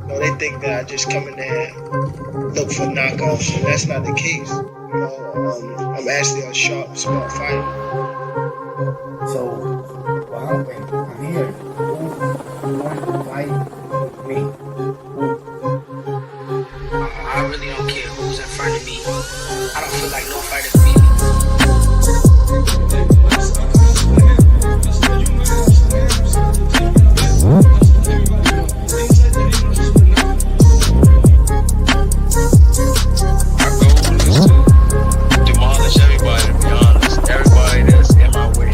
know, they think that I just come in there and look for knockouts, and that's not the case. I'm actually a sharp, smart fighter. So, well, I'm here. Who wanted to fight me? I really don't care who's in front of me. I don't feel like no fighter can beat me. My goal is to demolish everybody, to be honest. Everybody that's in my way.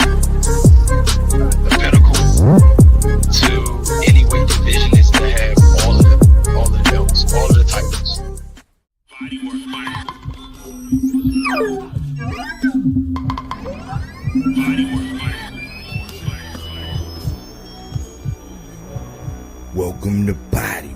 The pinnacle to any weight division is to have all the belts, all of the titles. Welcome to Bodywork.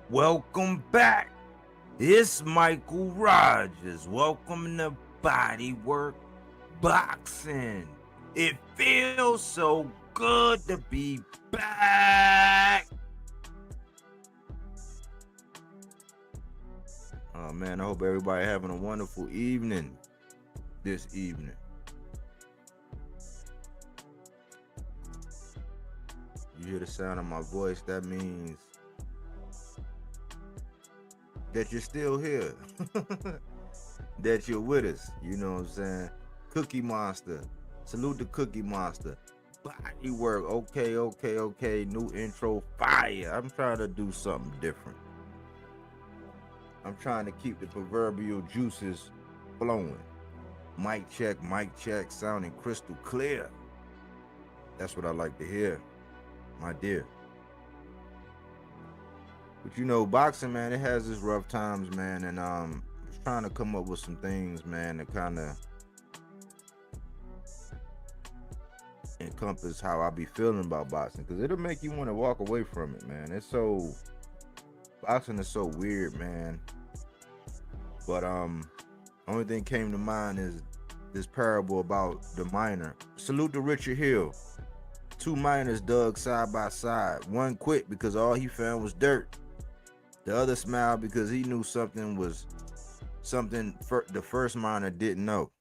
Welcome back. It's Michael Rogers. Welcome to Bodywork Boxing. It feels so good to be back. Oh man, I hope everybody having a wonderful evening this evening. You hear the sound of my voice, that means that you're still here. That you're with us. You know what I'm saying? Cookie Monster. Salute the Cookie Monster. Bodywork. Okay. New intro. Fire. I'm trying to do something different. I'm trying to keep the proverbial juices flowing. Mic check. Sounding crystal clear. That's what I like to hear, my dear. But you know, boxing, man, it has its rough times, man, and I'm trying to come up with some things, man, to kind of encompass how I be feeling about boxing, because it'll make you want to walk away from it, man. Boxing is so weird, man. But only thing came to mind is this parable about the miner. Salute to Richard Hill. Two miners dug side by side. One quit because all he found was dirt. The other smiled because he knew something the first miner didn't know.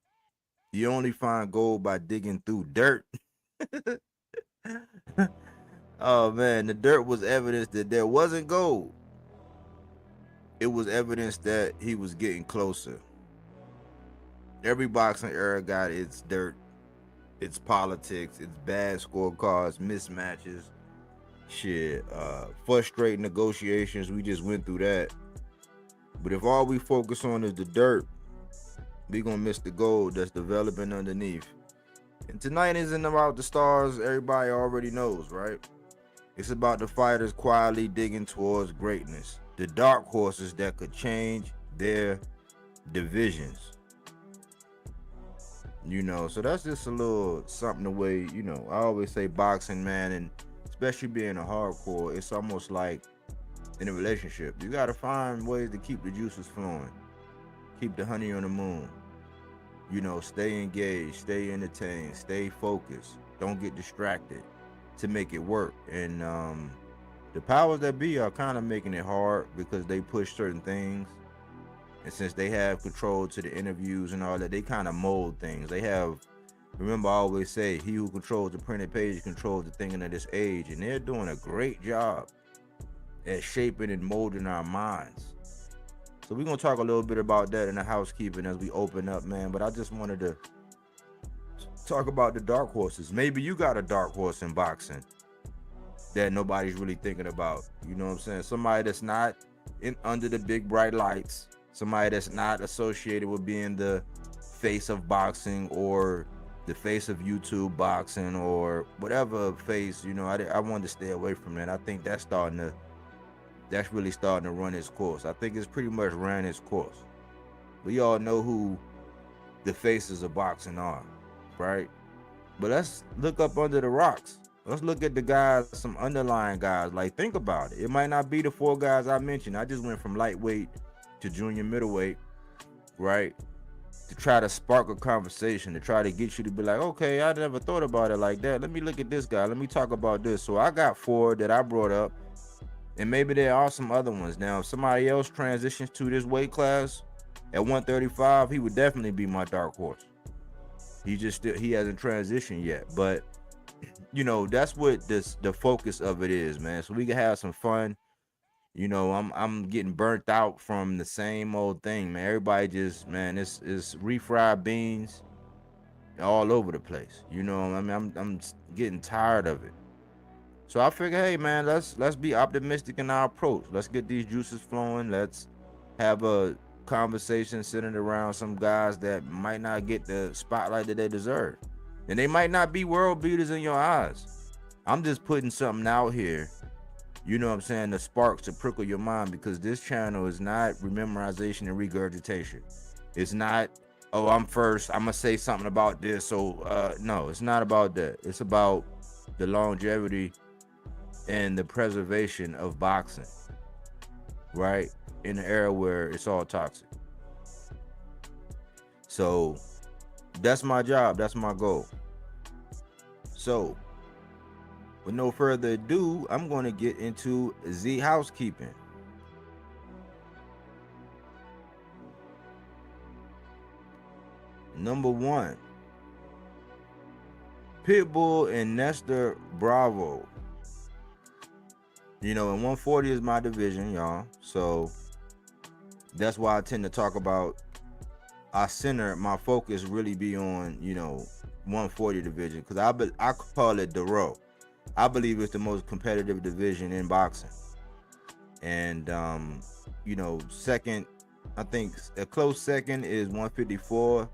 You only find gold by digging through dirt. Oh man, the dirt was evidence that there wasn't gold. It was evidence that he was getting closer. Every boxing era got its dirt, its politics, its bad scorecards, mismatches. Shit, frustrating negotiations, we just went through that. But if all we focus on is the dirt, we gonna miss the gold that's developing underneath. And tonight isn't about the stars everybody already knows, right? It's about the fighters quietly digging towards greatness, the dark horses that could change their divisions. You know, so that's just a little something the way, you know, I always say boxing, man, and especially being a hardcore, it's almost like in a relationship. You got to find ways to keep the juices flowing, keep the honey on the moon. You know, stay engaged, stay entertained, stay focused. Don't get distracted to make it work. And the powers that be are kind of making it hard because they push certain things. And since they have control to the interviews and all that, they kind of mold things. They have, remember I always say, he who controls the printed page controls the thinking of this age. And they're doing a great job at shaping and molding our minds. So we're going to talk a little bit about that in the housekeeping as we open up, man. But I just wanted to talk about the dark horses. Maybe you got a dark horse in boxing that nobody's really thinking about. You know what I'm saying? Somebody that's not under the big bright lights, somebody that's not associated with being the face of boxing or the face of YouTube boxing or whatever face. You know, I wanted to stay away from that. I think that's really starting to run its course. I think it's pretty much ran its course. We all know who the faces of boxing are, right? But let's look up under the rocks. Let's look at the guys, some underlying guys. Like, think about it. It might not be the 4 guys I mentioned. I just went from lightweight to junior middleweight, right? To try to spark a conversation, to try to get you to be like, okay, I never thought about it like that. Let me look at this guy. Let me talk about this. So I got 4 that I brought up, and maybe there are some other ones. Now, if somebody else transitions to this weight class at 135, he would definitely be my dark horse. He hasn't transitioned yet, but you know, that's what the focus of it is, man. So we can have some fun. You know, I'm getting burnt out from the same old thing, man. Everybody just, man, it's refried beans all over the place. You know, I mean, I'm getting tired of it. So I figure, hey, man, let's be optimistic in our approach. Let's get these juices flowing. Let's have a conversation centered around some guys that might not get the spotlight that they deserve. And they might not be world beaters in your eyes. I'm just putting something out here, you know what I'm saying, the sparks to prickle your mind, because this channel is not memorization and regurgitation. It's not, oh, I'm first, I'm gonna say something about this. So no, it's not about that. It's about the longevity and the preservation of boxing, right? In an era where it's all toxic. So that's my job, that's my goal. So with no further ado, I'm going to get into the housekeeping. Number 1, Pitbull and Nestor Bravo. You know, and 140 is my division, y'all. So that's why I tend to talk about, my focus really be on, you know, 140 division, because I call it the row. I believe it's the most competitive division in boxing. And you know, second, I think a close second is 154.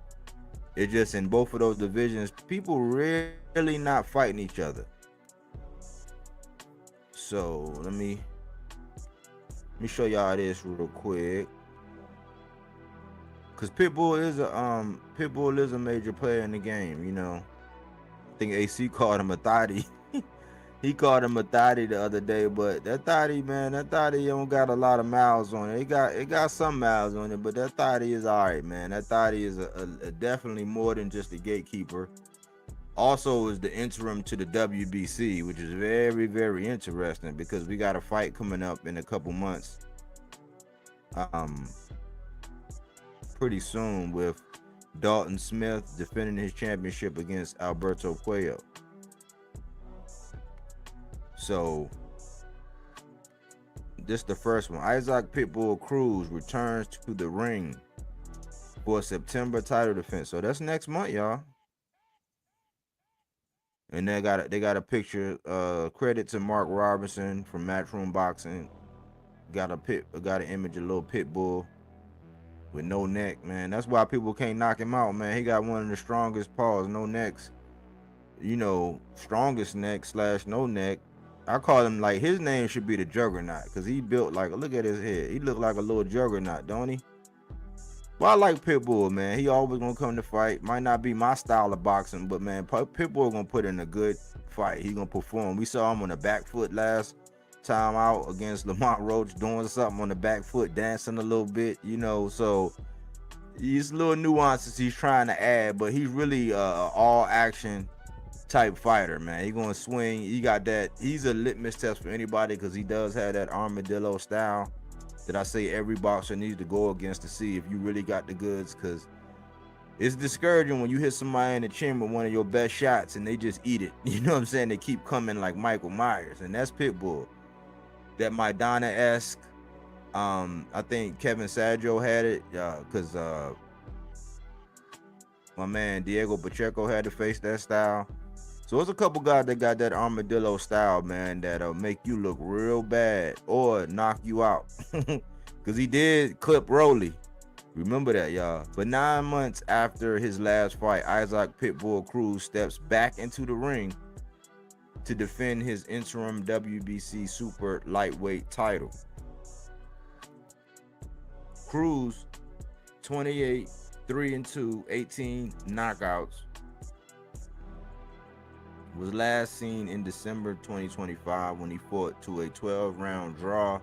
It's just in both of those divisions, people really not fighting each other. So let me show y'all this real quick. Cause Pitbull is a major player in the game, you know. I think AC called him a thotty. He called him a thotty the other day, but that thotty, man, that thotty don't got a lot of miles on it. It got some miles on it, but that thotty is alright, man. That thotty is a definitely more than just a gatekeeper. Also is the interim to the WBC, which is very, very interesting, because we got a fight coming up in a couple months. Pretty soon, with Dalton Smith defending his championship against Alberto Cuello. So this the first one. Isaac Pitbull Cruz returns to the ring for a September title defense. So that's next month, y'all. And they got a picture. Credit to Mark Robinson from Matchroom Boxing. Got an image of little Pitbull with no neck, man. That's why people can't knock him out, man. He got one of the strongest paws, no necks. You know, strongest neck / no neck. I call him, like, his name should be the Juggernaut, because he built like, look at his head. He look like a little juggernaut, don't he? Well, I like Pitbull, man. He always gonna come to fight. Might not be my style of boxing, but man, Pitbull gonna put in a good fight. He gonna perform. We saw him on the back foot last time out against Lamont Roach, doing something on the back foot, dancing a little bit, you know. So these little nuances he's trying to add, but he's really all action type fighter, man. He gonna swing. He got that. He's a litmus test for anybody, because he does have that armadillo style that I say every boxer needs to go against to see if you really got the goods, because it's discouraging when you hit somebody in the chin with one of your best shots and they just eat it. You know what I'm saying? They keep coming like Michael Myers, and that's Pitbull. That Maidana-esque. I think Kevin Saggio had it, because My man Diego Pacheco had to face that style. So there's a couple guys that got that armadillo style, man, that'll make you look real bad or knock you out. Because he did clip Rolly. Remember that, y'all. But 9 months after his last fight, Isaac Pitbull Cruz steps back into the ring to defend his interim WBC super lightweight title. Cruz, 28, 3-2, 18 knockouts, was last seen in December 2025 when he fought to a 12-round draw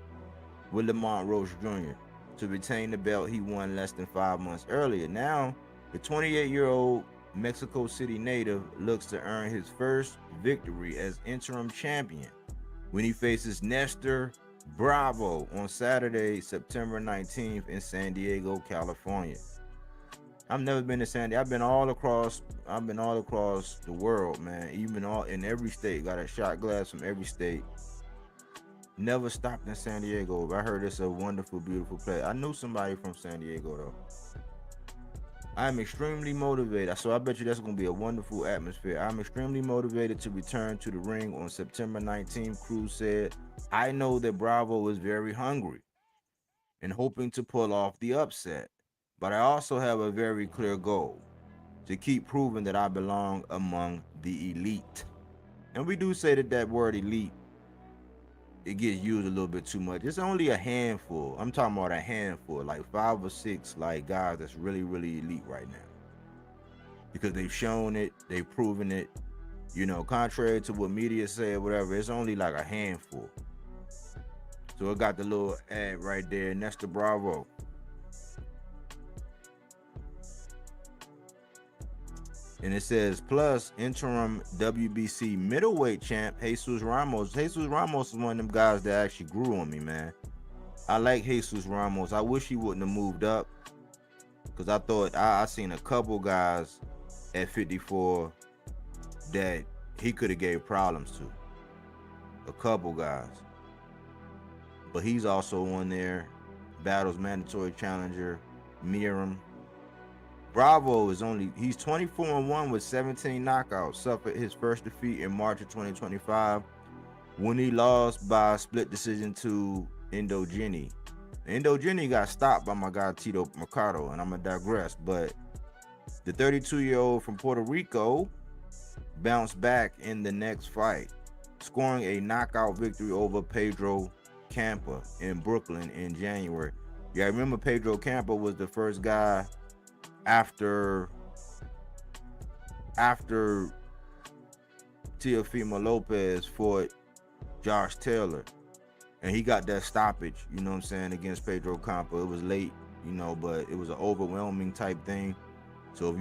with Lamont Roach Jr. to retain the belt he won less than 5 months earlier. Now, the 28-year-old Mexico City native looks to earn his first victory as interim champion when he faces Nestor Bravo on Saturday, September 19th in San Diego, California. I've never been to San Diego. I've been all across the world, man. Even in every state. Got a shot glass from every state. Never stopped in San Diego. I heard it's a wonderful, beautiful place. I knew somebody from San Diego though. I'm extremely motivated. So I bet you that's going to be a wonderful atmosphere. I'm extremely motivated to return to the ring on September 19th, Cruz said. I know that Bravo is very hungry and hoping to pull off the upset. But I also have a very clear goal, to keep proving that I belong among the elite. And we do say that word elite, it gets used a little bit too much. It's only a handful. I'm talking about a handful, like 5 or 6 like guys that's really, really elite right now. Because they've shown it, they've proven it. You know, contrary to what media say or whatever, it's only like a handful. So it got the little ad right there, Nestor Bravo. And it says, plus interim WBC middleweight champ, Jesus Ramos. Jesus Ramos is one of them guys that actually grew on me, man. I like Jesus Ramos. I wish he wouldn't have moved up. Because I thought, I seen a couple guys at 54 that he could have gave problems to. A couple guys. But he's also on there. Battles mandatory challenger, Miram. Bravo is he's 24-1 with 17 knockouts. Suffered his first defeat in March of 2025 when he lost by split decision to Indogeni. Indogeni got stopped by my guy Tito Mercado, and I'm gonna digress. But the 32-year-old from Puerto Rico bounced back in the next fight, scoring a knockout victory over Pedro Campa in Brooklyn in January. Yeah, I remember Pedro Campa was the first guy after Teofimo Lopez fought Josh Taylor, and he got that stoppage, you know what I'm saying, against Pedro Campa. It was late, you know, but it was an overwhelming type thing. So if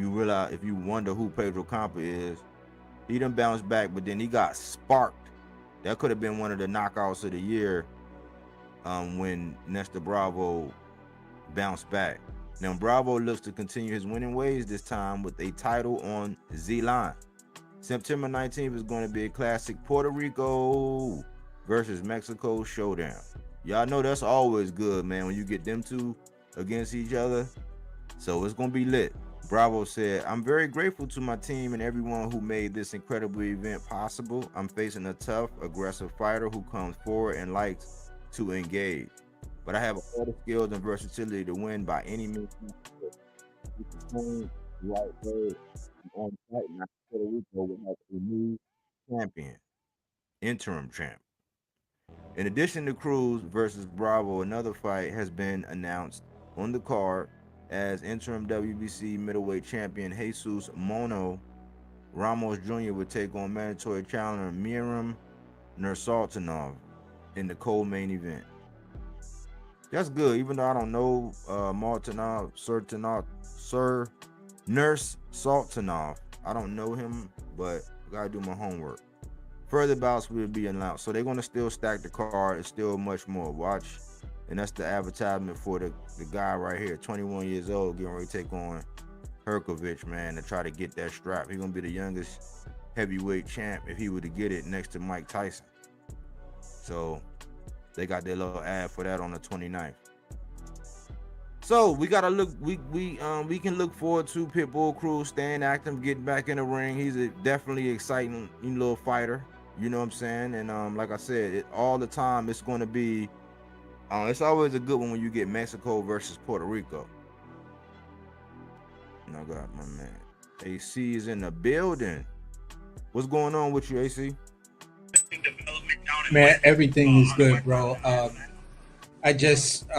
you wonder who Pedro Campa is, he done bounced back, but then he got sparked. That could have been one of the knockouts of the year when Nestor Bravo bounced back. Now, Bravo looks to continue his winning ways this time with a title on Z-Line. September 19th is going to be a classic Puerto Rico versus Mexico showdown. Y'all know that's always good, man, when you get them two against each other. So it's going to be lit. Bravo said, I'm very grateful to my team and everyone who made this incredible event possible. I'm facing a tough, aggressive fighter who comes forward and likes to engage. But I have all the skills and versatility to win by any means. Right there on fight now. Puerto Rico will have a new champion, interim champ. In addition to Cruz versus Bravo, another fight has been announced on the card as interim WBC middleweight champion Jesus Mono Ramos Jr. would take on mandatory challenger Miram Nursultanov in the co-main event. That's good, even though I don't know Sir Nurse Sultanov. I don't know him, but I gotta do my homework. Further bouts will be announced, so they're gonna still stack the card. It's still much more. Watch, and that's the advertisement for the guy right here, 21 years old, getting ready to take on Herkovich, man, to try to get that strap. He's gonna be the youngest heavyweight champ if he were to get it, next to Mike Tyson. So they got their little ad for that on the 29th. So we gotta look. We can look forward to Pitbull Cruz staying active, getting back in the ring. He's a definitely exciting little fighter. You know what I'm saying? And like I said, all the time it's going to be. It's always a good one when you get Mexico versus Puerto Rico. And I got my man AC is in the building. What's going on with you, AC? Man, everything is good, bro. I just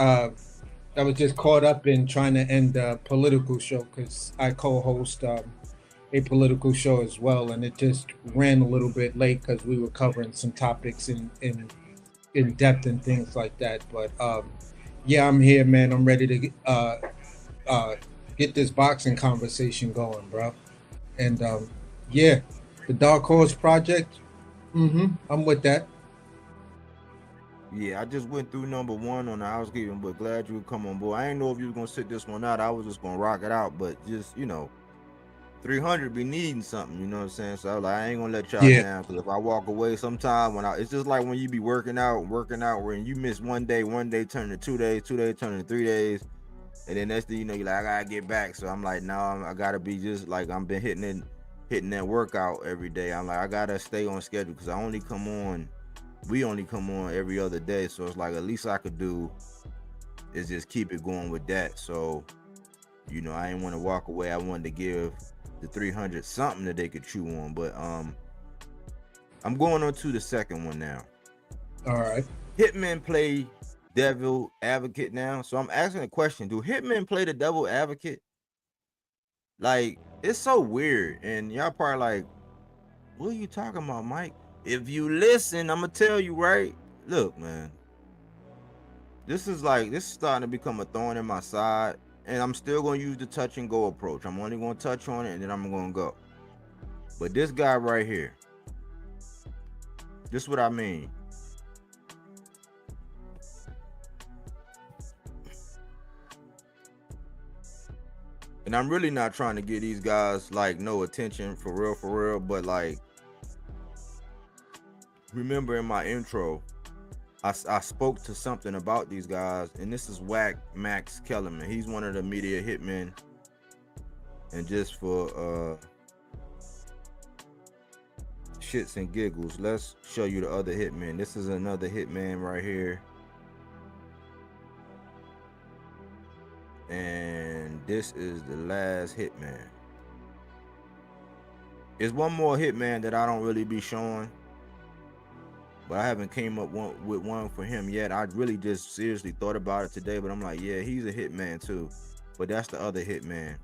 I was just caught up in trying to end a political show because I co-host a political show as well, and it just ran a little bit late because we were covering some topics in depth and things like that. But yeah, I'm here, man. I'm ready to get this boxing conversation going, bro. And yeah, the Dark Horse Project. I'm with that. Yeah, I just went through number 1 on the housekeeping, but glad you would come on board. I didn't know if you was gonna sit this one out. I was just gonna rock it out, but just 300 be needing something, you know what I'm saying? So I was like, I ain't gonna let y'all down, because if I walk away sometime it's just like when you be working out, when you miss one day turn to 2 days, 2 days turn to 3 days, and then next thing you know, you're like, I gotta get back. So I'm like, no, I gotta be just like I've been hitting that workout every day. I'm like, I gotta stay on schedule because we only come on every other day. So it's like, at least I could do is just keep it going with that. So, I didn't want to walk away. I wanted to give the 300 something that they could chew on. But I'm going on to the second one now. All right. Hitmen play devil advocate now. So I'm asking a question. Do hitmen play the devil advocate? Like, it's so weird. And y'all probably like, what are you talking about, Mike? If you listen, I'm gonna tell you, right? Look, man, this is starting to become a thorn in my side, and I'm still gonna use the touch and go approach. I'm only gonna touch on it and then I'm gonna go. But this guy right here, this is what I mean. And I'm really not trying to give these guys like no attention for real, but like, remember in my intro, I spoke to something about these guys, and this is Whack Max Kellerman. He's one of the media hitmen. And just for shits and giggles, let's show you the other hitman. This is another hitman right here. And this is the last hitman. There's one more hitman that I don't really be showing, but I haven't came up with one for him yet. I really just seriously thought about it today, but I'm like, yeah, he's a hitman too. But that's the other hitman.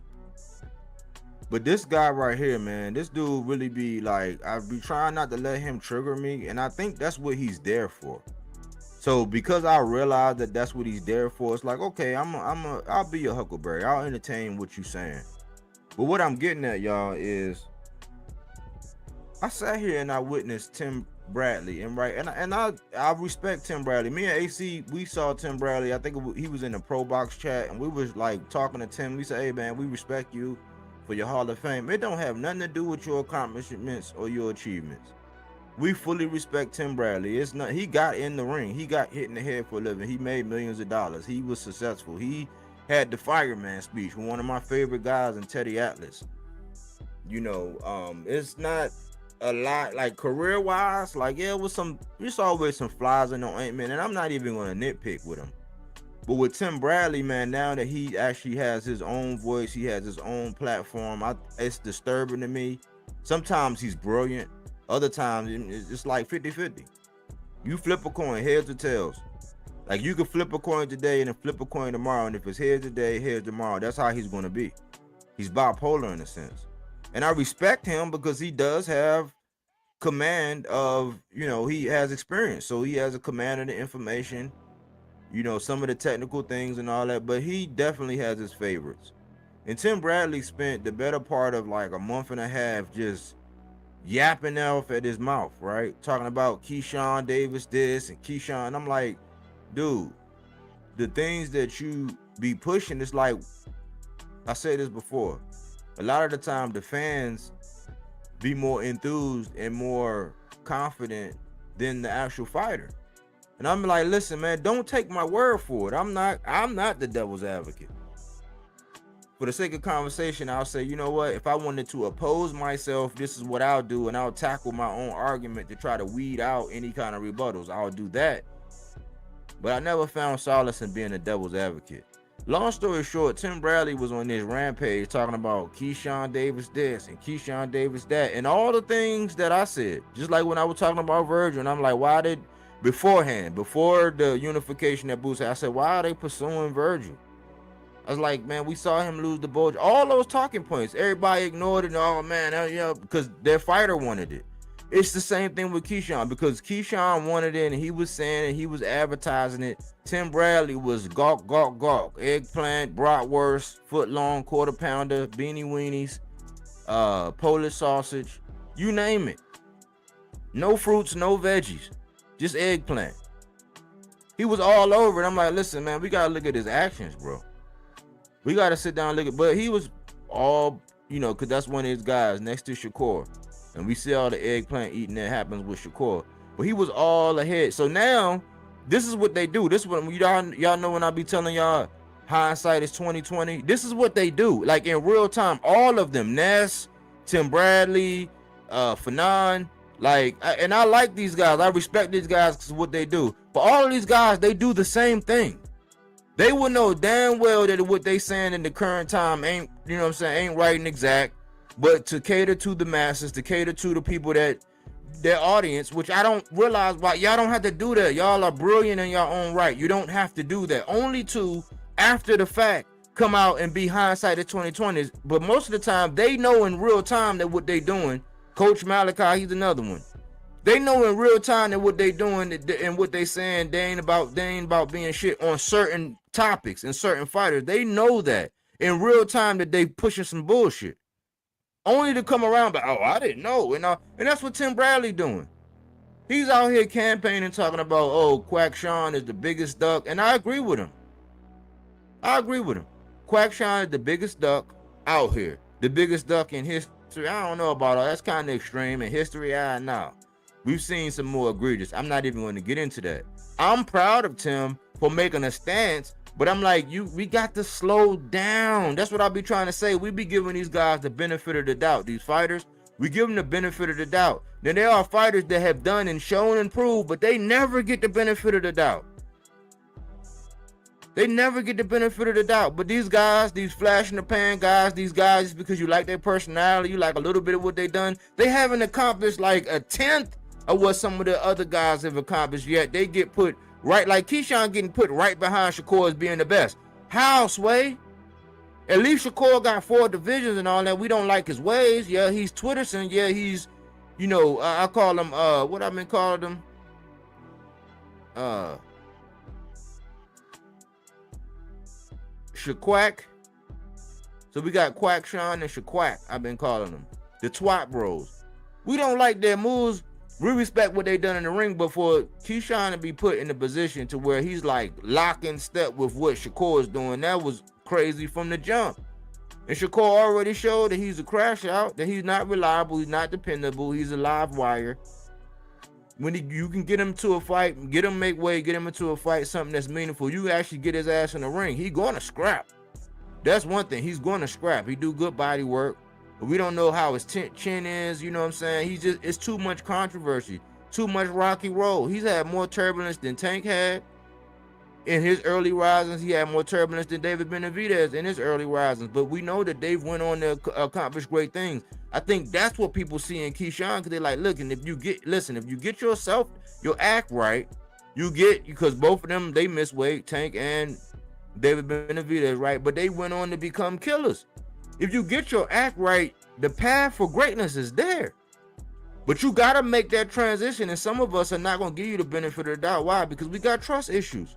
But this guy right here, man, this dude really be like, I be trying not to let him trigger me, and I think that's what he's there for. So because I realized that that's what he's there for, it's like, okay, I'll be your Huckleberry. I'll entertain what you saying. But what I'm getting at, y'all, is I sat here and I witnessed Tim Bradley, and I respect Tim Bradley. Me and AC, we saw Tim Bradley. I think he was in the Pro Box chat, and we was like talking to Tim. We said, hey man, we respect you for your Hall of Fame. It don't have nothing to do with your accomplishments or your achievements. We fully respect Tim Bradley. It's not, he got in the ring, he got hit in the head for a living, he made millions of dollars, he was successful, he had the fireman speech with one of my favorite guys in Teddy Atlas. It's not a lot like career wise, like, yeah, there's always some flies in the ointment, and I'm not even gonna nitpick with him. But with Tim Bradley, man, now that he actually has his own voice, he has his own platform, it's disturbing to me. Sometimes he's brilliant, other times it's like 50-50. You flip a coin, heads or tails. Like, you can flip a coin today and then flip a coin tomorrow, and if it's heads today, heads tomorrow, that's how he's gonna be. He's bipolar in a sense. And I respect him because he does have command of, he has experience. So he has a command of the information, some of the technical things and all that, but he definitely has his favorites. And Tim Bradley spent the better part of like a month and a half just yapping off at his mouth, right? Talking about Keyshawn Davis this and Keyshawn. I'm like, dude, the things that you be pushing, it's like, I said this before, a lot of the time the fans be more enthused and more confident than the actual fighter. And I'm like, listen, man, don't take my word for it. I'm not the devil's advocate. For the sake of conversation, I'll say, you know what? If I wanted to oppose myself, this is what I'll do, and I'll tackle my own argument to try to weed out any kind of rebuttals. I'll do that. But I never found solace in being a devil's advocate. Long story short, Tim Bradley was on this rampage talking about Keyshawn Davis this and Keyshawn Davis that, and all the things that I said. Just like when I was talking about Virgil, and I'm like, why did, before the unification that Boost had, I said, why are they pursuing Virgil? I was like, man, we saw him lose the Bulge. All those talking points, everybody ignored it. And, oh, man, because their fighter wanted it. It's the same thing with Keyshawn, because Keyshawn wanted it, and he was saying it, he was advertising it. Tim Bradley was gawk, gawk, gawk. Eggplant, bratwurst, foot-long, quarter pounder, beanie weenies, Polish sausage, you name it. No fruits, no veggies, just eggplant. He was all over it. I'm like, listen, man, we got to look at his actions, bro. We got to sit down and look at, but he was all, because that's one of his guys next to Shakur. And we see all the eggplant eating that happens with Shakur. But he was all ahead. So now, this is what they do. This is what, y'all know when I be telling y'all, hindsight is 2020. This is what they do. Like in real time, all of them, Ness, Tim Bradley, Fanon, and I like these guys. I respect these guys because of what they do. But all of these guys, they do the same thing. They will know damn well that what they saying in the current time ain't, ain't right and exact, but to cater to the masses, to cater to the people that their audience, which I don't realize why y'all don't have to do that. Y'all are brilliant in your own right. You don't have to do that. Only to, after the fact, come out and be hindsight of 2020s. But most of the time, they know in real time that what they doing. Coach Malachi, he's another one. They know in real time that what they doing and what they saying, they ain't about being shit on certain topics and certain fighters. They know that in real time that they pushing some bullshit. Only to come around, but I didn't know. And that's what Tim Bradley doing. He's out here campaigning, talking about, Quack Sean is the biggest duck. And I agree with him. Quack Sean is the biggest duck out here. The biggest duck in history. I don't know about all that's kind of extreme. In history, I know. We've seen some more egregious. I'm not even going to get into that. I'm proud of Tim for making a stance, but I'm like, we got to slow down. That's what I'll be trying to say. We be giving these guys the benefit of the doubt. These fighters, we give them the benefit of the doubt. Then there are fighters that have done and shown and proved, but they never get the benefit of the doubt. They never get the benefit of the doubt. But these guys, these flash in the pan guys, these guys, because you like their personality, you like a little bit of what they done, they haven't accomplished like a tenth of what some of the other guys have accomplished yet. They get put right, like Keyshawn getting put right behind Shakur as being the best. How, Sway? At least Shakur got 4 divisions and all that. We don't like his ways. Yeah, he's Twitterson. Yeah, he's, I call him, what I've been calling him? Shaquack. So we got Quack Sean and Shaquack, I've been calling them. The twat bros. We don't like their moves. We respect what they done in the ring, but for Keyshawn to be put in a position to where he's like locking step with what Shakur is doing, that was crazy from the jump. And Shakur already showed that he's a crash out, that he's not reliable, he's not dependable, he's a live wire. When you can get him to a fight, get him make weight, get him into a fight, something that's meaningful, you actually get his ass in the ring. He's going to scrap. That's one thing. He's going to scrap. He do good body work. But we don't know how his chin is, you know what I'm saying? It's too much controversy, too much rocky road. He's had more turbulence than Tank had in his early risings. He had more turbulence than David Benavidez in his early risings. But we know that Dave went on to accomplish great things. I think that's what people see in Keyshawn, because they're like, look, and if you get yourself, your act right, because both of them, they miss weight, Tank and David Benavidez, right? But they went on to become killers. If you get your act right, the path for greatness is there. But you got to make that transition, and some of us are not going to give you the benefit of the doubt. Why? Because we got trust issues.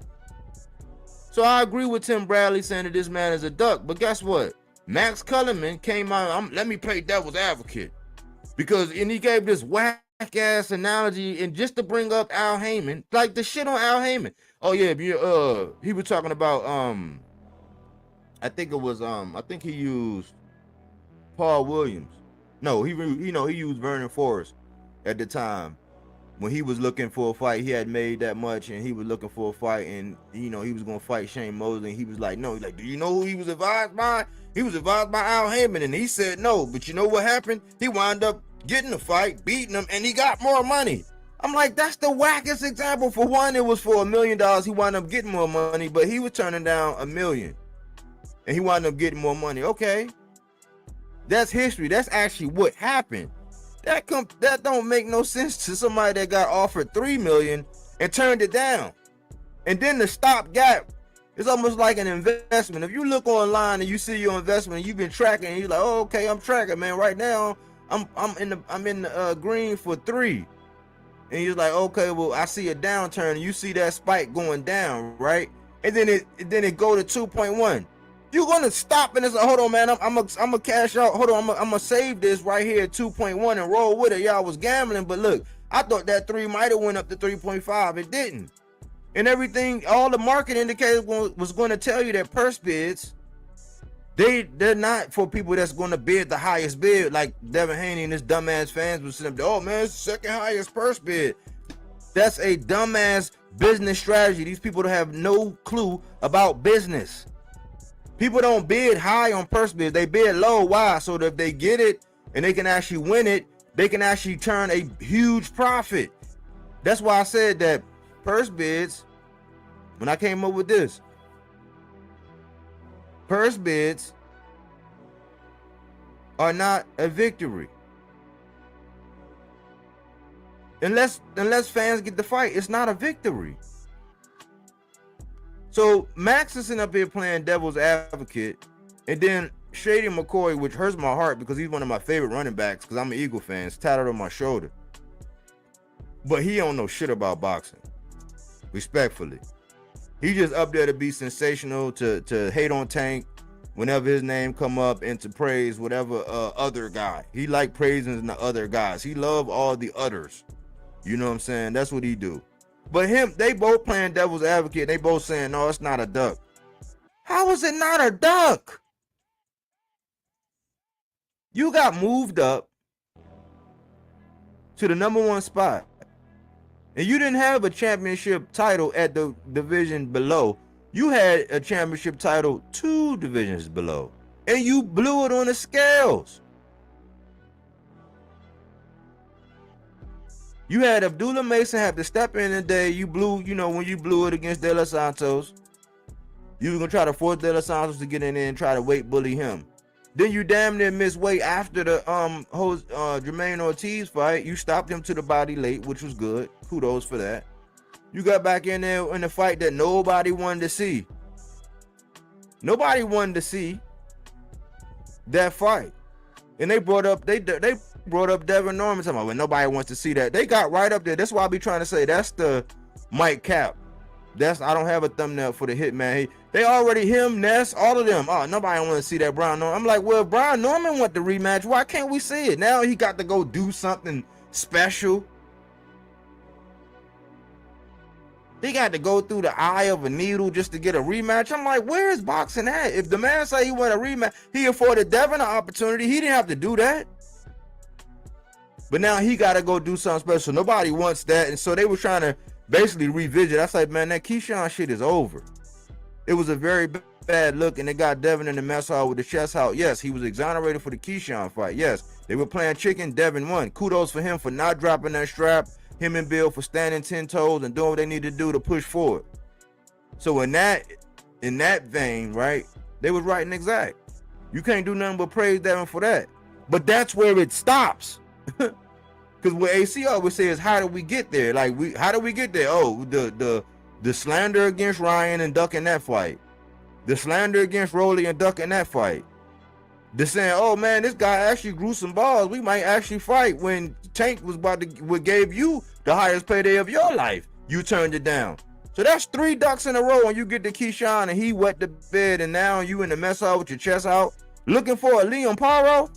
So I agree with Tim Bradley saying that this man is a duck. But guess what? Max Kellerman came out, let me play devil's advocate. And he gave this whack-ass analogy, and just to bring up Al Heyman, like the shit on Al Heyman. Oh, yeah, he was talking about, I think he used Paul Williams. No, he used Vernon Forrest at the time. when he was looking for a fight, he had made that much, and he was looking for a fight, and he was gonna fight Shane Mosley. And he was like, no, he's like, do you know who he was advised by? He was advised by Al Heyman, and he said no. But you know what happened? He wound up getting the fight, beating him, and he got more money. I'm like, that's the wackest example. For one, it was for $1 million. He wound up getting more money, but he was turning down $1 million, and he wound up getting more money. Okay, that's history. That's actually what happened. That don't make no sense to somebody that got offered $3 million and turned it down. And then the stopgap, it's almost like an investment. If you look online and you see your investment, and you've been tracking, and you're like, oh, okay, I'm tracking, man. Right now, I'm in the green for 3. And you're like, okay, well, I see a downturn, and you see that spike going down, right? And then it go to 2.1. You're gonna stop and it's like, hold on, man, I'm gonna cash out. Hold on, I'm gonna save this right here at 2.1 and roll with it. Y'all was gambling, but look, I thought that 3 might have went up to 3.5. It didn't. And everything, all the market indicators was going to tell you that purse bids, they're not for people that's going to bid the highest bid, like Devin Haney and his dumbass fans was saying, oh man, it's the second highest purse bid. That's a dumbass business strategy. These people have no clue about business. People don't bid high on purse bids. They bid low. Why? So that if they get it and they can actually win it, they can actually turn a huge profit. That's why I said that purse bids, when I came up with this, purse bids are not a victory. Unless fans get the fight, it's not a victory. So Max is sitting up here playing devil's advocate, and then Shady McCoy, which hurts my heart because he's one of my favorite running backs because I'm an Eagle fan. It's tatted on my shoulder. But he don't know shit about boxing. Respectfully. He just up there to be sensational, to hate on Tank whenever his name come up, and to praise whatever other guy. He like praising the other guys. He love all the others. You know what I'm saying? That's what he do. But they both playing devil's advocate. They both saying, no, it's not a duck. How is it not a duck? You got moved up to the #1 spot. And you didn't have a championship title at the division below. You had a championship title 2 divisions below. And you blew it on the scales. You had Abdullah Mason have to step in today. You blew, when you blew it against De Los Santos. You were going to try to force De Los Santos to get in there and try to weight bully him. Then you damn near missed weight after the Jermaine Ortiz fight. You stopped him to the body late, which was good. Kudos for that. You got back in there in the fight that nobody wanted to see. Nobody wanted to see that fight. And they brought up Devin Norman. Talking about when nobody wants to see that. They got right up there. That's why I be trying to say that's the Mike Cap. I don't have a thumbnail for the Hitman. They already him, Ness, all of them. Oh, nobody want to see that Brian Norman. I'm like, well, Brian Norman want the rematch. Why can't we see it? Now he got to go do something special. He got to go through the eye of a needle just to get a rematch. I'm like, where is boxing at? If the man say he want a rematch, he afforded Devin an opportunity. He didn't have to do that. But now he got to go do something special. Nobody wants that. And so they were trying to basically revisit. I said, man, that Keyshawn shit is over. It was a very bad look, and they got Devin in the mess hall with the chest out. Yes, he was exonerated for the Keyshawn fight. Yes, they were playing chicken. Devin won. Kudos for him for not dropping that strap. Him and Bill for standing 10 toes and doing what they need to do to push forward. So in that vein, right, they was right and exact. You can't do nothing but praise Devin for that. But that's where it stops. Because what AC always says, how did we get there? How did we get there? Oh, the slander against Ryan and ducking that fight. The slander against Rolly and ducking that fight. The saying, oh man, this guy actually grew some balls. We might actually fight when Tank was what gave you the highest payday of your life. You turned it down. So that's 3 ducks in a row, and you get to Keyshawn and he wet the bed, and now you in the mess hall with your chest out, looking for a Leon Paro.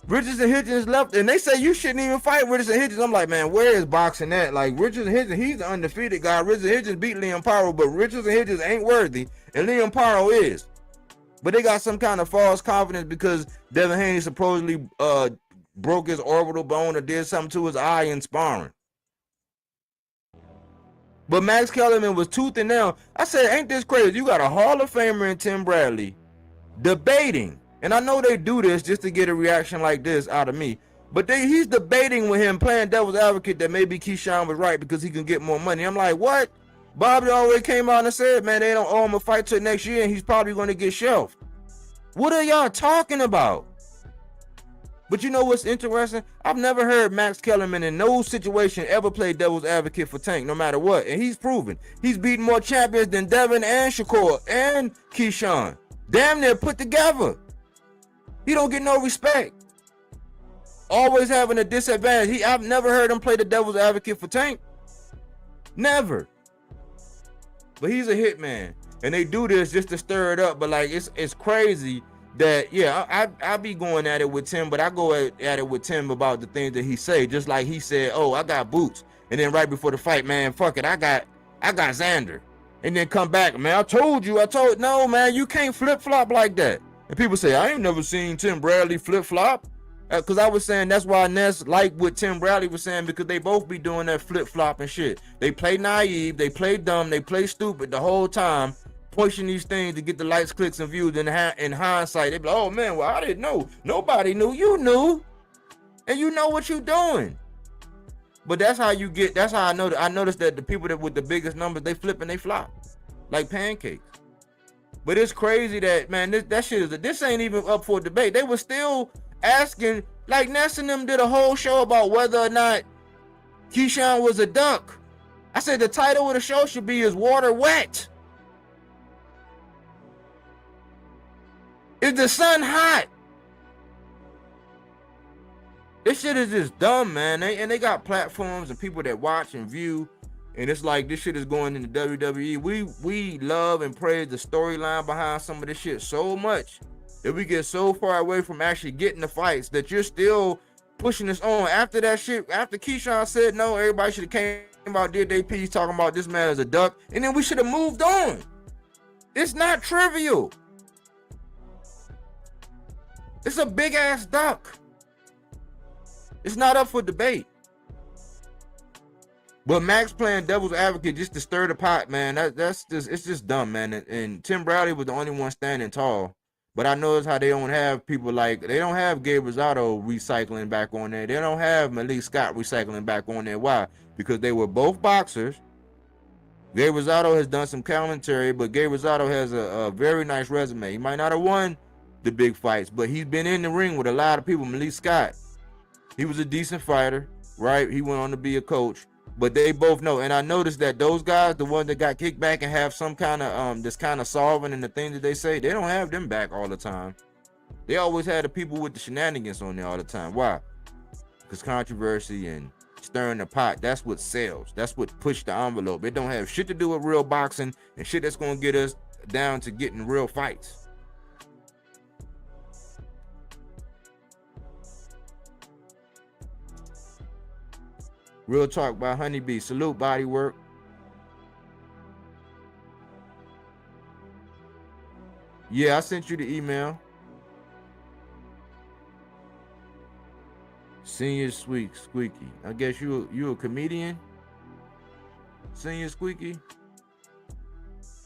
Richards and Hitchens left, and they say you shouldn't even fight Richards and Hitchens. I'm like, man, where is boxing at? Like, Richards and Hitchens, he's the undefeated guy. Richards and Hitchens beat Leon Paro, but Richards and Hitchens ain't worthy, and Leon Paro is. But they got some kind of false confidence because Devin Haney supposedly broke his orbital bone or did something to his eye in sparring. But Max Kellerman was tooth and nail. I said, ain't this crazy? You got a Hall of Famer in Tim Bradley debating. And I know they do this just to get a reaction like this out of me. But he's debating with him, playing devil's advocate that maybe Keyshawn was right because he can get more money. I'm like, what? Bobby already came out and said, man, they don't owe him a fight till next year and he's probably going to get shelved. What are y'all talking about? But you know what's interesting? I've never heard Max Kellerman in no situation ever play devil's advocate for Tank, no matter what. And he's proven. He's beaten more champions than Devin and Shakur and Keyshawn. Damn near put together. He don't get no respect. Always having a disadvantage. I've never heard him play the devil's advocate for Tank. Never. But he's a hitman. And they do this just to stir it up. But like it's crazy that, yeah, I be going at it with Tim, but I go at it with Tim about the things that he say. Just like he said, oh, I got Boots. And then right before the fight, man, fuck it, I got Xander. And then come back, man, I told no, man, you can't flip-flop like that. And people say, I ain't never seen Tim Bradley flip-flop. Because I was saying that's why Ness like what Tim Bradley was saying, because they both be doing that flip-flop and shit. They play naive, they play dumb, they play stupid the whole time, pushing these things to get the likes, clicks, and views. In hindsight, they be like, oh man, well, I didn't know. Nobody knew. You knew. And you know what you're doing. But that's how you get, that's how I noticed that the people that with the biggest numbers, they flip and they flop. Like pancakes. But it's crazy that, man, this ain't even up for debate. They were still asking, like Ness and them did a whole show about whether or not Keyshawn was a duck. I said the title of the show should be Is Water Wet? Is the sun hot? This shit is just dumb, man. They got platforms and people that watch and view, and it's like this shit is going into WWE. We love and praise the storyline behind some of this shit so much that we get so far away from actually getting the fights that you're still pushing us on. After that shit, after Keyshawn said no, everybody should have came out, did their piece talking about this man as a duck, and then we should have moved on. It's not trivial. It's a big ass duck. It's not up for debate. But Max playing devil's advocate just to stir the pot, man. It's just dumb, man. And Tim Bradley was the only one standing tall. But I notice how they don't have people like, they don't have Gabe Rosado recycling back on there. They don't have Malik Scott recycling back on there. Why? Because they were both boxers. Gabe Rosado has done some commentary, but Gabe Rosado has a very nice resume. He might not have won the big fights, but he's been in the ring with a lot of people. Malik Scott, he was a decent fighter, right? He went on to be a coach, but they both know. And I noticed that those guys, the ones that got kicked back and have some kind of this kind of solving in the things that they say, they don't have them back all the time. They always had the people with the shenanigans on there all the time. Why? Because controversy and stirring the pot, that's what sells. That's what pushed the envelope. It don't have shit to do with real boxing and shit that's gonna get us down to getting real fights. Real talk by Honeybee. Salute, Bodywork. Yeah, I sent you the email. Senior Squeaky. I guess you a comedian? Senior Squeaky?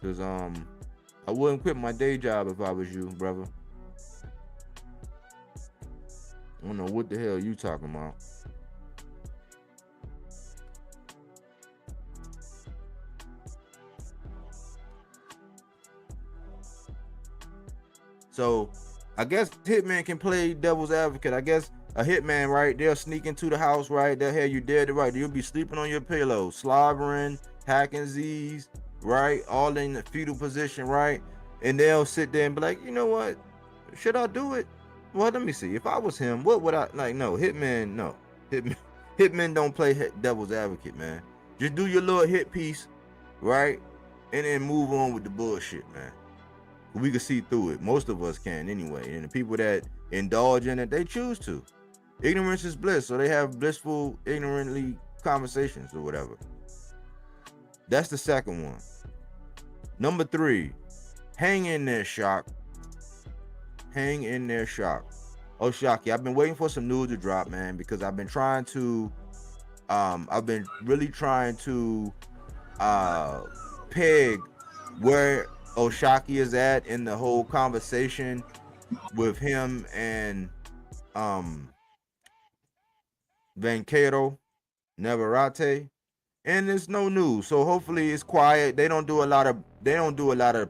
Cause I wouldn't quit my day job if I was you, brother. I don't know what the hell you talking about. So I guess hitman can play devil's advocate. I guess a hitman, right? They'll sneak into the house, right? They'll have you dead, right? You'll be sleeping on your pillow, slobbering, hacking Z's, right? All in the fetal position, right? And they'll sit there and be like, you know what? Should I do it? Well, let me see. If I was him, what would I like? No, hitman, no. Hitmen don't play devil's advocate, man. Just do your little hit piece, right? And then move on with the bullshit, man. We can see through it. Most of us can anyway. And the people that indulge in it, they choose to. Ignorance is bliss. So they have blissful, ignorantly conversations or whatever. That's the second one. Number 3, hang in there, Shock. Hang in there, Shock. Oshaki, I've been waiting for some news to drop, man, because I've been really trying to peg where Oshaki is at in the whole conversation with him and Vancado Navarrete, and it's no news. So hopefully it's quiet. They don't do a lot of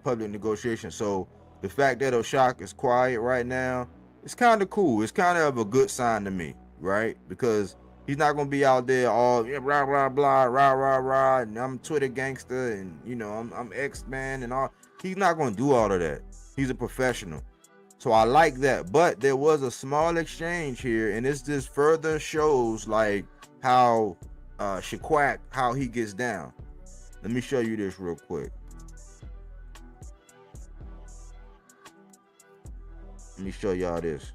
public negotiation. So the fact that Oshaki is quiet right now, it's kind of cool. It's kind of a good sign to me, right? Because he's not gonna be out there all blah blah blah rah rah rah, and I'm Twitter gangster, and I'm X-Man and all. He's not gonna do all of that. He's a professional. So I like that. But there was a small exchange here, and this just further shows like how Shaquack, how he gets down. Let me show you this real quick. Let me show y'all this.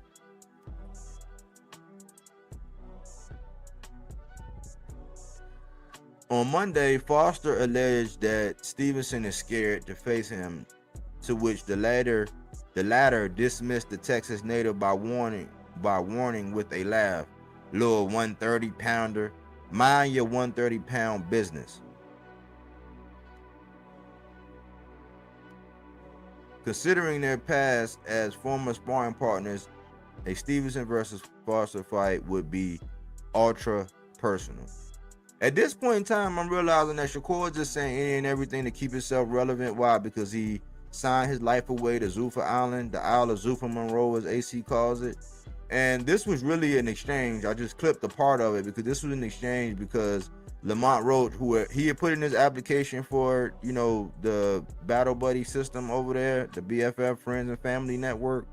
On Monday, Foster alleged that Stevenson is scared to face him, to which the latter dismissed the Texas native by warning with a laugh. Little 130-pounder, mind your 130-pound business. Considering their past as former sparring partners, a Stevenson versus Foster fight would be ultra personal. At this point in time, I'm realizing that Shakur is just saying any and everything to keep himself relevant. Why? Because he signed his life away to Zuffa Island, the Isle of Zuffa Monroe, as AC calls it. And this was really an exchange. I just clipped a part of it because this was an exchange because Lamont Roach, who he had put in his application for, the Battle Buddy system over there, the BFF Friends and Family Network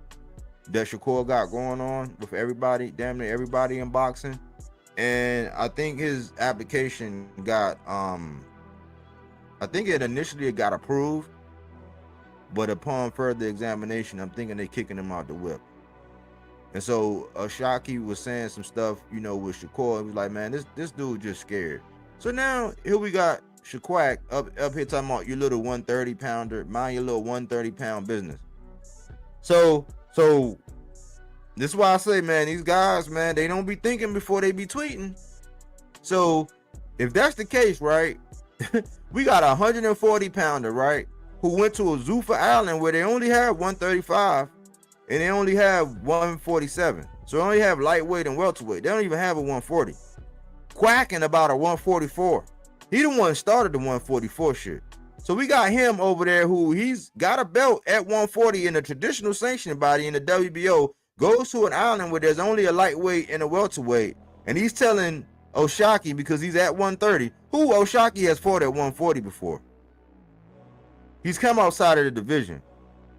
that Shakur got going on with everybody, damn near everybody in boxing. And I think his application got, I think it initially got approved, but upon further examination, I'm thinking they're kicking him out the whip. And so Oshaki was saying some stuff, with Shakur. He was like, man, this dude just scared. So now here we got Shaquack up here talking about your little 130-pounder, mind your little 130-pound business. So this is why I say, man, these guys, man, they don't be thinking before they be tweeting. So if that's the case, right, we got a 140-pounder, right, who went to a Zuffa Island where they only have 135 and they only have 147. So they only have lightweight and welterweight. They don't even have a 140. Quacking about a 144. He the one started the 144 shit. So we got him over there who he's got a belt at 140 in a traditional sanctioned body in the WBO, goes to an island where there's only a lightweight and a welterweight, and he's telling Oshaki, because he's at 130, who Oshaki has fought at 140 before. He's come outside of the division.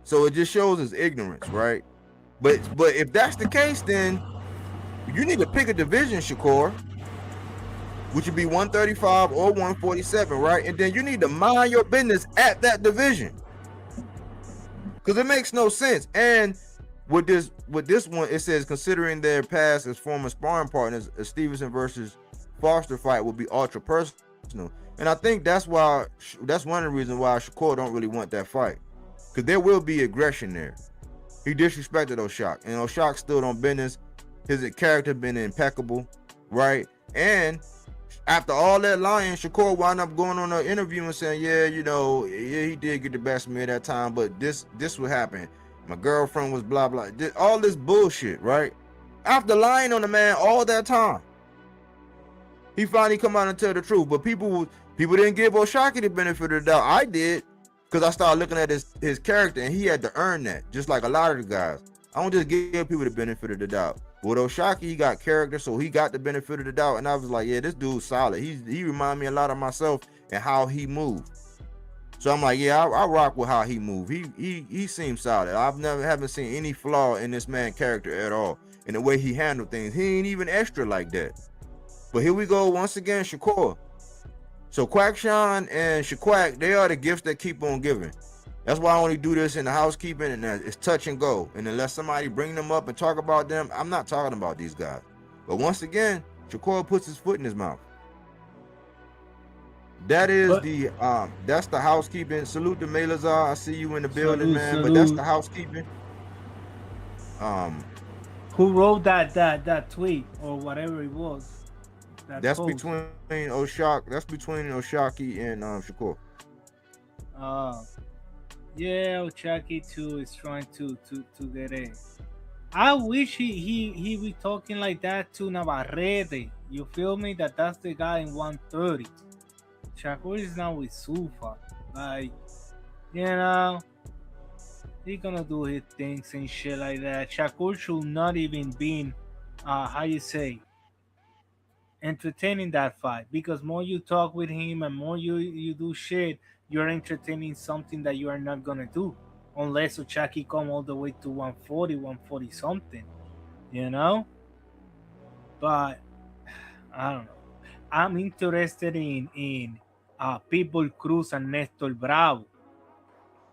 So it just shows his ignorance, right? But if that's the case, then you need to pick a division, Shakur, which would be 135 or 147, right? And then you need to mind your business at that division, because it makes no sense. And with this one, it says considering their past as former sparring partners, a Stevenson versus Foster fight will be ultra personal. And I think that's one of the reasons why Shakur don't really want that fight, because there will be aggression there. He disrespected Oshak, and Oshak stood on business. His character been impeccable, right? And after all that lying, Shakur wound up going on an interview and saying, yeah, he did get the best of me at that time, but this would happen. My girlfriend was blah, blah. All this bullshit, right? After lying on the man all that time, he finally come out and tell the truth. But people didn't give Oshaki the benefit of the doubt. I did, because I started looking at his character, and he had to earn that, just like a lot of the guys. I don't just give people the benefit of the doubt. With Oshaki, he got character, so he got the benefit of the doubt. And I was like, yeah, this dude's solid. He remind me a lot of myself and how he moved. So I'm like, yeah, I rock with how he moved. He seems solid. Haven't seen any flaw in this man's character at all. In the way he handled things. He ain't even extra like that. But here we go once again, Shakur. So Quackshawn and Shaquack, they are the gifts that keep on giving. That's why I only do this in the housekeeping, and it's touch and go. And unless somebody bring them up and talk about them, I'm not talking about these guys. But once again, Shakur puts his foot in his mouth. That is that's the housekeeping. Salute to Melazar. I see you in the building, man. Salute. But that's the housekeeping. Who wrote that tweet or whatever it was? That That's post. between Oshak. That's between Oshaki and Shakur. Uh, yeah, Ochaki too is trying to get in. I wish he be talking like that to Navarrete. You feel me? That's the guy in 130. Shakur is now with Sufa. Like, you know, he gonna do his things and shit like that. Shakur should not even be, how you say, entertaining that fight, because more you talk with him and more you do shit, you're entertaining something that you are not gonna do, unless Ochaki come all the way to 140, 140 something, you know. But I don't know. I'm interested in Pitbull Cruz and Nestor Bravo,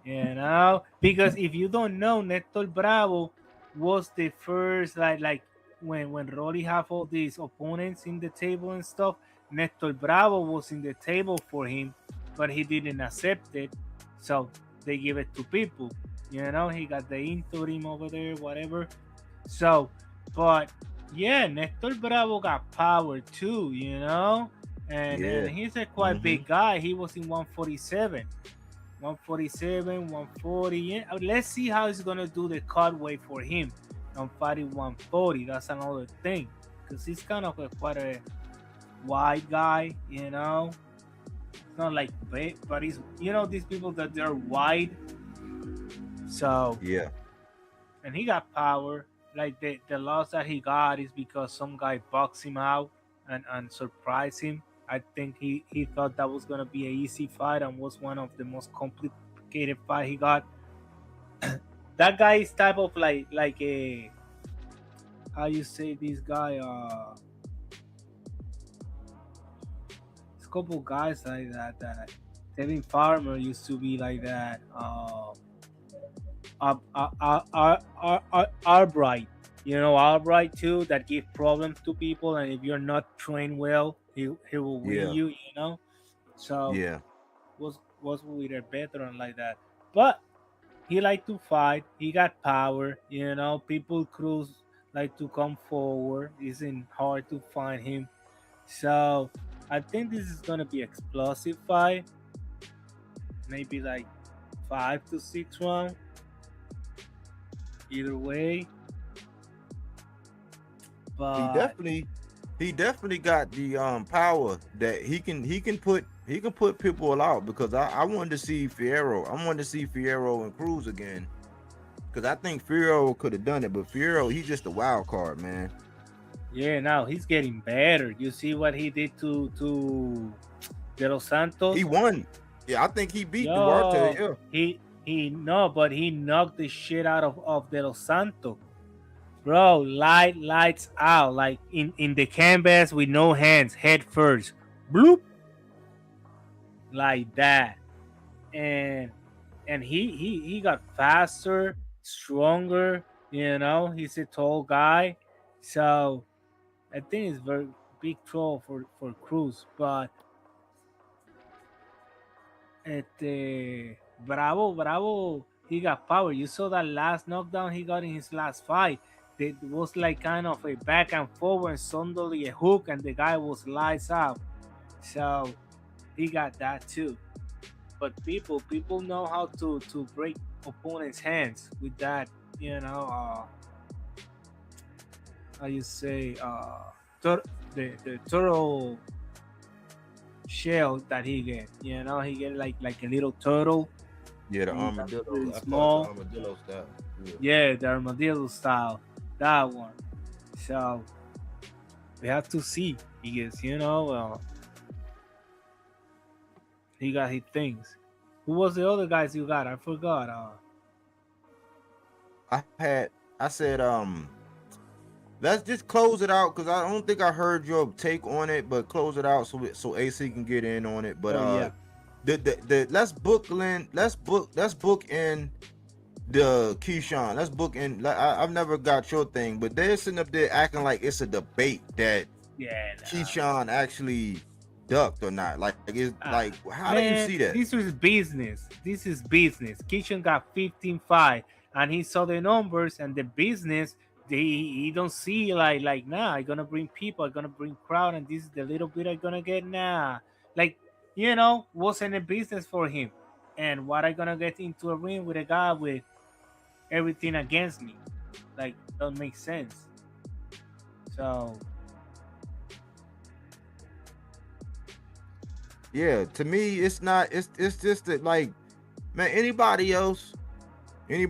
you know, because if you don't know, Nestor Bravo was the first, like when Rolly have all these opponents in the table and stuff. Nestor Bravo was in the table for him, but he didn't accept it, so they give it to people. You know, he got the interim over there, whatever. So, but yeah, Nestor Bravo got power too, you know, and Yeah. he's a quite big guy. He was in 147. 147, 140. Yeah, let's see how he's gonna do the cut weight for him. I'm fighting 140. That's another thing, because he's kind of quite a wide guy. You know, it's not like big, but he's, you know, these people that they're wide. So Yeah. and he got power. Like the loss that he got is because some guy boxed him out and surprised him. I think he thought that was gonna be an easy fight, and was one of the most complicated fight he got. That guy is type of like a, how you say this guy, there's a couple guys like that. Devin Farmer used to be like that. Albright, you know, Albright too, that give problems to people, and if you're not trained well, he will win Yeah. you, you know. So Yeah. was with a veteran like that, but he liked to fight. He got power, you know. People Cruz like to come forward. Isn't hard to find him. So I think this is gonna be explosive fight. Maybe like 5 to 6 rounds. Either way. He But definitely got the power that he can put people out, because I wanted to see Fierro. I wanted to see Fierro and Cruz again, because I think Fierro could have done it, but Fierro, he's just a wild card, man. yeah, now he's getting better. You see what he did to De Los Santos? He won. Yeah, I think he beat Yo, Duarte. Yeah. he no, but he knocked the shit out of De Los Santos. Bro, lights out, like in the canvas with no hands, head first, bloop, like that, and he got faster, stronger. You know, he's a tall guy, so I think it's very big troll for Cruz, but Bravo, he got power. You saw that last knockdown he got in his last fight. It was like kind of a back and forward, and suddenly a hook, and the guy was lights out. So he got that too. But people know how to break opponents' hands with that. You know, how you say, the turtle shell that he get. You know, he get like a little turtle. Yeah, the He's armadillo. really I thought small. the armadillo style. Yeah. Yeah, the armadillo style, that one. So we have to see, because you know, he got his things. Who was the other guys you got? I forgot. I said let's just close it out, because I don't think I heard your take on it, but close it out so AC can get in on it. But yeah. the let's book in the Keyshawn. Let's book in. I've never got your thing, but they're sitting up there acting like it's a debate that Keyshawn actually ducked or not. Like it's like, how do you see that? This is business. This is business. Keyshawn got 15-5, and he saw the numbers and the business. he don't see like nah, I'm gonna bring people, I'm gonna bring crowd, and this is the little bit I'm gonna get. Nah, like wasn't a business for him. And what I gonna get into a ring with a guy with everything against me? Like, don't make sense. So Yeah, to me, it's not. It's just that, like, man, anybody else, they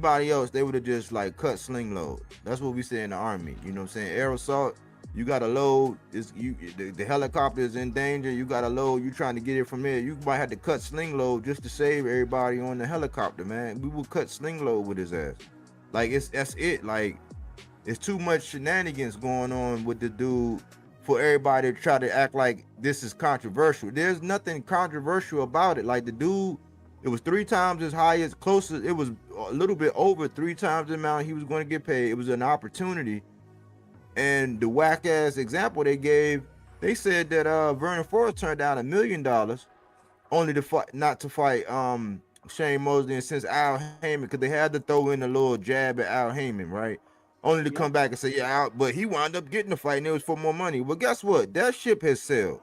would have just like cut sling load. That's what we say in the army. You know what I'm saying? Air assault, you got to load. Is you the helicopter is in danger. You got to load. You trying to get it from there. You might have to cut sling load just to save everybody on the helicopter, man. We will cut sling load with his ass. Like that's it. Like, it's too much shenanigans going on with the dude for everybody to try to act like this is controversial. There's nothing controversial about it. Like, the dude, it was 3 times as high as closest. It was a little bit over 3 times the amount he was going to get paid. It was an opportunity. And the whack ass example they gave, they said that Vernon Forrest turned down $1 million only to fight, not to fight Shane Mosley, and since Al Heyman, because they had to throw in a little jab at Al Heyman, right? Only to come back and say, yeah, but he wound up getting the fight, and it was for more money. Well, guess what? That ship has sailed.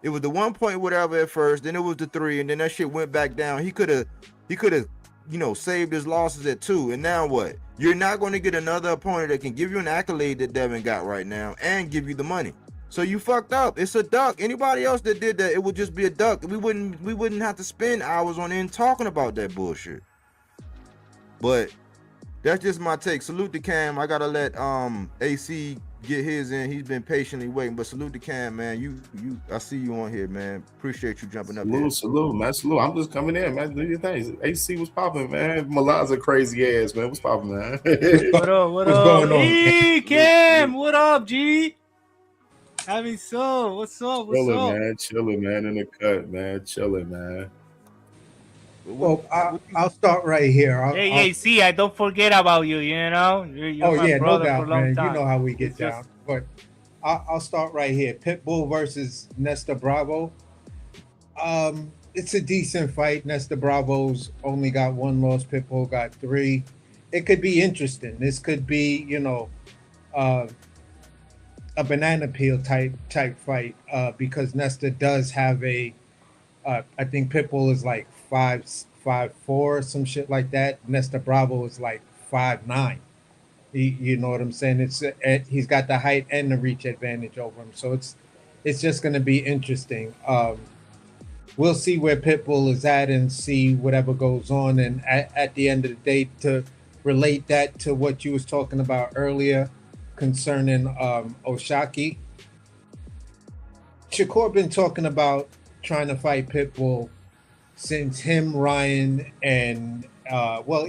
It was the 1 point whatever at first, then it was the 3, and then that shit went back down. He could have, saved his losses at 2. And now what? You're not going to get another opponent that can give you an accolade that Devin got right now and give you the money. So you fucked up. It's a duck. Anybody else that did that, it would just be a duck. We wouldn't have to spend hours on end talking about that bullshit. But that's just my take. Salute to Cam. I gotta let AC get his in. He's been patiently waiting. But salute to Cam, man. I see you on here, man. Appreciate you jumping up here. Salute, man. Salute. I'm just coming in, man. Do your thing. AC was popping, man. Milan's a crazy ass, man. What's popping, man? What up? What's going on? Hey, Cam. What up, G? Having so. What's up? Man. Chilling, man. In the cut, man. Chilling, man. Well, I'll start right here. Hey, see, I don't forget about you. You're my brother no doubt, for a long man. time. You know how we get down. But I'll start right here. Pitbull versus Nesta Bravo. It's a decent fight. Nesta Bravo's only got 1 loss. Pitbull got 3. It could be interesting. This could be, a banana peel type fight because Nesta does have I think Pitbull is like 5'4", some shit like that. Nesta Bravo is like 5'9". You know what I'm saying? He's got the height and the reach advantage over him, so it's just going to be interesting. We'll see where Pitbull is at and see whatever goes on. And at the end of the day, to relate that to what you was talking about earlier concerning Oshaki, Shakur been talking about trying to fight Pitbull since him, Ryan, and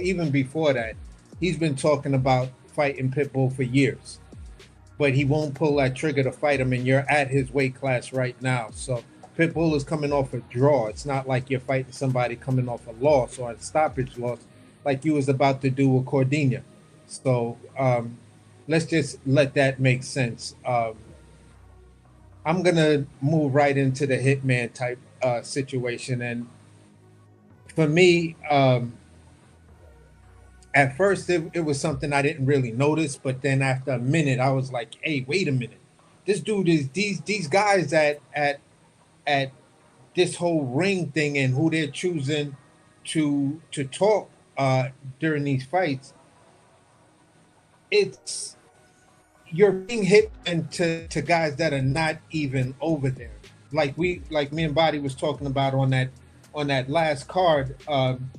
even before that, he's been talking about fighting Pitbull for years. But he won't pull that trigger to fight him, and you're at his weight class right now. So Pitbull is coming off a draw. It's not like you're fighting somebody coming off a loss or a stoppage loss like you was about to do with Cordelia. So let's just let that make sense. I'm going to move right into the hitman type situation. And for me, at first it was something I didn't really notice, but then after a minute, I was like, hey, wait a minute. This dude is these guys at this whole ring thing and who they're choosing to talk during these fights. You're being hit to guys that are not even over there. Like me and Body was talking about on that last card,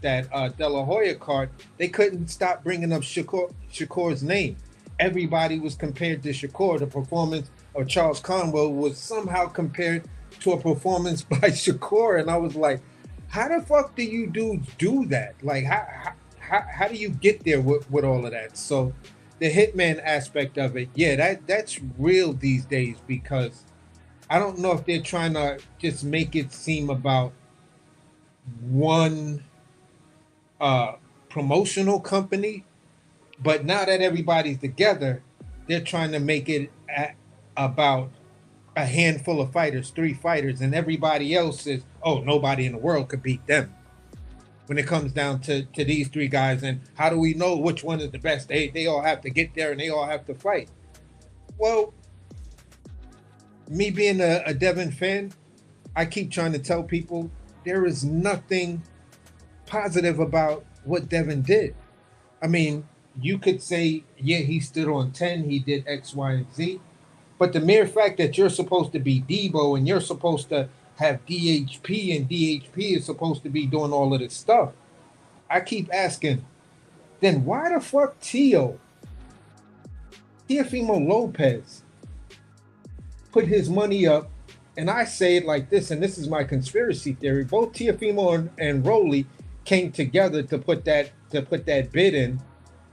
that De La Hoya card, they couldn't stop bringing up Shakur's name. Everybody was compared to Shakur. The performance of Charles Conwell was somehow compared to a performance by Shakur, and I was like, how the fuck do you dudes do that? Like, how do you get there with all of that? So the hitman aspect of it, yeah, that's real these days, because I don't know if they're trying to just make it seem about one promotional company, but now that everybody's together, they're trying to make it about a handful of fighters, 3 fighters, and everybody else is, oh, nobody in the world could beat them. when it comes down to these three guys. And how do we know which one is the best? They all have to get there and they all have to fight. Well, me being a Devin fan, I keep trying to tell people there is nothing positive about what Devin did. I mean, you could say, yeah, he stood on 10, he did X, Y, and Z. But the mere fact that you're supposed to be Debo and you're supposed to have DHP and DHP is supposed to be doing all of this stuff, I keep asking, then why the fuck Teofimo Lopez put his money up? And I say it like this, and this is my conspiracy theory. Both Teofimo and Rolly came together to put that bid in,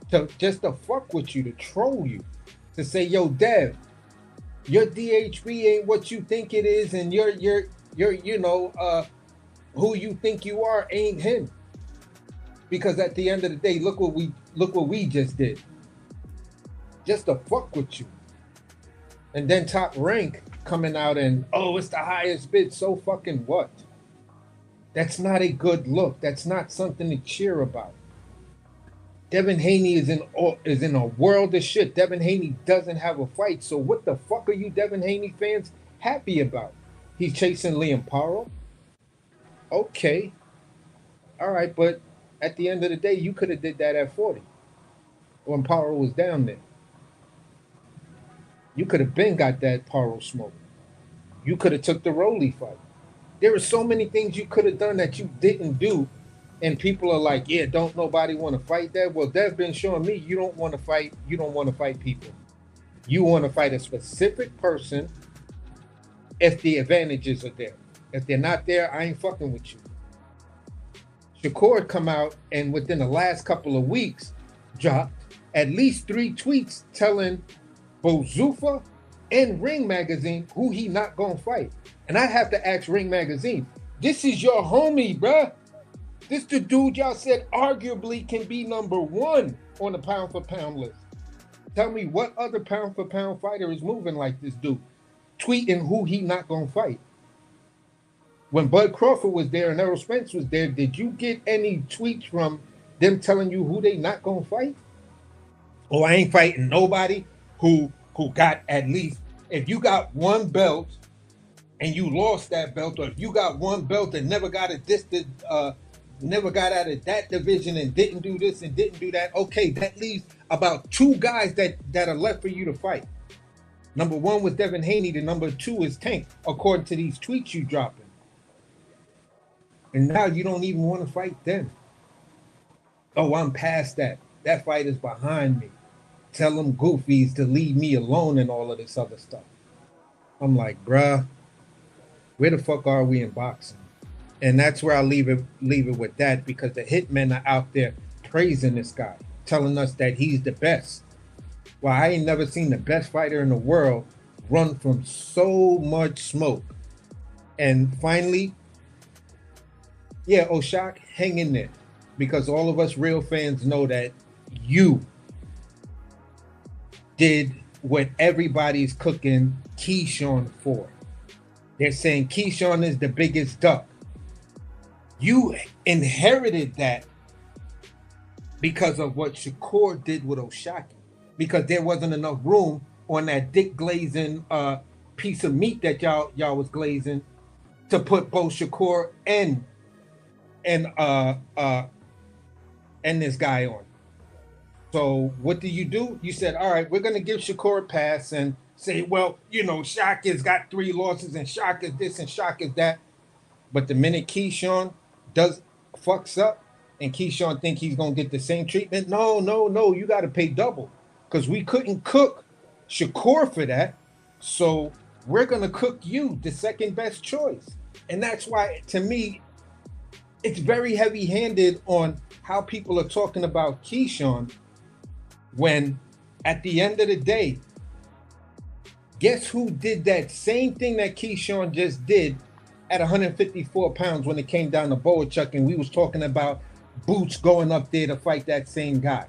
to just to fuck with you, to troll you, to say, yo, Dev, your DHB ain't what you think it is, and you're who you think you are ain't him. Because at the end of the day, look what we just did. Just to fuck with you. And then Top Rank coming out and, oh, it's the highest bid. So fucking what? That's not a good look. That's not something to cheer about. Devin Haney is in a world of shit. Devin Haney doesn't have a fight. So what the fuck are you Devin Haney fans happy about? He's chasing Liam Paro? Okay. All right, but at the end of the day, you could have did that at 40 when Paro was down there. You could have been got that Paro smoke. You could have took the Rolly fight. There are so many things you could have done that you didn't do. And people are like, yeah, don't nobody want to fight that. Well, Dev's been showing me you don't want to fight. You don't want to fight people. You want to fight a specific person if the advantages are there. If they're not there, I ain't fucking with you. Shakur come out and within the last couple of weeks dropped at least 3 tweets telling Bozufa and Ring Magazine who he not gonna fight. And I have to ask Ring Magazine, this is your homie, bruh. This the dude y'all said arguably can be number 1 on the pound for pound list. Tell me what other pound for pound fighter is moving like this dude, tweeting who he not gonna fight. When Bud Crawford was there and Errol Spence was there, did you get any tweets from them telling you who they not gonna fight? Oh, I ain't fighting nobody who got at least, if you got one belt and you lost that belt, or if you got one belt and never got never got out of that division and didn't do this and didn't do that, okay, that leaves about 2 guys that are left for you to fight. Number 1 was Devin Haney, the number 2 is Tank, according to these tweets you dropping. And now you don't even want to fight them. Oh, I'm past that. That fight is behind me. Tell them goofies to leave me alone and all of this other stuff. I'm like, bruh, where the fuck are we in boxing? And that's where I'll leave it with that, because the hitmen are out there praising this guy, telling us that he's the best. Well, I ain't never seen the best fighter in the world run from so much smoke. And finally, yeah, Oshak, hang in there, because all of us real fans know that you did what everybody's cooking Keyshawn for. They're saying Keyshawn is the biggest duck. You inherited that because of what Shakur did with Oshaki, because there wasn't enough room on that Dick glazing piece of meat that y'all was glazing to put both Shakur and this guy on. So what do? You said, all right, we're gonna give Shakur a pass and say, well, Shaq has got 3 losses and Shaq is this and Shaq is that. But the minute Keyshawn fucks up and Keyshawn think he's gonna get the same treatment, no, you gotta pay double, because we couldn't cook Shakur for that. So we're gonna cook you, the second best choice. And that's why, to me, it's very heavy-handed on how people are talking about Keyshawn, when at the end of the day, guess who did that same thing that Keyshawn just did at 154 pounds when it came down to Boachuk, and we was talking about Boots going up there to fight that same guy.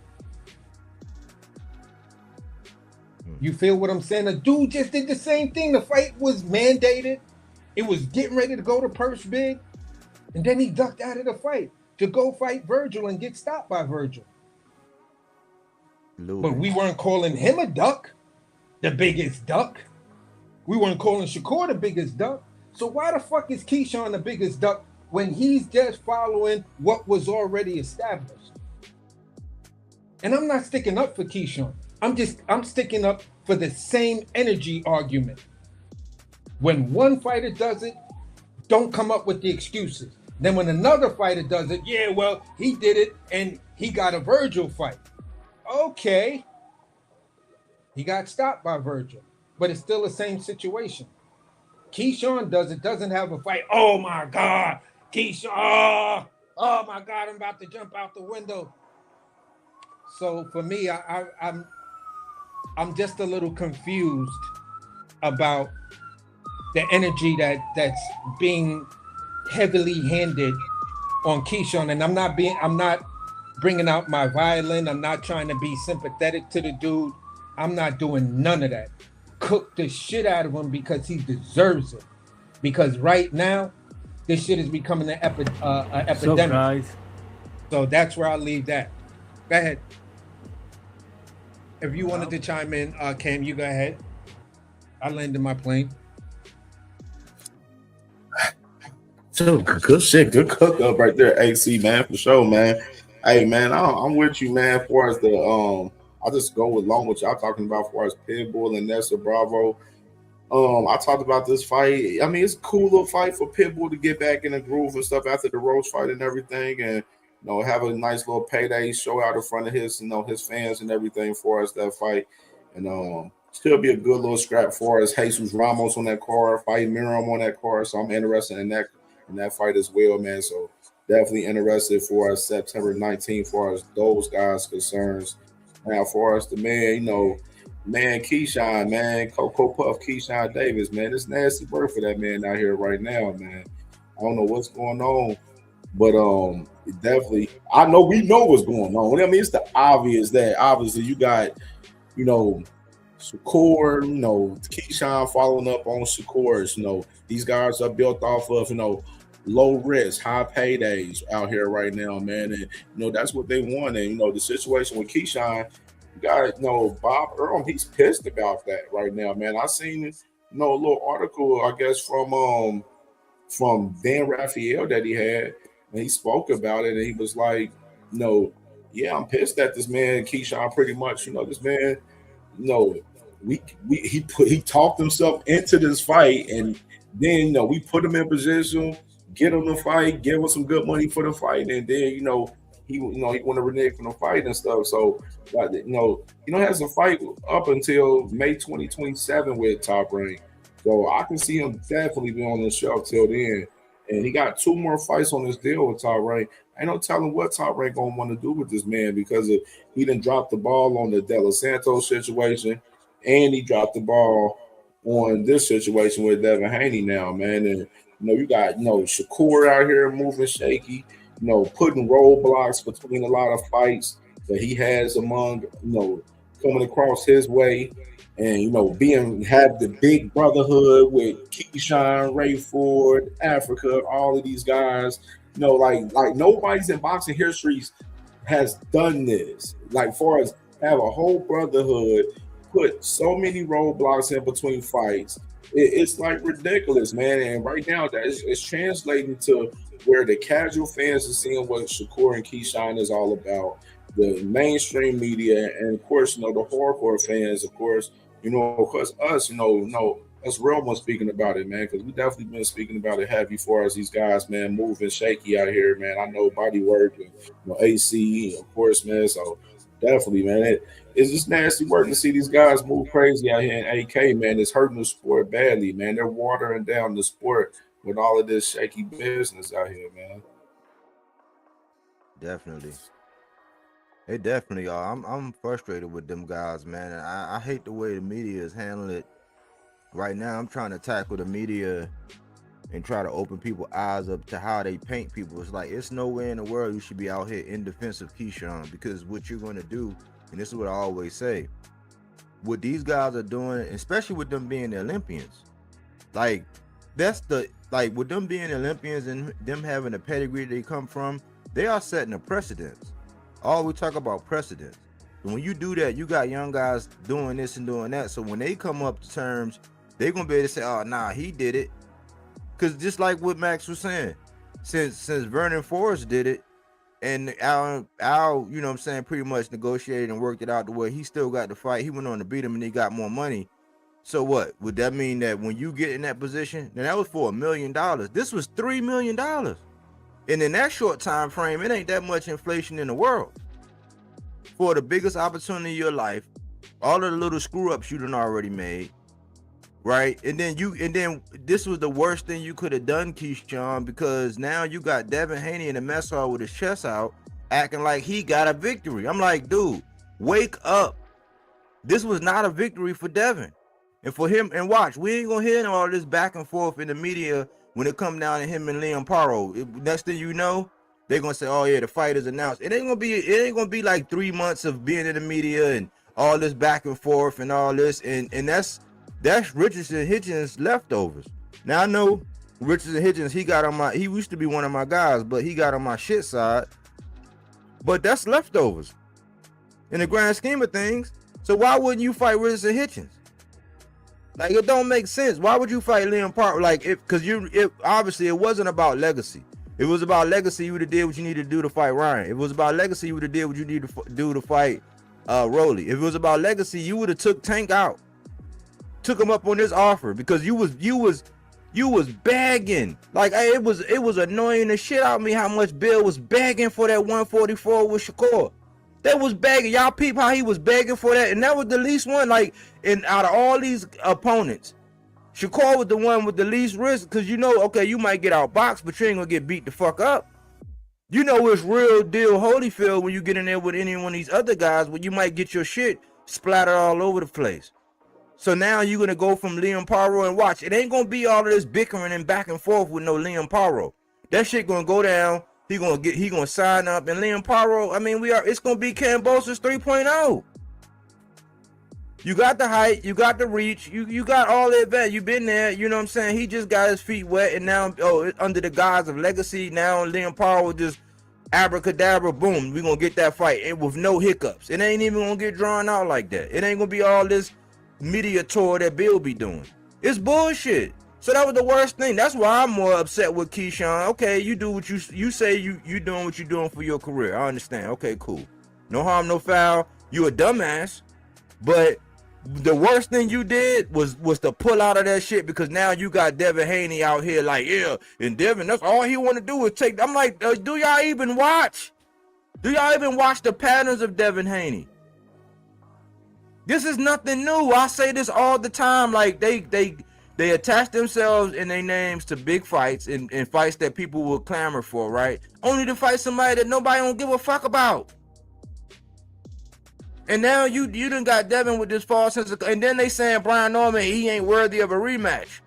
You feel what I'm saying? A dude just did the same thing. The fight was mandated. It was getting ready to go to purse bid, and then he ducked out of the fight. to go fight Virgil and get stopped by Virgil. But we weren't calling him a duck, the biggest duck. We weren't calling Shakur the biggest duck. So why the fuck is Keyshawn the biggest duck when he's just following what was already established? And I'm not sticking up for Keyshawn. I'm sticking up for the same energy argument. When one fighter does it, don't come up with the excuses. Then when another fighter does it, yeah, well, he did it and he got a Virgil fight. Okay. He got stopped by Virgil, but it's still the same situation. Keyshawn doesn't have a fight. Oh my God, Keyshawn. Oh my God, I'm about to jump out the window. So for me, I'm just a little confused about the energy that's being heavily handed on Keyshawn. And I'm not bringing out my violin. I'm not trying to be sympathetic to the dude. I'm not doing none of that. Cook the shit out of him because he deserves it. Because right now, this shit is becoming an epidemic. So that's where I'll leave that. Go ahead. If you wanted to chime in, Cam, you go ahead. I landed my plane. So good shit, good cook up right there, AC, man, for sure, man. Hey, man, I'm with you, man. As far as the I'll just go along with y'all talking about as far as Pitbull and Nessa Bravo. I talked about this fight. I mean, it's a cool little fight for Pitbull to get back in the groove and stuff after the Roach fight and everything, and have a nice little payday show out in front of his his fans and everything for us that fight, and still be a good little scrap for us. Jesus Ramos on that card, fighting Miriam on that card, so I'm interested in that fight as well, man. So definitely interested for us September 19th for us those guys concerns. Now for us the man, man Keyshawn, man, Coco Puff Keyshawn Davis, man, it's nasty work for that man out here right now, man. I don't know what's going on, but definitely we know what's going on. I mean, it's the obvious that obviously you got Shakur, Keyshawn following up on Shakur's. These guys are built off of low risk, high paydays out here right now, man. And that's what they want. And the situation with Keyshawn, you got Bob Earl, he's pissed about that right now, man. I seen a little article, I guess, from Dan Raphael that he had, and he spoke about it, and he was like, yeah, I'm pissed at this man Keyshawn. Pretty much, this man, he talked himself into this fight, and then we put him in position, get him to fight, give him some good money for the fight, and then he want to renege from the fight and stuff. So has a fight up until May 2027 with Top Rank. So I can see him definitely be on the shelf till then. And he got 2 more fights on this deal with Top Rank. Ain't no telling what Top Rank gonna want to do with this man, because he done dropped the ball on the De Los Santos situation, and he dropped the ball on this situation with Devin Haney now, man. And you got Shakur out here moving shaky, putting roadblocks between a lot of fights that he has among coming across his way, and have the big brotherhood with Keyshawn, Ray Ford, Africa, all of these guys. Like nobody's in boxing history has done this. Like, far as have a whole brotherhood, put so many roadblocks in between fights. It's like ridiculous, man. And right now, that it's translating to where the casual fans are seeing what Shakur and Keyshawn is all about. The mainstream media, and of course, the hardcore fans, of course, us, us real ones speaking about it, man, because we definitely been speaking about it heavy for us. These guys, man, moving shaky out here, man. I know Bodywork and AC, of course, man. So definitely, man, it's just nasty work to see these guys move crazy out here in AK, man. It's hurting the sport badly, man. They're watering down the sport with all of this shaky business out here, man. Definitely. They definitely are. I'm frustrated with them guys, man. And I hate the way the media is handling it. Right now, I'm trying to tackle the media and try to open people's eyes up to how they paint people. It's like, it's nowhere in the world you should be out here in defense of Keyshawn, because what you're going to do, and this is what I always say, what these guys are doing, especially with them being the Olympians, with them being Olympians and them having the pedigree they come from, They are setting a precedence. All we talk about precedence. And when you do that, you got young guys doing this and doing that. So when they come up to terms, they're gonna be able to say, "Oh, nah, he did it." Cause just like what Max was saying, since Vernon Forrest did it, and Al, you know what I'm saying, pretty much negotiated and worked it out to where he still got the fight. He went on to beat him and he got more money. So what? Would that mean that when you get in that position, then that was for $1 million. This was $3 million. And in that short time frame, it ain't that much inflation in the world. For the biggest opportunity of your life, all of the little screw ups you done already made, right? And then this was the worst thing you could have done, Keyshawn, because now you got Devin Haney in the mess hall with his chest out, acting like he got a victory. I'm like, dude, wake up. This was not a victory for Devin. And for him, and watch, we ain't gonna hear all this back and forth in the media when it come down to him and Liam Paro. Next thing you know, they're gonna say, "Oh yeah, the fight is announced." It ain't gonna be like 3 months of being in the media and all this back and forth and all this, and that's Richardson Hitchens leftovers. Now I know Richardson Hitchens, he used to be one of my guys, but he got on my shit side. But that's leftovers in the grand scheme of things. So why wouldn't you fight Richardson Hitchens? Like, it don't make sense. Why would you fight Liam Park? Like, because obviously it wasn't about legacy. It was about legacy. You would have did what you needed to do to fight Ryan. It was about legacy. You would have did what you needed to do to fight Rolly. If it was about legacy, you would have took Tank out, took him up on this offer, because you was begging. Like, it was annoying the shit out of me how much Bill was begging for that 144 with Shakur. That was begging. Y'all peep how he was begging for that, and that was the least one. Like, and out of all these opponents, Shakur was the one with the least risk, because you know, okay, you might get outboxed, but you ain't gonna get beat the fuck up. You know it's real deal Holyfield when you get in there with any one of these other guys, where you might get your shit splattered all over the place. So now you're gonna go from Liam Paro, and watch, it ain't gonna be all of this bickering and back and forth with no Liam Paro. That shit gonna go down. He gonna sign up, and Liam Paro, I mean, it's gonna be Kambosos 3.0. You got the height, you got the reach, you got all that vet. You been there, you know what I'm saying? He just got his feet wet, and now under the guise of legacy, now Liam Paro just abracadabra, boom, we gonna get that fight, and with no hiccups. It ain't even gonna get drawn out like that. It ain't gonna be all this media tour that Bill be doing. It's bullshit. So that was the worst thing. That's why I'm more upset with Keyshawn. Okay, you do what you say you doing what you doing for your career. I understand. Okay, cool. No harm, no foul. You a dumbass. But the worst thing you did was to pull out of that shit, because now you got Devin Haney out here like, yeah, and Devin, that's all he want to do is take. I'm like, do y'all even watch? Do y'all even watch the patterns of Devin Haney? This is nothing new. I say this all the time. Like, they attach themselves and their names to big fights and fights that people will clamor for, right? Only to fight somebody that nobody don't give a fuck about. And now you done got Devin with this false sense of, and then they saying Brian Norman, he ain't worthy of a rematch.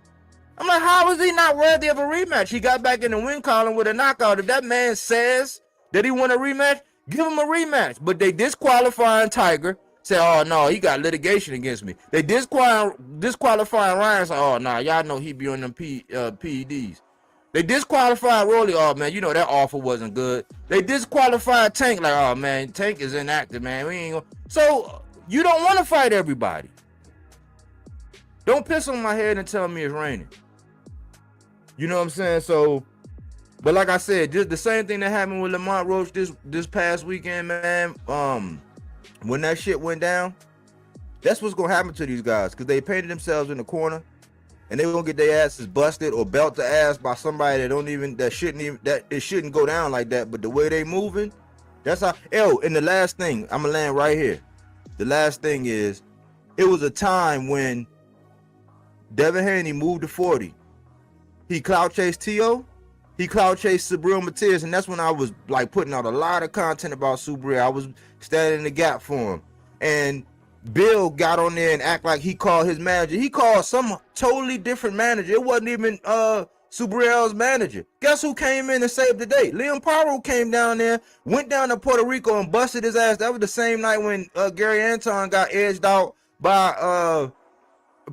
I'm like, how is he not worthy of a rematch? He got back in the win column with a knockout. If that man says that he want a rematch, give him a rematch. But they disqualifying Tiger. Say, oh no, he got litigation against me. They disqualifying Ryan. Say, oh no, y'all know he be on them PEDs. They disqualified Rolly. Oh man, you know that offer wasn't good. They disqualified Tank. Like, oh man, Tank is inactive, man. We ain't gonna. So you don't want to fight everybody. Don't piss on my head and tell me it's raining. You know what I'm saying? So, but like I said, just the same thing that happened with Lamont Roach this past weekend, man. When that shit went down, that's what's gonna happen to these guys, because they painted themselves in the corner, and they gonna get their asses busted or belt the ass by somebody that it shouldn't go down like that. But the way they moving, that's how. And the last thing, I'm gonna land right here. The last thing is, it was a time when Devin Haney moved to 40. He clout chased Tito. He clout chased Subriel Matias, and that's when I was like putting out a lot of content about Subriel. I was standing in the gap for him. And Bill got on there and act like he called his manager. He called some totally different manager. It wasn't even Subriel's manager. Guess who came in and saved the day? Liam Paro came down there, went down to Puerto Rico and busted his ass. That was the same night when Gary Anton got edged out by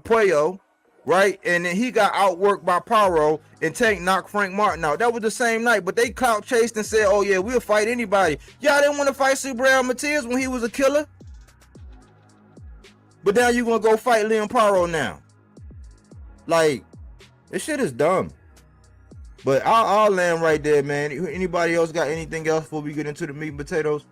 Puello. right? And then he got outworked by Pyro, and Tank knocked Frank Martin out. That was the same night, but they clout chased and said, oh yeah, we'll fight anybody. Y'all didn't want to fight Subriel Matias when he was a killer. But now you gonna go fight Leon Pyro now. Like, this shit is dumb. But I'll land right there, man. Anybody else got anything else before we get into the meat and potatoes?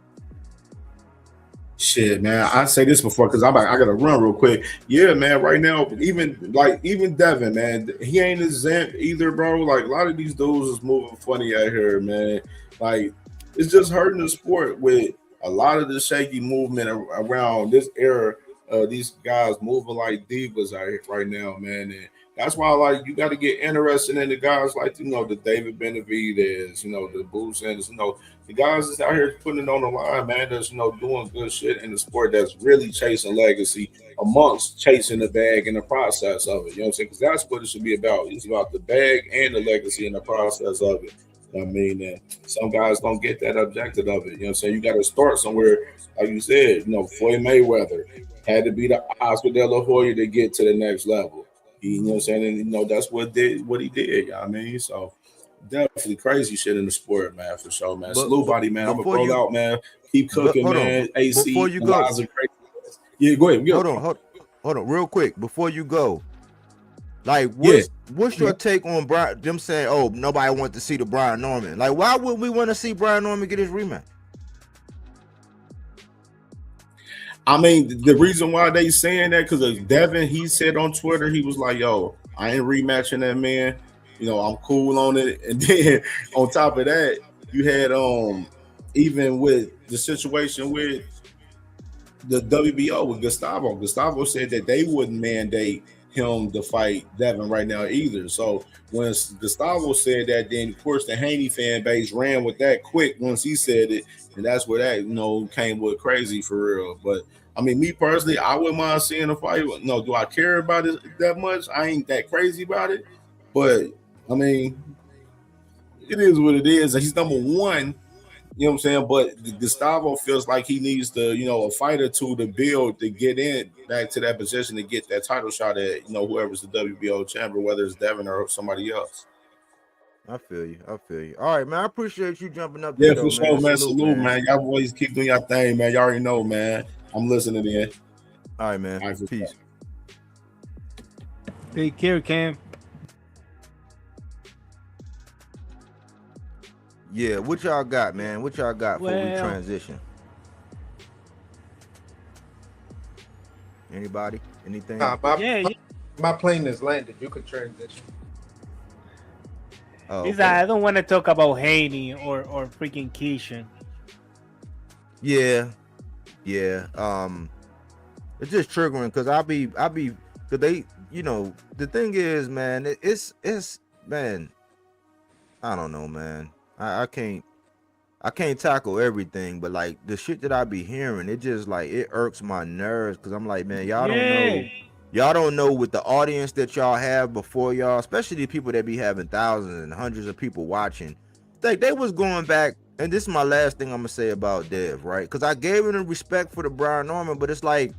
Shit, man. I say this before because I gotta run real quick. Yeah, man. Right now, even Devin, man, he ain't exempt either, bro. Like, a lot of these dudes is moving funny out here, man. Like, it's just hurting the sport with a lot of the shaky movement around this era. These guys moving like divas out here right now, man. And that's why, like, you got to get interested in the guys like, the David Benavidez, the Boo Sanders, the guys that's out here putting it on the line, man, that's, doing good shit in the sport that's really chasing legacy amongst chasing the bag in the process of it. You know what I'm saying? Because that's what it should be about. It's about the bag and the legacy in the process of it. I mean, and some guys don't get that objective of it. You know what I'm saying? You got to start somewhere, like you said, Floyd Mayweather had to be the Oscar De La Hoya to get to the next level. You know what I'm saying? And, that's what he did. You know what I mean? So, definitely crazy shit in the sport, man, for sure, man. Salute, body, man. I'm going to roll out, man. Keep cooking, man. AC, before you go. Yeah, go ahead. Hold on, real quick. Before you go, like, what's your take on them saying, oh, nobody wants to see the Brian Norman? Like, why would we want to see Brian Norman get his rematch? I mean, the reason why they saying that, because of Devin, he said on Twitter, he was like, yo, I ain't rematching that man. I'm cool on it. And then on top of that, you had even with the situation with the WBO with Gustavo said that they wouldn't mandate him to fight Devin right now either. So when Gustavo said that, then of course the Haney fan base ran with that quick once he said it, and that's where that came with crazy for real. But I mean, me personally, I wouldn't mind seeing a fight. No, do I care about it that much? I ain't that crazy about it. But I mean, it is what it is. He's number one. You know what I'm saying? But Gustavo feels like he needs to, a fight or two to build to get in back to that position to get that title shot at, whoever's the WBO champion, whether it's Devin or somebody else. I feel you. All right, man. I appreciate you jumping up. Yeah, for sure, man. Salute, man. Y'all boys keep doing your thing, man. Y'all already know, man. I'm listening in. All right, man. All right, peace. Take care, Cam. Yeah, what y'all got, man? What y'all got before we transition? Anybody? Anything? My plane is landed. You could transition. Oh, okay. I don't want to talk about Haney or freaking Keishan. Yeah. It's just triggering because I be because they, the thing is, man, it's man, I don't know, man. I can't tackle everything, but like the shit that I be hearing, it just like it irks my nerves because I'm like, man, y'all don't know with the audience that y'all have before y'all, especially the people that be having thousands and hundreds of people watching. Like they was going back, and this is my last thing I'm gonna say about Dev, right? Because I gave him the respect for the Brian Norman, but it's like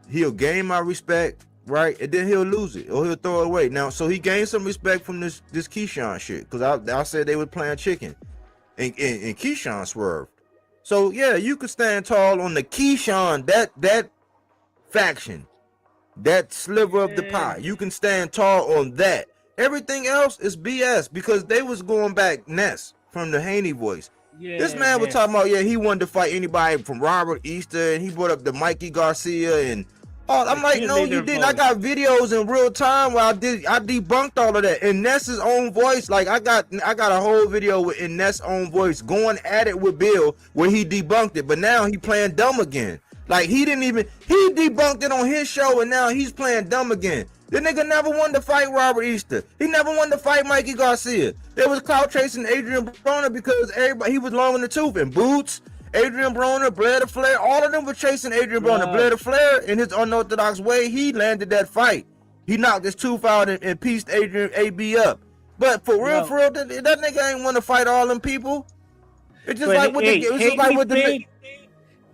he'll gain my respect, right, and then he'll lose it or he'll throw it away. Now, so he gained some respect from this Keyshawn shit because I said they were playing chicken, and Keyshawn swerved. So yeah, you could stand tall on the Keyshawn that faction, that sliver of the pie. You can stand tall on that. Everything else is BS because they was going back Ness from the Haney voice. Yeah, this man was talking about, he wanted to fight anybody from Robert Easter, and he brought up the Mikey Garcia and I'm like, no, you didn't. I got videos in real time where I debunked all of that in Ness's own voice. Like I got a whole video in Ness's own voice going at it with Bill where he debunked it, but now he playing dumb again. Like he debunked it on his show, and now he's playing dumb again. The nigga never wanted to fight Robert Easter. He never wanted to fight Mikey Garcia. There was clout chasing Adrian Broner because he was long in the tooth. And Boots, Adrian Broner, Blair the Flair, all of them were chasing Adrian Broner. Blair the Flair, in his unorthodox way, he landed that fight. He knocked his tooth out and pieced Adrian AB up. But for real, that nigga ain't want to fight all them people. It's just like with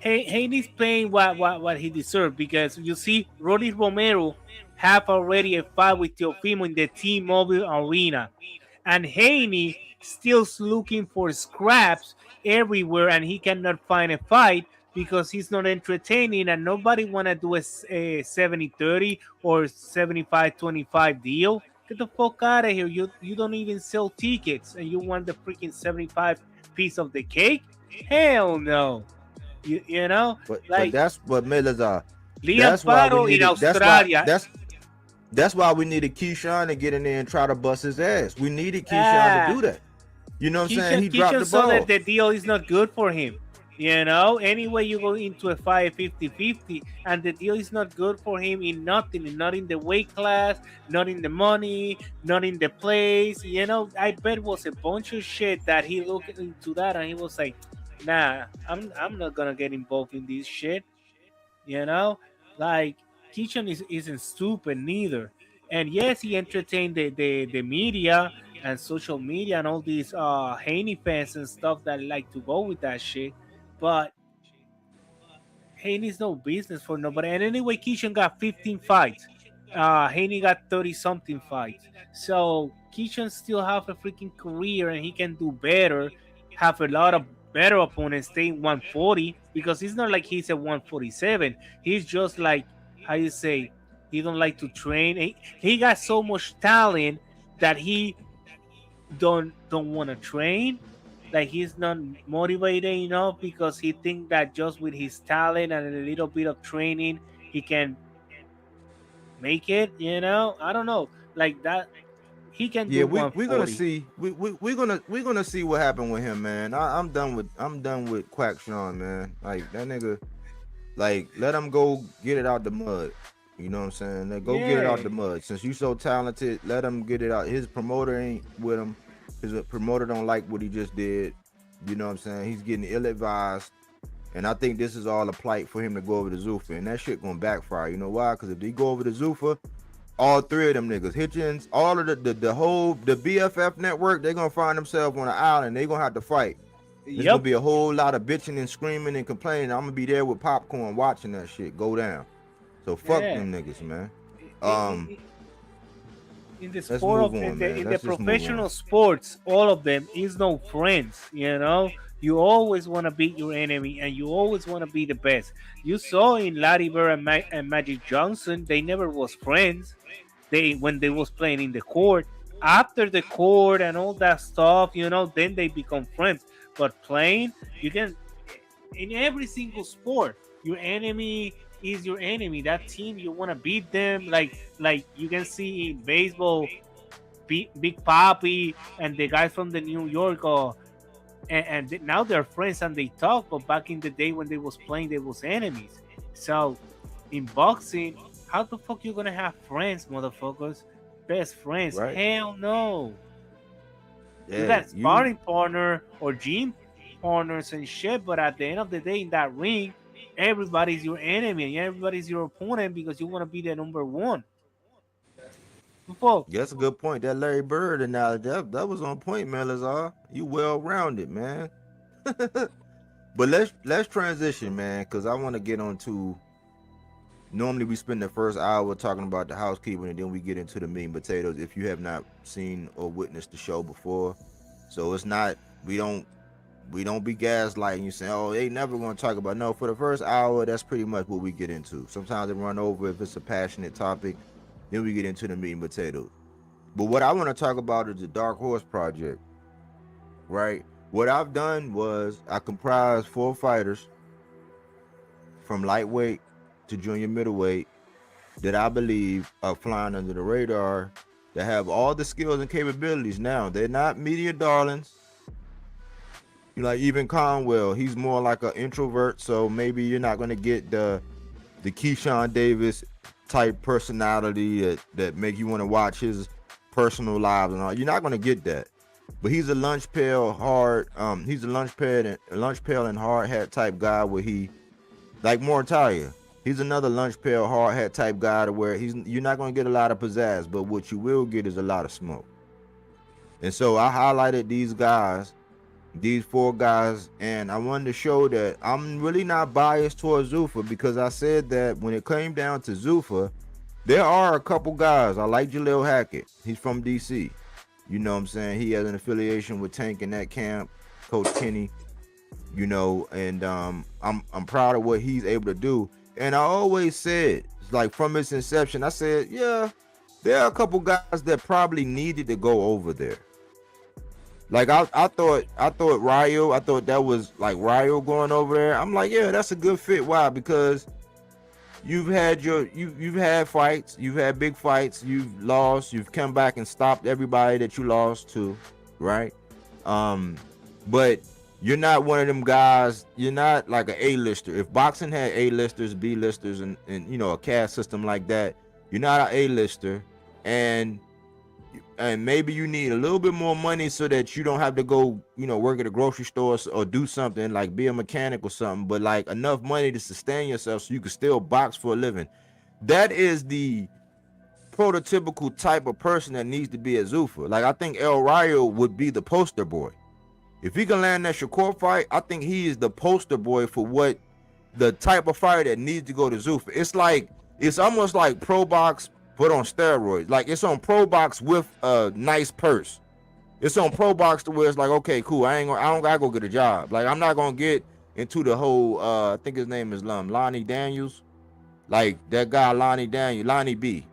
Haney's playing what he deserved because you see, Roddy Romero have already a fight with Teofimo in the T-Mobile Arena, and Haney still looking for scraps everywhere, and he cannot find a fight because he's not entertaining, and nobody want to do a 70-30 or 75-25 deal. Get the fuck out of here. You don't even sell tickets, and you want the freaking 75 piece of the cake? Hell no. You know, But like that's what Miller's are. Liam That's why we Paro in needed. Australia. That's why we needed Keyshawn to get in there and try to bust his ass. We needed Keyshawn to Ah, do that. You know what I'm saying? He dropped Keishan the saw ball. that the deal is not good for him. You know, anyway, you go into a fight 50-50, and the deal is not good for him in nothing, not in the weight class, not in the money, not in the place. You know, I bet it was a bunch of shit that he looked into that and he was like, nah, I'm not gonna get involved in this shit. You know, like Kitchen isn't stupid neither. And yes, he entertained the media and social media and all these Haney fans and stuff that like to go with that shit. But Haney's no business for nobody. And anyway, Keishan got 15 fights. Haney got 30 something fights. So Keishan still have a freaking career and he can do better, have a lot of better opponents, stay 140 because it's not like he's at 147. He's just like, how you say, he don't like to train. He got so much talent that he don't want to train, like he's not motivated enough because he think that just with his talent and a little bit of training he can make it, you know. I don't know, like that he can Yeah, do we're gonna 140. see. We're gonna see what happened with him, man. I'm done with Quack Sean, man. Like that nigga, like let him go get it out the mud. You know what I'm saying? Let go get it out Yeah, the mud. Since you so talented, let him get it out. His promoter ain't with him. His promoter don't like what he just did. You know what I'm saying? He's getting ill advised. And I think this is all a plight for him to go over to Zuffa. And that shit gonna backfire. You know why? Because if they go over to Zuffa, all three of them niggas, Hitchens, all of the whole the BFF network, they're gonna find themselves on an island. They're gonna have to fight. There's gonna yep. be a whole lot of bitching and screaming and complaining. I'm gonna be there with popcorn watching that shit go down. So fuck Yeah, them niggas, man. I- Um, I- in the let's sport move of on, man. in the Let's just move on. professional sports, all of them is no friends, you know. You always want to beat your enemy and you always want to be the best. You saw in Larry Bird and Magic Johnson, they never was friends. They when they was playing in the court, after the court and all that stuff, you know, then they become friends. But playing, you can, in every single sport, your enemy is your enemy. That team, you want to beat them. Like you can see in baseball, Big Papi and the guys from the New York, now they're friends and they talk. But back in the day when they was playing, they was enemies. So in boxing, how the fuck you gonna have friends, motherfuckers? Best friends? Right? Hell no. You Yeah, got sparring partner or gym partners and shit, but at the end of the day, in that ring, everybody's your enemy and everybody's your opponent because you want to be the number one. Fuck. that's a good point. That Larry Bird analogy, that was on point, man. Lazar. You well rounded, man. But let's transition, man, because I want to get on to. Normally we spend the first hour talking about the housekeeping, and then we get into the meat and potatoes. If you have not seen or witnessed the show before, so it's not we don't be gaslighting you saying, oh, they never gonna talk about. No, for the first hour, that's pretty much what we get into. Sometimes it run over if it's a passionate topic, then we get into the meat and potatoes. But what I want to talk about is the Dark Horse Project, right? What I've done was I comprised 4 fighters from lightweight to junior middleweight that I believe are flying under the radar, that have all the skills and capabilities. Now, they're not media darlings. Like even Conwell, he's more like an introvert, so maybe you're not going to get the Keyshawn Davis type personality that make you want to watch his personal lives and all. You're not going to get that. But he's a lunch pail hard. He's a lunch pail and hard hat type guy where he like Mortalia. He's another lunch pail hard hat type guy to where you're not going to get a lot of pizzazz, but what you will get is a lot of smoke. And so I highlighted these guys these 4 guys, and I wanted to show that I'm really not biased towards Zuffa, because I said that when it came down to Zuffa, there are a couple guys. I like Jaleel Hackett. He's from DC. You know what I'm saying? He has an affiliation with Tank in that camp, Coach Kenny. You know, and I'm proud of what he's able to do. And I always said, like from its inception, I said, yeah, there are a couple guys that probably needed to go over there. Like I thought Rayo, I thought that was like Rayo going over there. I'm like, yeah, that's a good fit. Why? Because you've had fights, you've had big fights, you've lost, you've come back and stopped everybody that you lost to, right? But you're not one of them guys. You're not like an A-lister. If boxing had A-listers, B-listers, and you know, a caste system like that, you're not an A-lister, and maybe you need a little bit more money so that you don't have to go, you know, work at a grocery store or do something like be a mechanic or something, but like enough money to sustain yourself so you can still box for a living. That is the prototypical type of person that needs to be at Zuffa. Like I think El Rayo would be the poster boy. If he can land that Shakur fight, I think he is the poster boy for what the type of fighter that needs to go to Zuffa. It's almost like Pro Box but on steroids. Like it's on Pro Box with a nice purse. It's on Pro Box to where it's like, okay, cool. I don't gotta go get a job. Like I'm not gonna get into the whole. I think his name is Lonnie Daniels. Like that guy Lonnie B.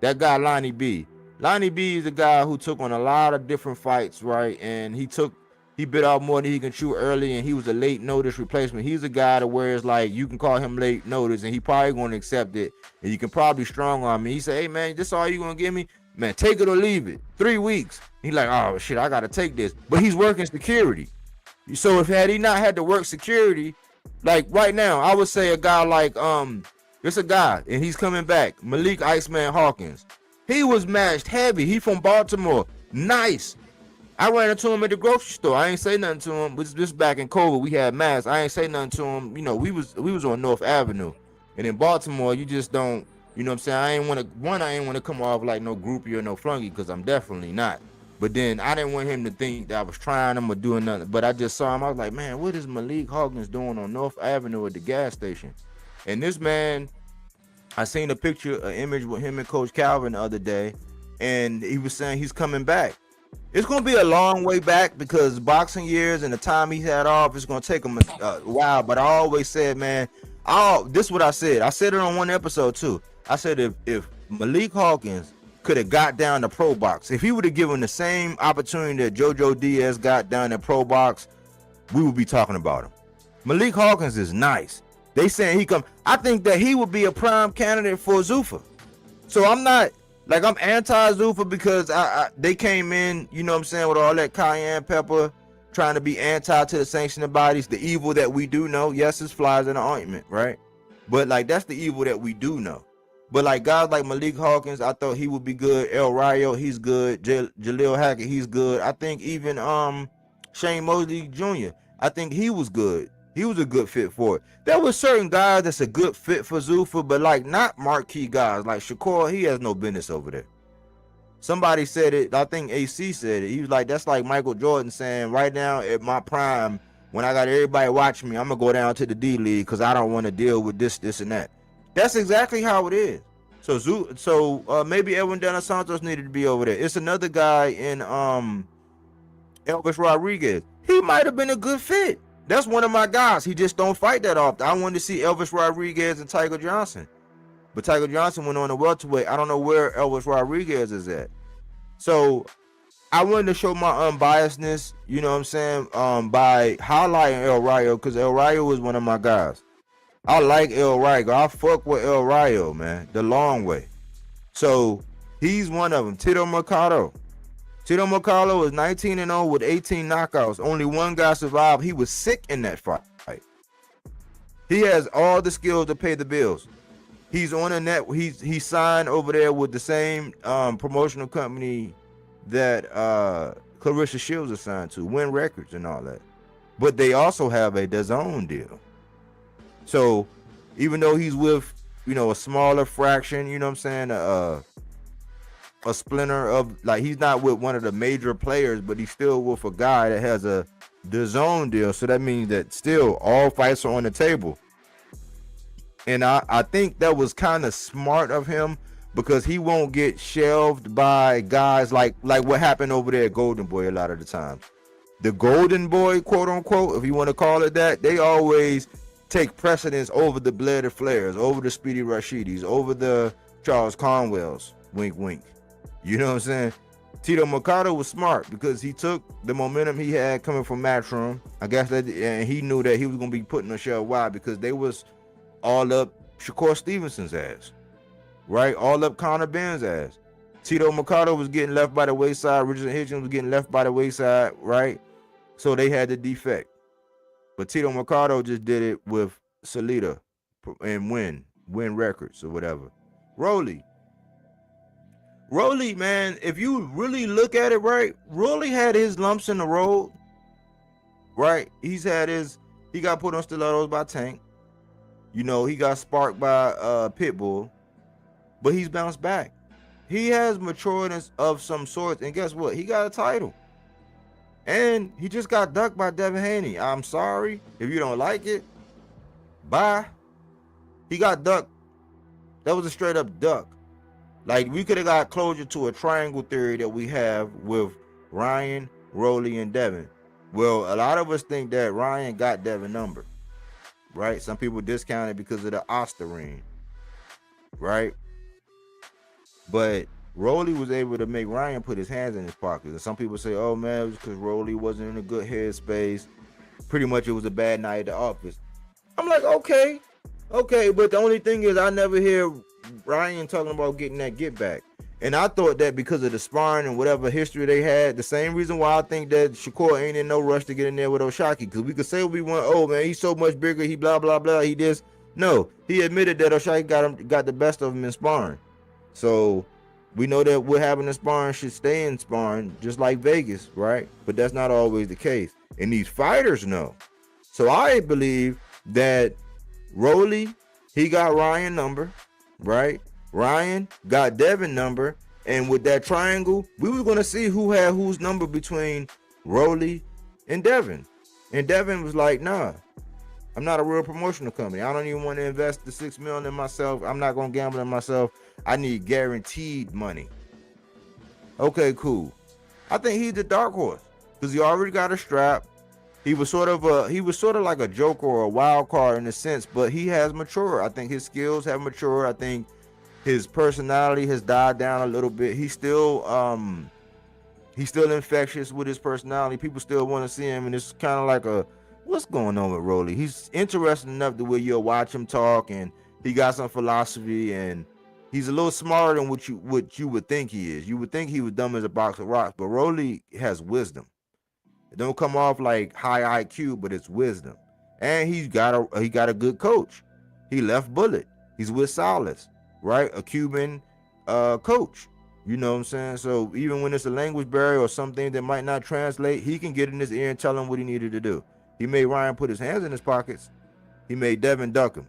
That guy Lonnie B. Lonnie B is a guy who took on a lot of different fights, right? And he bit off more than he can chew early, and he was a late notice replacement. He's a guy to where it's like you can call him late notice, and he probably going to accept it, and you can probably strong arm me. He say, hey, man, this all you going to give me? Man, take it or leave it. 3 weeks. He like, oh, shit, I got to take this. But he's working security. So had he not had to work security, like right now, I would say a guy like, it's a guy, and he's coming back, Malik Iceman Hawkins. He was matched heavy. He from Baltimore. Nice. I ran into him at the grocery store. I ain't say nothing to him. This back in COVID, we had masks. I ain't say nothing to him. You know, we was on North Avenue, and in Baltimore, you just don't. You know what I'm saying? I ain't want to come off like no groupie or no flunky, because I'm definitely not. But then I didn't want him to think that I was trying him or doing nothing. But I just saw him. I was like, man, what is Malik Hawkins doing on North Avenue at the gas station? And this man, I seen an image with him and Coach Calvin the other day, and he was saying he's coming back. It's going to be a long way back because boxing years and the time he's had off, it's going to take him a while. But I always said, man, this is what I said. I said it on one episode too. I said if Malik Hawkins could have got down to Pro Box, if he would have given the same opportunity that JoJo Diaz got down at Pro Box, we would be talking about him. Malik Hawkins is nice. They saying he come. I think that he would be a prime candidate for Zuffa. So I'm not. Like, I'm anti-Zuffa because they came in, you know what I'm saying, with all that cayenne pepper, trying to be anti to the sanctioning bodies, the evil that we do know. Yes, it's flies in the ointment, right? But, like, that's the evil that we do know. But, like, guys like Malik Hawkins, I thought he would be good. El Rayo, he's good. Jaleel Hackett, he's good. I think even Shane Mosley Jr., I think he was good. He was a good fit for it. There were certain guys that's a good fit for Zuffa, but like not marquee guys. Like Shakur, he has no business over there. Somebody said it. I think AC said it. He was like, that's like Michael Jordan saying, right now at my prime, when I got everybody watching me, I'm going to go down to the D League because I don't want to deal with this, and that. That's exactly how it is. So maybe Edwin De Los Santos needed to be over there. It's another guy in Elvis Rodriguez. He might have been a good fit. That's one of my guys. He just don't fight that often. I wanted to see Elvis Rodriguez and Tiger Johnson. But Tiger Johnson went on the welterweight. I don't know where Elvis Rodriguez is at. So I wanted to show my unbiasedness, you know what I'm saying, by highlighting El Rayo, because El Rayo was one of my guys. I like El Rayo. I fuck with El Rayo, man, the long way. So he's one of them. Tito Mercado. Tito Mercado is 19-0 with 18 knockouts. Only one guy survived. He was sick in that fight. He has all the skills to pay the bills. He's on a net. He signed over there with the same promotional company that Clarissa Shields is signed to, Win Records and all that. But they also have a DAZN deal. So even though he's with, you know, a smaller fraction, you know what I'm saying, a splinter of, like, he's not with one of the major players, but he's still with a guy that has a the zone deal. So that means that still all fights are on the table. And I think that was kind of smart of him because he won't get shelved by guys like what happened over there at Golden Boy a lot of the times. The Golden Boy, quote unquote, if you want to call it that, they always take precedence over the Blair Flairs, over the Speedy Rashidis, over the Charles Conwells. Wink, wink. You know what I'm saying? Tito Mercado was smart because he took the momentum he had coming from Matchroom. I guess that, and he knew that he was going to be putting a shell wide because they was all up Shakur Stevenson's ass, right? All up Conor Benn's ass. Tito Mercado was getting left by the wayside. Richard Hitchens was getting left by the wayside, right? So they had the defect. But Tito Mercado just did it with Salita and win records or whatever. Rolly, man, if you really look at it, right, Rolly had his lumps in the road, right? He got put on stilettos by Tank. You know, he got sparked by Pitbull, but he's bounced back. He has maturity of some sorts, and guess what? He got a title. And he just got ducked by Devin Haney. I'm sorry. If you don't like it, bye. He got ducked. That was a straight up duck. Like, we could have got closure to a triangle theory that we have with Ryan, Rolly, and Devin. Well, a lot of us think that Ryan got Devin number, right? Some people discount it because of the Oster ring, right? But Rolly was able to make Ryan put his hands in his pockets. And some people say, oh man, it was because Rolly wasn't in a good headspace. Pretty much it was a bad night at the office. I'm like, okay. But the only thing is I never hear Ryan talking about getting that get back. And I thought that because of the sparring and whatever history they had, the same reason why I think that Shakur ain't in no rush to get in there with Oshaki. Because we could say we want, oh man, he's so much bigger, he blah, blah, blah, he this. No, he admitted that Oshaki got the best of him in sparring. So we know that what happened in sparring should stay in sparring, just like Vegas, right? But that's not always the case. And these fighters know. So I believe that Rolly, he got Ryan number, right? Ryan got Devin number. And with that triangle, we were going to see who had whose number between Rolly and Devin. And Devin was like, nah, I'm not a real promotional company. I don't even want to invest the $6 million in myself. I'm not going to gamble in myself. I need guaranteed money. Okay, cool. I think he's the dark horse because he already got a strap. He was sort of like a joker or a wild card in a sense, but he has matured. I think his skills have matured. I think his personality has died down a little bit. He's still infectious with his personality. People still want to see him, and it's kind of like what's going on with Rolly? He's interesting enough to where you'll watch him talk, and he got some philosophy, and he's a little smarter than what you would think he is. You would think he was dumb as a box of rocks, but Rolly has wisdom. It don't come off like high IQ, but it's wisdom. And he got a good coach. He left Bullet. He's with Salas, right? A Cuban coach. You know what I'm saying? So even when it's a language barrier or something that might not translate, he can get in his ear and tell him what he needed to do. He made Ryan put his hands in his pockets. He made Devin duck him.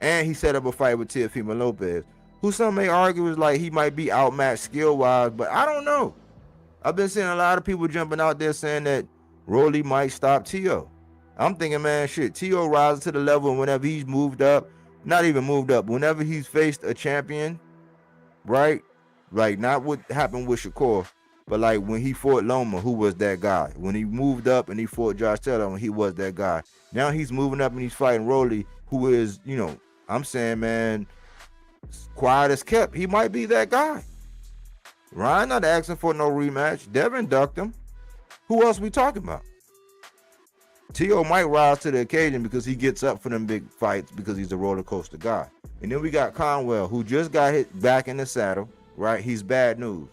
And he set up a fight with Teofimo Lopez, who some may argue is like he might be outmatched skill-wise, but I don't know. I've been seeing a lot of people jumping out there saying that Rolly might stop Tio. I'm thinking, man, shit, Tio rises to the level, and whenever he's moved up, not even moved up, whenever he's faced a champion, right? Like, not what happened with Shakur, but like when he fought Loma, who was that guy? When he moved up and he fought Josh Taylor, when he was that guy. Now he's moving up and he's fighting Rolly, who is, you know, I'm saying, man, quiet as kept. He might be that guy. Ryan not asking for no rematch. Devin ducked him. Who else we talking about? Tio might rise to the occasion because he gets up for them big fights because he's a roller coaster guy. And then we got Conwell, who just got hit back in the saddle, right? He's bad news.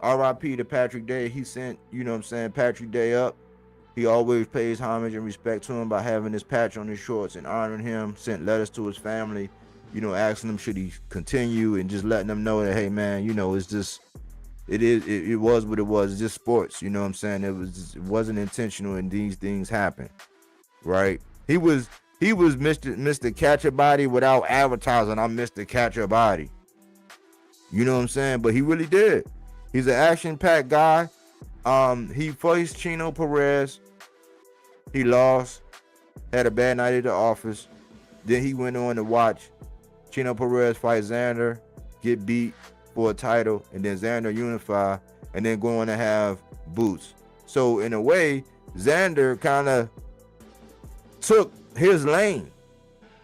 R.I.P. to Patrick Day. He sent, you know what I'm saying, Patrick Day up. He always pays homage and respect to him by having his patch on his shorts and honoring him. Sent letters to his family, you know, asking them should he continue and just letting them know that, hey, man, you know, it's just, it was what it was. It's just sports, you know what I'm saying? It wasn't intentional, and these things happen, right? He was Mr. Catch a Body without advertising. I'm Mr. Catch a Body. You know what I'm saying? But he really did. He's an action-packed guy. He faced Chino Perez. He lost, had a bad night at the office. Then he went on to watch Chino Perez fight Xander, get beat for a title, and then Xander unify, and then go on to have Boots. So in a way, Xander kind of took his lane.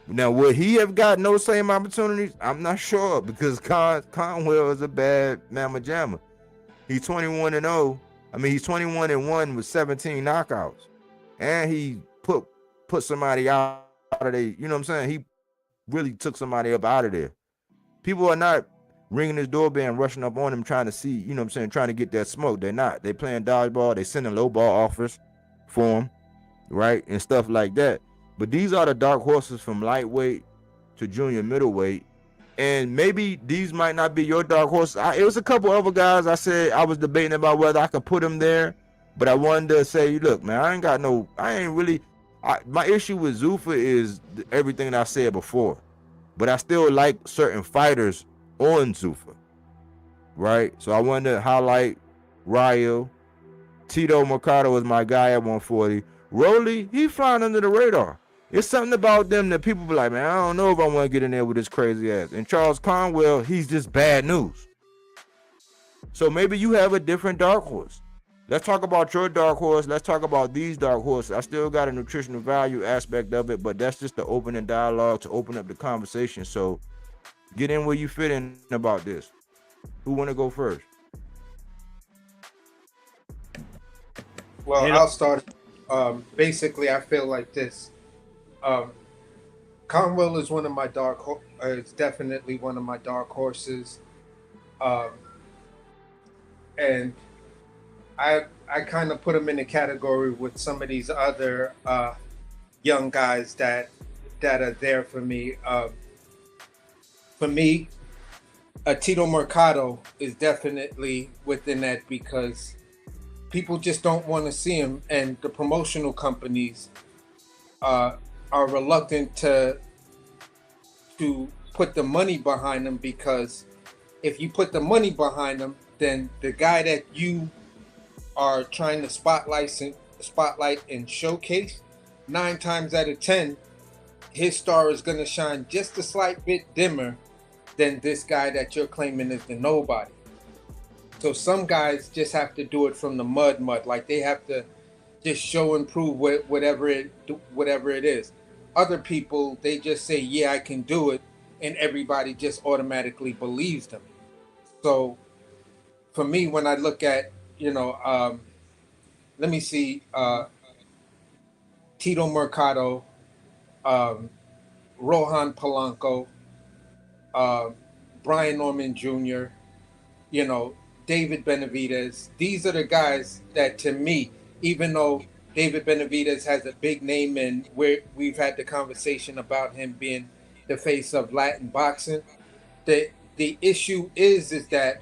Now, would he have got no same opportunities? I'm not sure, because Conwell is a bad mamma jamma. He's 21-0. I mean, he's 21-1 with 17 knockouts, and he put somebody out of there. You know what I'm saying? He really took somebody up out of there. People are not ringing his doorbell and rushing up on him trying to see, you know what I'm saying, trying to get that smoke. They're not. They playing dodgeball. They sending low ball offers for him, right, and stuff like that. But these are the dark horses from lightweight to junior middleweight. And maybe these might not be your dark horses. It was a couple other guys I said I was debating about whether I could put them there. But I wanted to say, look, man, my issue with Zuffa is everything that I said before. But I still like certain fighters on Zuffa, right? So I wanted to highlight Rayo. Tito Mercado is my guy at 140. Rolly, he flying under the radar. It's something about them that people be like, man, I don't know if I want to get in there with this crazy ass. And Charles Conwell, he's just bad news. So maybe you have a different dark horse. Let's talk about your dark horse. Let's talk about these dark horses. I still got a nutritional value aspect of it, but that's just the opening dialogue to open up the conversation. So get in where you fit in about this. Who want to go first? Well, I'll start. Basically, I feel like this. Conwell is one of my it's definitely one of my dark horses. And I kind of put him in a category with some of these other young guys that are there for me. For me, Tito Mercado is definitely within that, because people just don't want to see him, and the promotional companies are reluctant to put the money behind him, because if you put the money behind him, then the guy that you are trying to spotlight and showcase, 9 times out of 10, his star is going to shine just a slight bit dimmer than this guy that you're claiming is the nobody. So some guys just have to do it from the mud, like they have to just show and prove whatever it is. Other people, they just say, yeah, I can do it, and everybody just automatically believes them. So for me, when I look at, let me see, Tito Mercado, Rohan Polanco, Brian Norman Jr., David Benavidez. These are the guys that, to me, even though David Benavidez has a big name, and we've had the conversation about him being the face of Latin boxing, the issue is that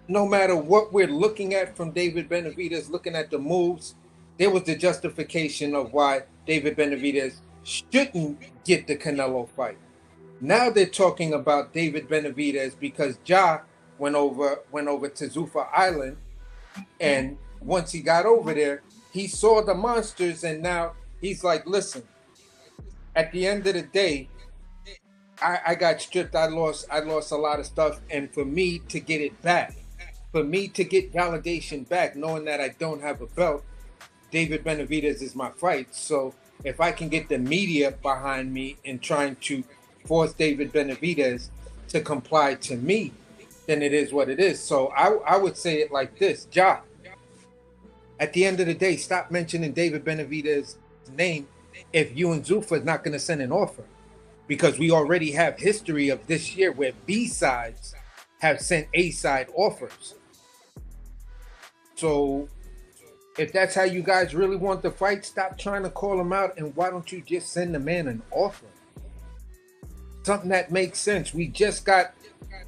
no matter what we're looking at from David Benavidez, looking at the moves, there was the justification of why David Benavidez shouldn't get the Canelo fight. Now they're talking about David Benavidez because Ja went over to Zuffa Island, and once he got over there, he saw the monsters, and now he's like, listen, at the end of the day, I got stripped. I lost a lot of stuff, and for me to get it back, for me to get validation back, knowing that I don't have a belt, David Benavidez is my fight. So if I can get the media behind me in trying to force David Benavidez to comply to me, then it is what it is. So I would say it like this, Ja, at the end of the day, stop mentioning David Benavidez's name if you and Zuffa is not going to send an offer. Because we already have history of this year where B-sides have sent A-side offers. So if that's how you guys really want the fight, stop trying to call him out, and why don't you just send the man an offer? Something that makes sense. We just got,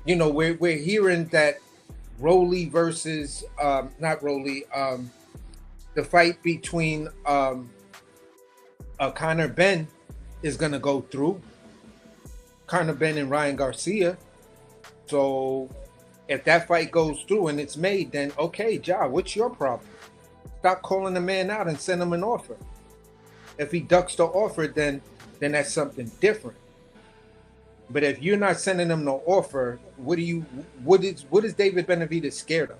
we're hearing that Rolly versus, not Rolly, the fight between Conor Ben is going to go through. Conor Ben and Ryan Garcia. So if that fight goes through and it's made, then okay, Ja, what's your problem? Stop calling the man out and send him an offer. If he ducks the offer, then that's something different. But if you're not sending him no offer, what is David Benavidez scared of?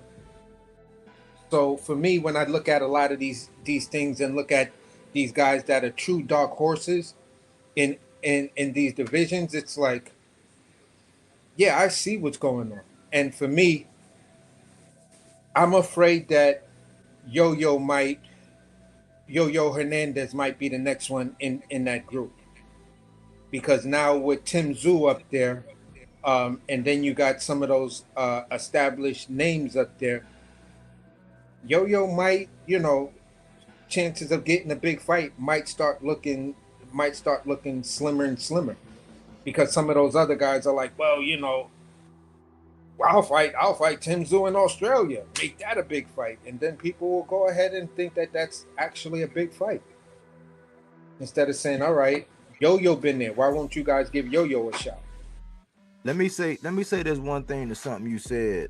So for me, when I look at a lot of these things and look at these guys that are true dark horses in these divisions, it's like, yeah, I see what's going on. And for me, I'm afraid that Yo-Yo Hernandez might be the next one in that group. Because now with Tim Tszyu up there, and then you got some of those established names up there, Yo-Yo might, chances of getting a big fight might start looking slimmer and slimmer. Because some of those other guys are like, well, I'll fight Tim Tszyu in Australia. Make that a big fight. And then people will go ahead and think that that's actually a big fight. Instead of saying, all right, Yo-Yo been there. Why won't you guys give Yo-Yo a shot? Let me say there's one thing to something you said.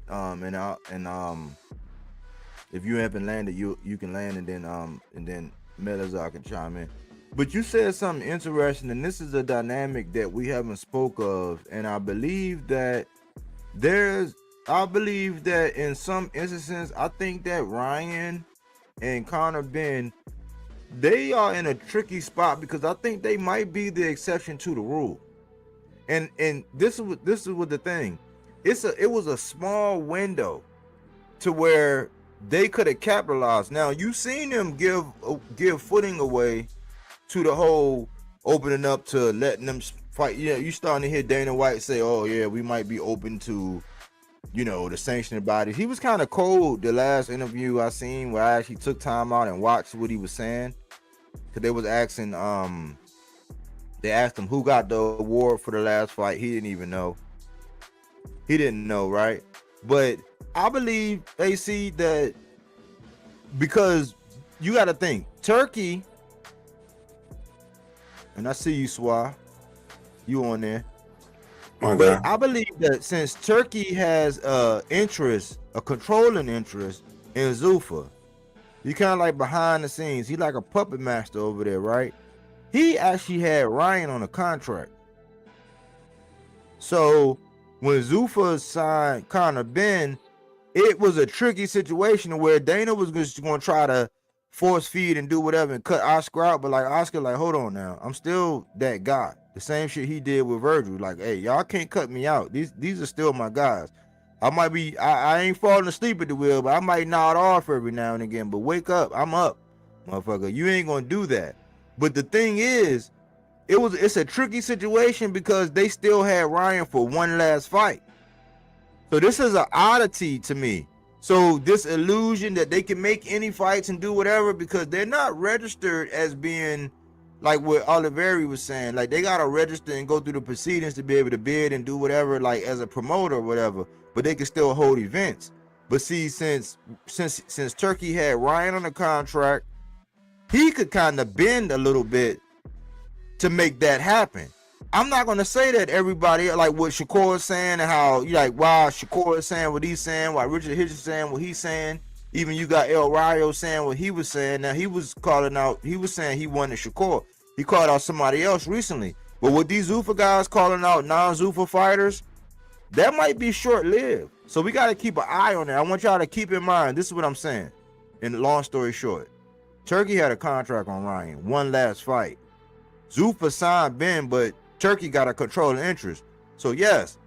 If you haven't landed, you can land, and then Melazar can chime in. But you said something interesting, and this is a dynamic that we haven't spoke of, and I believe that in some instances, I think that Ryan and Conor Ben, they are in a tricky spot because I think they might be the exception to the rule. And this is what the thing. It was a small window to where they could have capitalized. Now you seen them give footing away to the whole opening up to letting them fight. Yeah, you starting to hear Dana White say, "Oh yeah, we might be open to, the sanctioning bodies." He was kind of cold the last interview I seen, where I actually took time out and watched what he was saying, because they was asking, they asked him who got the award for the last fight. He didn't even know. He didn't know, right? But I believe AC that, because you got to think Turkey. And I see you, Swa. You on there. But I believe that since Turkey has a controlling interest in Zuffa, he kind of like behind the scenes. He like a puppet master over there, right? He actually had Ryan on a contract. So when Zuffa signed Conor Ben, it was a tricky situation where Dana was just going to try to force feed and do whatever and cut Oscar out, but like Oscar, like, hold on now, I'm still that guy. The same shit he did with Virgil. Like, hey, y'all can't cut me out. These are still my guys. I ain't falling asleep at the wheel, but I might nod off every now and again. But wake up, I'm up, motherfucker. You ain't gonna do that. But the thing is, it's a tricky situation because they still had Ryan for one last fight. So this is an oddity to me. So this illusion that they can make any fights and do whatever, because they're not registered as being like what Oliveri was saying. Like, they gotta register and go through the proceedings to be able to bid and do whatever, like as a promoter or whatever. But they can still hold events. But see, since Turkey had Ryan on the contract, he could kind of bend a little bit to make that happen. I'm not gonna say that everybody, like what Shakur is saying, and how you like, wow, Shakur is saying what he's saying, while Richard Hitch is saying what he's saying. Even you got El Rayo saying what he was saying. Now he was calling out, he was saying he wanted Shakur. He called out somebody else recently. But with these Zuffa guys calling out non-Zuffa fighters, that might be short-lived. So we gotta keep an eye on that. I want y'all to keep in mind, this is what I'm saying. And long story short, Turkey had a contract on Ryan, one last fight. Zuffa signed Ben, but Turkey got a controlling interest. So yes,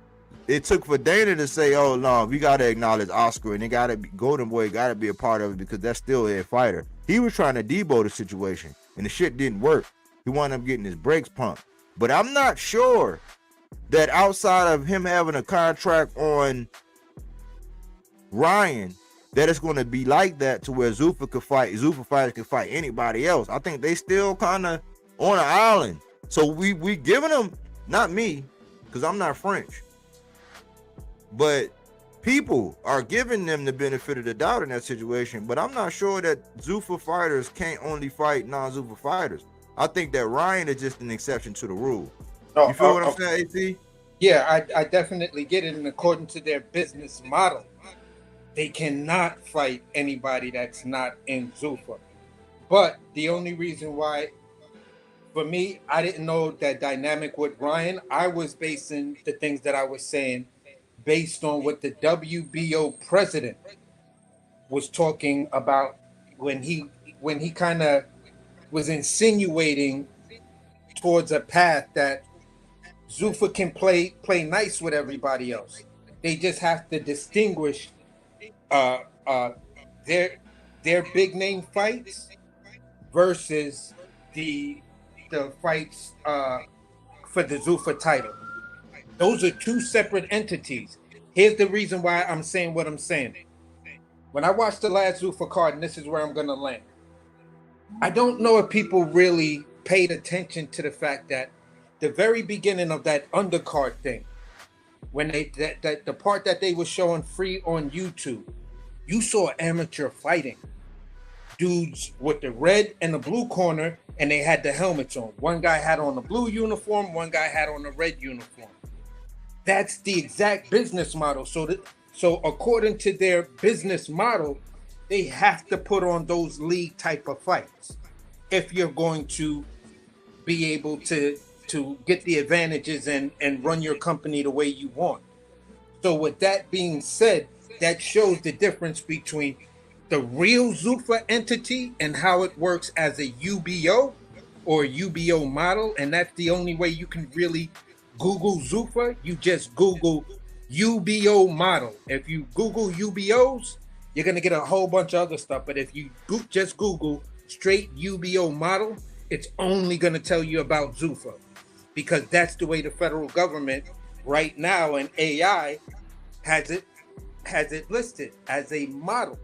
it took for Dana to say, oh no, we gotta acknowledge Oscar, and they gotta be, Golden Boy gotta be a part of it, because that's still a fighter. He was trying to debo the situation, and the shit didn't work. He wound up getting his brakes pumped. But I'm not sure that outside of him having a contract on Ryan, that it's going to be like that to where Zuffa fighters can fight anybody else. I think they still kind of on an island. So we giving them, not me, because I'm not French, but people are giving them the benefit of the doubt in that situation. But I'm not sure that Zuffa fighters can't only fight non-Zuffa fighters. I think that Ryan is just an exception to the rule. You feel what I'm saying, AC? Yeah, I definitely get it. And according to their business model, they cannot fight anybody that's not in Zuffa. But the only reason why, for me, I didn't know that dynamic with Ryan. I was basing the things that I was saying based on what the WBO president was talking about when he kind of was insinuating towards a path that Zuffa can play nice with everybody else. They just have to distinguish uh, uh, their big name fights versus the fights for the Zuffa title. Those are two separate entities. Here's the reason why I'm saying what I'm saying. When I watched the last Zuffa card, and this is where I'm going to land, I don't know if people really paid attention to the fact that the very beginning of that undercard thing, when the part that they were showing free on YouTube, you saw amateur fighting. Dudes with the red and the blue corner, and they had the helmets on. One guy had on the blue uniform, one guy had on the red uniform. That's the exact business model. So according to their business model, they have to put on those league type of fights if you're going to be able to get the advantages and run your company the way you want. So with that being said, that shows the difference between the real Zuffa entity and how it works as a UBO or UBO model. And that's the only way you can really Google Zuffa. You just Google UBO model. If you Google UBOs, you're going to get a whole bunch of other stuff. But if you just Google straight UBO model, it's only going to tell you about Zuffa, because that's the way the federal government right now and AI has it listed as a model.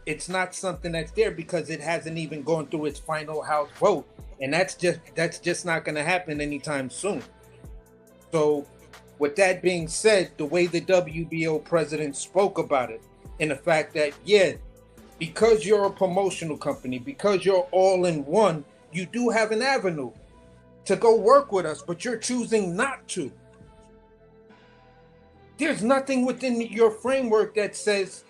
It's not something that's there because it hasn't even gone through its final House vote, and that's just not going to happen anytime soon. So with that being said, the way the WBO president spoke about it, and the fact that, yeah, because you're a promotional company, because you're all in one, you do have an avenue to go work with us, but you're choosing not to. There's nothing within your framework that says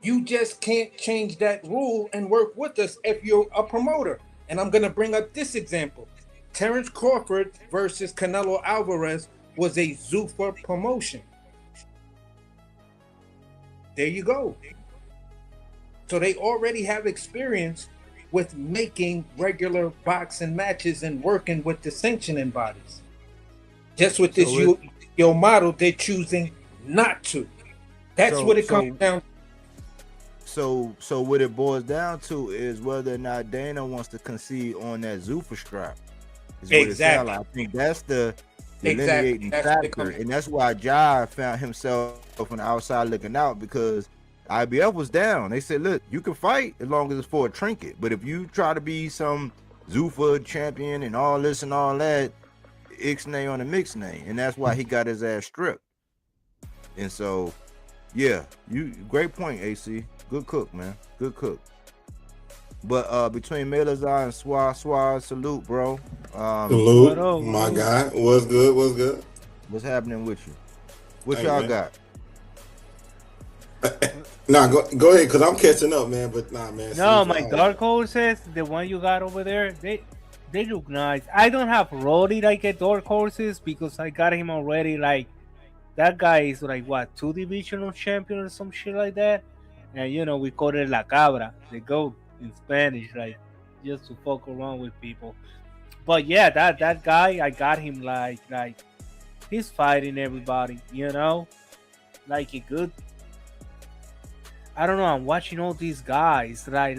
you just can't change that rule and work with us if you're a promoter. And I'm going to bring up this example. Terrence Crawford versus Canelo Alvarez was a Zuffa promotion. There you go. So they already have experience with making regular boxing matches and working with the sanctioning bodies. Just with this your model, they're choosing not to. That's what it comes down to. So what it boils down to is whether or not Dana wants to concede on that Zuffa strap. Exactly. I think that's the delineating factor, and that's why Jai found himself on the outside looking out, because IBF was down. They said, look, you can fight as long as it's for a trinket, but if you try to be some Zuffa champion and all this and all that, ixnay on the mixnay, and that's why he got his ass stripped. And so, yeah, great point, AC. Good cook, man. Good cook. But between Melazar and Swaz, salute, bro. Salute, my guy. What's good? What's happening with you? What y'all got? Nah, go ahead, because I'm catching up, man. But nah, man. No, my dark horses, the one you got over there, they look nice. I don't have Roddy like a dark horses because I got him already. Like, that guy is like, what, 2 divisional champion or some shit like that? And, you know, we call it La Cabra, the goat in Spanish, like, just to fuck around with people. But yeah, that guy, I got him like he's fighting everybody, you know, like a good. I don't know. I'm watching all these guys, like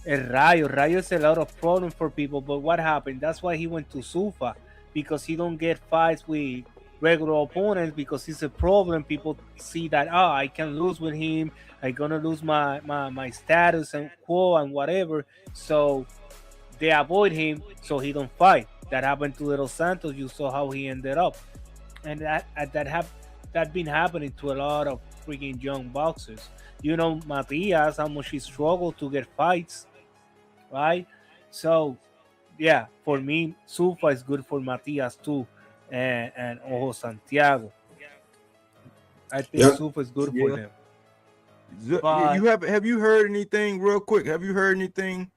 Rayo. Rayo is a lot of problem for people. But what happened? That's why he went to Zuffa, because he don't get fights with regular opponents, because he's a problem. People see that, oh, I can lose with him. I'm gonna lose my status and quo and whatever. So they avoid him, so he don't fight. That happened to Little Santos. You saw how he ended up, and that been happening to a lot of freaking young boxers. You know, Matias, how much he struggled to get fights, right? So, yeah, for me, Zuffa is good for Matias too, and Ojo Santiago. I think Zuffa is good for them. But You have you heard anything real quick? Have you heard anything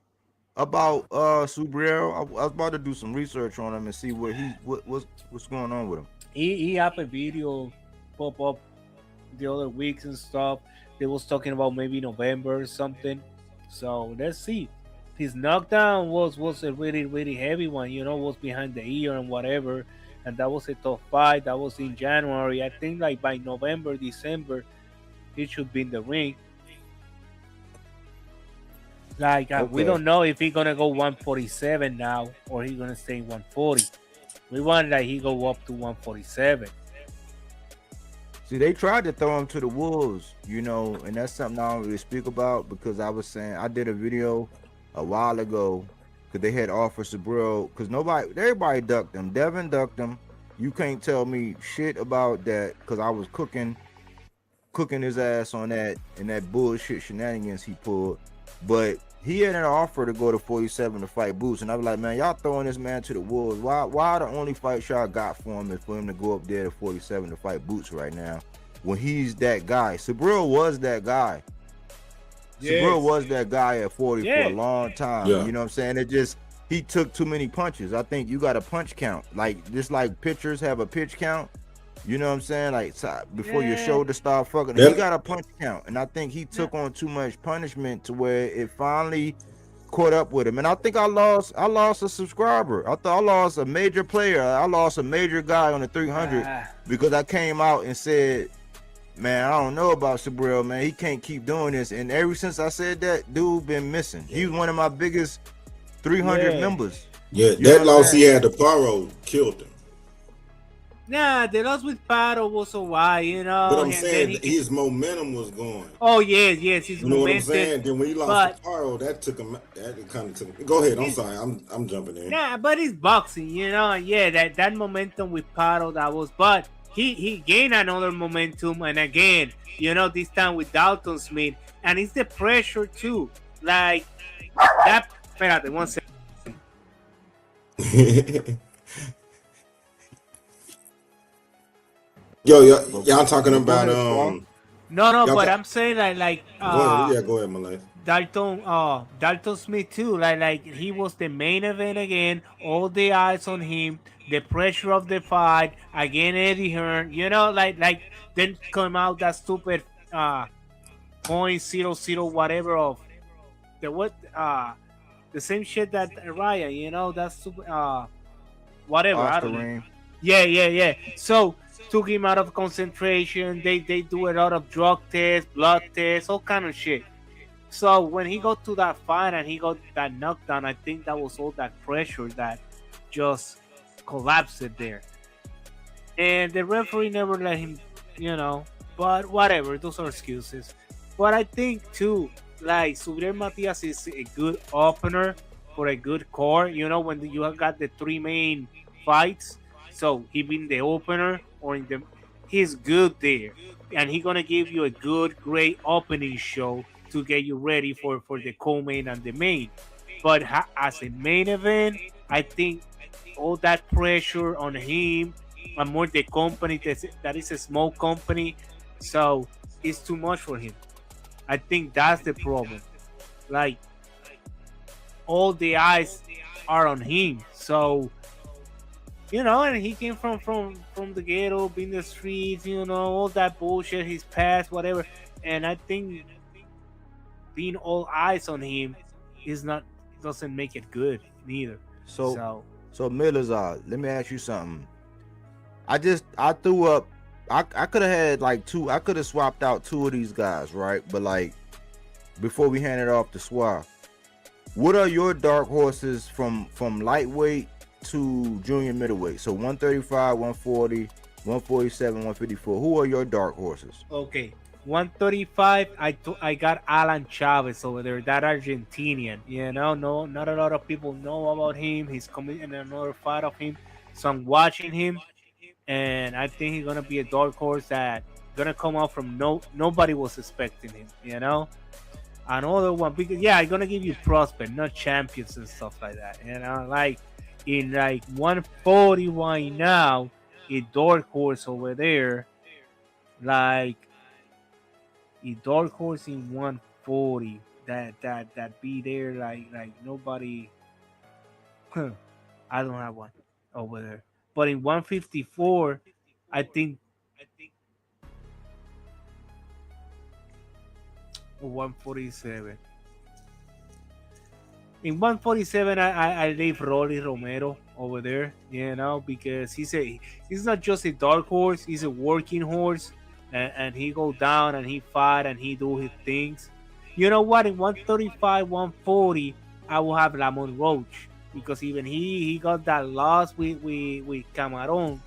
about Subriel? I was about to do some research on him and see what's going on with him. he have a video pop up the other weeks and stuff. They was talking about maybe November or something. So let's see. His knockdown was a really heavy one. Was behind the ear and whatever, and that was a tough fight. That was in January. I think like by November, December, he should be in the ring. Like we don't know if he's gonna go 147 now or he's gonna stay 140. We want that he go up to 147. See, they tried to throw him to the wolves, and that's something I don't really speak about because I was saying I did a video a while ago because they had offered Subriel because everybody ducked him. Devin ducked him. You can't tell me shit about that because I was cooking his ass on that and that bullshit shenanigans he pulled. But he had an offer to go to 47 to fight Boots, and I was like, man, y'all throwing this man to the wolves. Why the only fight y'all got for him is for him to go up there to 47 to fight Boots right now when he's that guy? Subriel was that guy. Yes. Subriel was that guy at 40 for a long time. Yeah. You know what I'm saying? It just he took too many punches. I think you got a punch count. Like just like pitchers have a pitch count. You know what I'm saying? Like before your shoulder start fucking, he got a punch count, and I think he took on too much punishment to where it finally caught up with him. And I think I lost a subscriber. I thought I lost a major player. I lost a major guy on the 300 because I came out and said, man, I don't know about Subriel, man. He can't keep doing this. And ever since I said that, dude been missing. He's one of my biggest 300 members. Yeah, that loss he had to Paro killed him. Nah, the loss with Paro was so wide, But I'm saying his momentum was going. Oh yes, his momentum. You know what I'm saying? Then when he lost to Paro, that kind of took him. Go ahead. I'm sorry. I'm jumping in. Nah, but it's boxing, Yeah, that momentum with Paro that was, but he gained another momentum, and again, this time with Dalton Smith, and it's the pressure too. Like that. Espérate, 1 second. Yo, y'all talking about No, but I'm saying like go ahead, Malay. Dalton Smith too. Like he was the main event again. All the eyes on him. The pressure of the fight again. Eddie Hearn. Like then come out that stupid .00 whatever of the same shit that Rayo. That's stupid whatever. I don't know. Yeah. So took him out of concentration. They do a lot of drug tests, blood tests, all kind of shit. So when he got to that fight and he got that knockdown, I think that was all that pressure that just collapsed it there. And the referee never let him, but whatever, those are excuses. But I think too, like Subriel Matias is a good opener for a good core. When you have got the three main fights, so he been the opener or he's good there, and he's gonna give you a great opening show to get you ready for the co-main and the main. But as a main event, I think all that pressure on him and more the company that is a small company, so it's too much for him. I think that's the problem. Like all the eyes are on him, so. And he came from the ghetto, being the streets, all that bullshit, his past, whatever. And I think being all eyes on him doesn't make it good neither. So Milazar, let me ask you something. I threw up. I could have had like two. I could have swapped out two of these guys, right? But like before we hand it off to Swap, what are your dark horses from lightweight to junior middleweight? So 135, 140, 147, 154. Who are your dark horses? Okay, 135. I got Alan Chavez over there, that Argentinian. No, not a lot of people know about him. He's coming in another fight of him, so I'm watching him, and I think he's gonna be a dark horse that gonna come out from nobody was expecting him. Another one because I'm gonna give you prospect, not champions and stuff like that. Like. In like 140 right now, a dark horse over there. Like A dark horse in 140 that be there like nobody. I don't have one over there. But in 154, I think 147. In 147, I leave Rolly Romero over there, because he's not just a dark horse, he's a working horse, and he go down and he fight and he do his things. You know what? In 135, 140, I will have Lamont Roach, because even he got that loss with Cameron.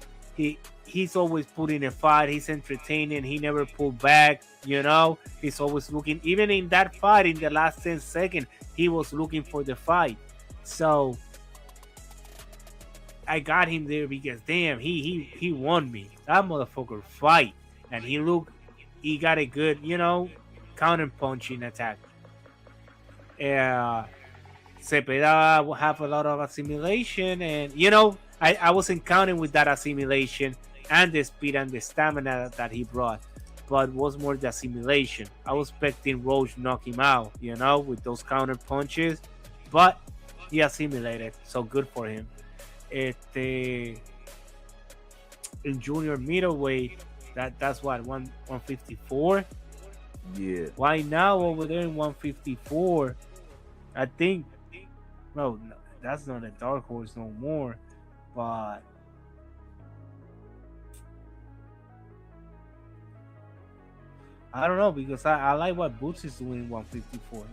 He's always putting a fight. He's entertaining. He never pulled back. He's always looking. Even in that fight, in the last 10 seconds, he was looking for the fight. So I got him there because damn, he won me. That motherfucker fight, and he got a good counter punching attack. Cepeda will have a lot of assimilation, and I wasn't counting with that assimilation and the speed and the stamina that he brought, but was more the assimilation. I was expecting Roach knock him out, with those counter punches, but he assimilated, so good for him. In junior middleweight, that's what 154. Yeah. Why now over there in 154? I think no, that's not a dark horse no more. But I don't know, because I like what Boots is doing in 154.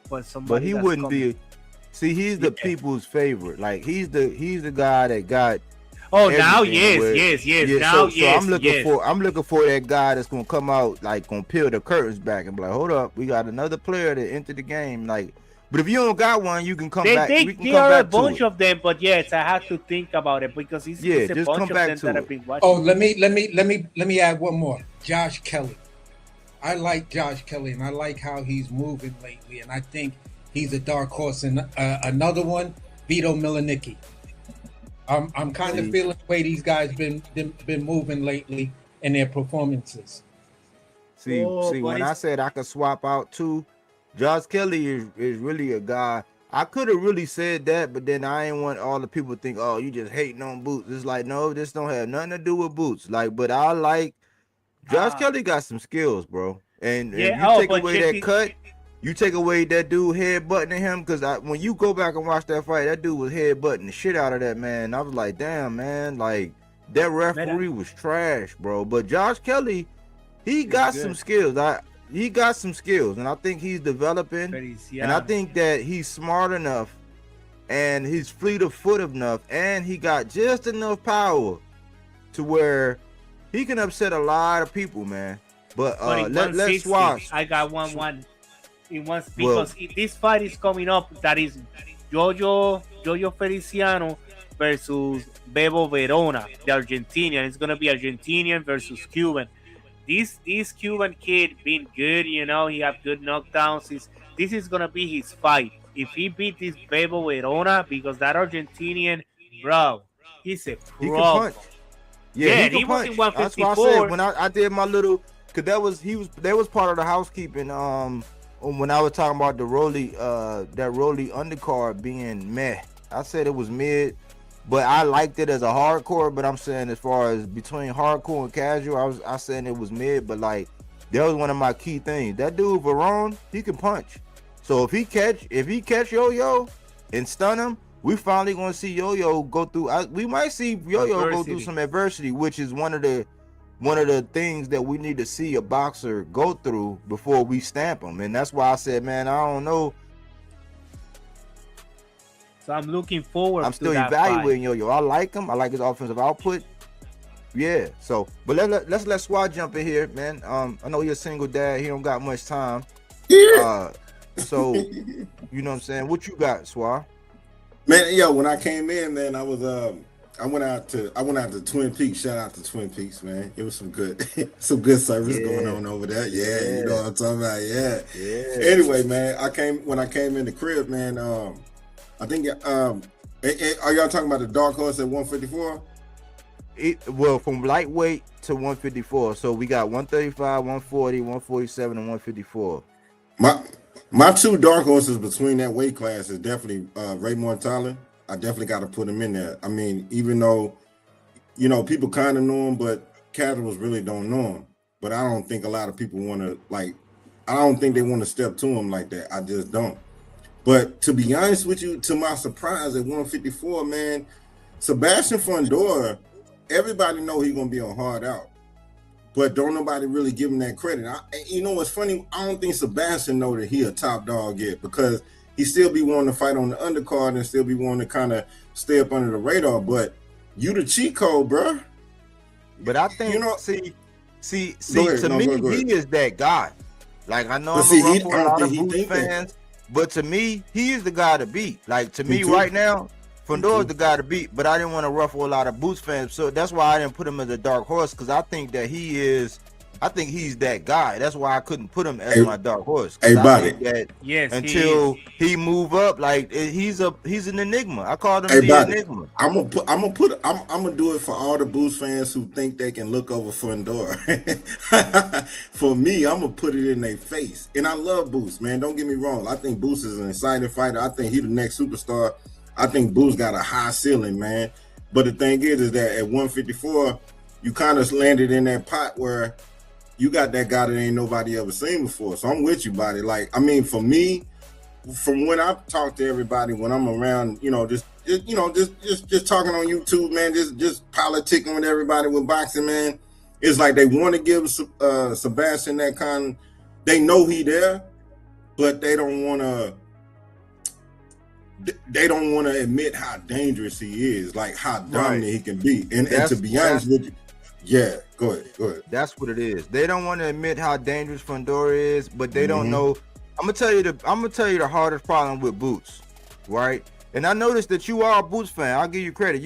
But somebody. But he wouldn't be. See, he's the people's favorite. Like he's the guy that got. Oh, now yes. Now so I'm looking for that guy that's gonna come out, like gonna peel the curtains back and be like, hold up, we got another player that entered the game. Like, but if you don't got one, you can come back. There are a bunch of them, but yes, I have to think about it because it's a just bunch come of back them to that it. I've been watching. Oh, let me add one more. Josh Kelly. I like Josh Kelly, and I like how he's moving lately, and I think he's a dark horse. And another one, Vito Milanicki. I'm kind of feeling the way these guys been moving lately in their performances. See, when I said I could swap out two, Josh Kelly is really a guy. I could have really said that, but then I ain't want all the people to think, oh, you just hating on Boots. It's like, no, this don't have nothing to do with Boots. Like, but I like Josh Kelly got some skills, bro. And you take away that cut. You take away that dude headbutting him, because when you go back and watch that fight, that dude was headbutting the shit out of that man. I was like, damn, man, like that referee was trash, bro. But Josh Kelly, he got some skills. He got some skills, and I think he's developing. And I think that he's smart enough, and he's fleet of foot enough, and he got just enough power to where he can upset a lot of people, man. But let's watch. I got one. In one, because this fight is coming up, that is Jojo Feliciano versus Bebo Verona, the Argentinian. It's gonna be Argentinian versus Cuban. This Cuban kid been good, he have good knockdowns. This is gonna be his fight. If he beat this Bebo Verona, because that Argentinian, bro, he's a pro. He can punch. Yeah, he was in 154. That's why I said when I did my little, cause that was part of the housekeeping. When I was talking about the Rolly undercard being meh, I said it was mid, but I liked it as a hardcore. But I'm saying as far as between hardcore and casual, I said it was mid. But like that was one of my key things. That dude Verone, he can punch. So if he catch Yo-Yo and stun him, we finally gonna see Yo-Yo go through. We might see Yo-Yo go through some adversity, which is one of the things that we need to see a boxer go through before we stamp him. And that's why I said, man, I don't know. So I'm looking forward to that. I'm still evaluating Yo-Yo. I like him. I like his offensive output. Yeah. So, but let's let Swat jump in here, man. I know you're a single dad. He don't got much time. So, you know what I'm saying? What you got, Swat? Man, yo, when I came in, man, I went out to Twin Peaks. Shout out to Twin Peaks, man. It was some good service going on over there. Yeah, you know what I'm talking about. Yeah. Anyway, man, when I came in the crib, man. I think are y'all talking about the dark horse at 154? Well, from lightweight to 154. So we got 135, 140, 147, and 154. My two dark horses between that weight class is definitely Ray Montalin. I definitely got to put him in there. I mean, even though, you know, people kind of know him, but casuals really don't know him. But I don't think a lot of people want to, like, I don't think they want to step to him like that. I just don't. But to be honest with you, to my surprise, at 154, man, Sebastian Fundora, everybody know he's going to be on hard out. But don't nobody really give him that credit. You know what's funny? I don't think Sebastian know that he a top dog yet, because he still be wanting to fight on the undercard and still be wanting to kind of stay up under the radar. But you the cheat code, bro. But I think, you know, see, ahead, to no, me, go ahead. he is that guy. Like, I know But I'm see, a he- rough I a don't lot of think he Boots think that. fans, but to me, he is the guy to beat. Like, to me too. right now, Me Fundora's too. the guy to beat, but I didn't want to ruffle a lot of Boots fans, so that's why I didn't put him as a dark horse, because I think that he's that guy. That's why I couldn't put him as Hey- my dark horse. 'Cause Hey, I Bobby. think that Yes, until he move up, like, he's an enigma. I called him Hey, the Bobby, enigma. I'm gonna do it for all the Boost fans who think they can look over Fundora. For me, I'm gonna put it in their face. And I love Boost, man. Don't get me wrong. I think Boost is an exciting fighter. I think he's the next superstar. I think Boost got a high ceiling, man. But the thing is that at 154, you kind of landed in that pot where you got that guy that ain't nobody ever seen before. So I'm with you, buddy. Like, I mean, for me, from when I've talked to everybody, when I'm around, you know, just talking on YouTube, man, just politicking with everybody with boxing, man, it's like they want to give Sebastian that kind. They know he there, but they don't want to. They don't want to admit how dangerous he is, like how dominant he can be. And to be honest with you, yeah, go ahead. That's what it is. They don't want to admit how dangerous Fundora is, but they don't know. I'm gonna tell you the hardest problem with Boots, right? And I noticed that you are a Boots fan. I'll give you credit.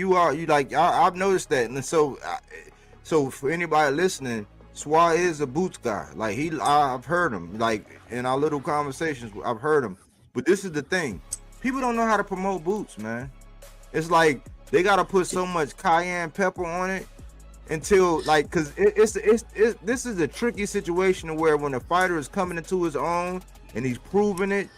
I've noticed that. And so for anybody listening, Swar is a Boots guy. Like, I've heard him, like, in our little conversations, I've heard him. But this is the thing. People don't know how to promote Boots, man. It's like they gotta put so much cayenne pepper on it until, like, cause this is a tricky situation where when a fighter is coming into his own and he's proving it,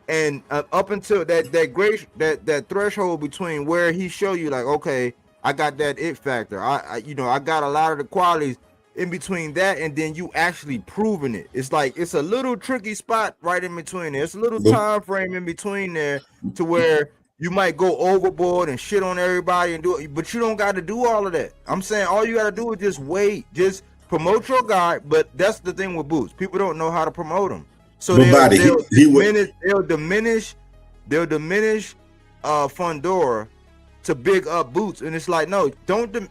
and up until that threshold between where he show you, like, okay, I got that it factor, I got a lot of the qualities. In between that and then you actually proving it, it's like it's a little tricky spot right in between there. It's a little time frame in between there to where you might go overboard and shit on everybody and do it, but you don't got to do all of that. I'm saying all you got to do is just wait, just promote your guy. But that's the thing with Boots, people don't know how to promote him, so they'll diminish Fundora to big up Boots, and it's like, no,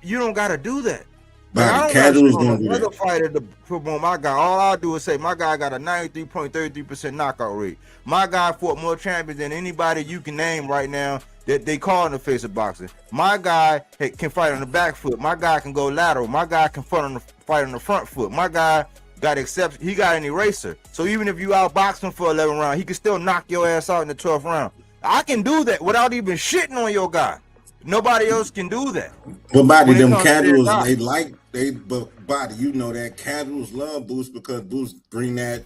you don't got to do that. But casuals don't do Another that. fighter to promote my guy. All I do is say my guy got a 93.33% knockout rate. My guy fought more champions than anybody you can name right now that they call in the face of boxing. My guy can fight on the back foot. My guy can go lateral. My guy can fight on the front foot. My guy got exception. He got an eraser. So even if you outbox him for 11 rounds, he can still knock your ass out in the 12th round. I can do that without even shitting on your guy. Nobody else can do that. But Body, When it them comes to their casuals, guy. but Body, you know that casuals love Boost because Boost bring that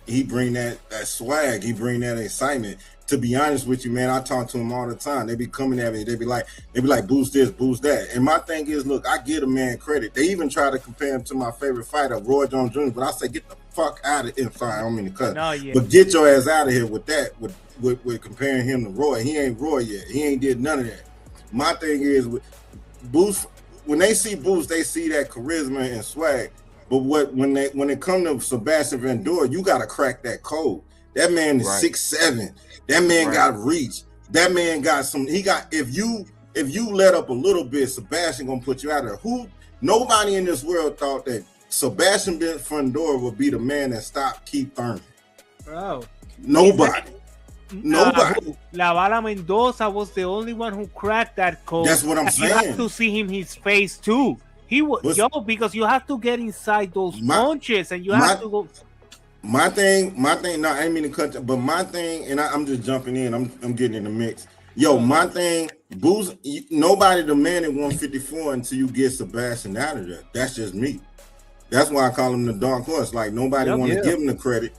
swag, he bring that excitement. To be honest with you, man, I talk to him all the time. They be coming at me, they be like, Boost this, Boost that. And my thing is, look, I give a man credit. They even try to compare him to my favorite fighter, Roy Jones Jr., but I say, get the fuck out of here. Sorry, I don't mean to cut. No, yeah. But get your ass out of here with that, with comparing him to Roy. He ain't Roy yet. He ain't did none of that. My thing is with Boost, when they see Boost, they see that charisma and swag. But when it comes to Sebastian Fundora, you gotta crack that code. That man is 6'7". That man got reach. That man got some. He got. If you let up a little bit, Sebastian gonna put you out of there. Nobody in this world thought that Sebastian Fundora would be the man that stopped Keith Thurman. Bro. Nobody. La Bala Mendoza was the only one who cracked that code. That's what I'm You saying. have to see him his face too. He was because you have to get inside those punches and you have to go. My thing. No, I didn't mean to cut you, but my thing, and I'm just jumping in. I'm getting in the mix. Yo, my thing, Boost, nobody demanded 154 until you get Sebastian out of there. That's just me. That's why I call him the dark horse. Like, nobody want to give him the credit.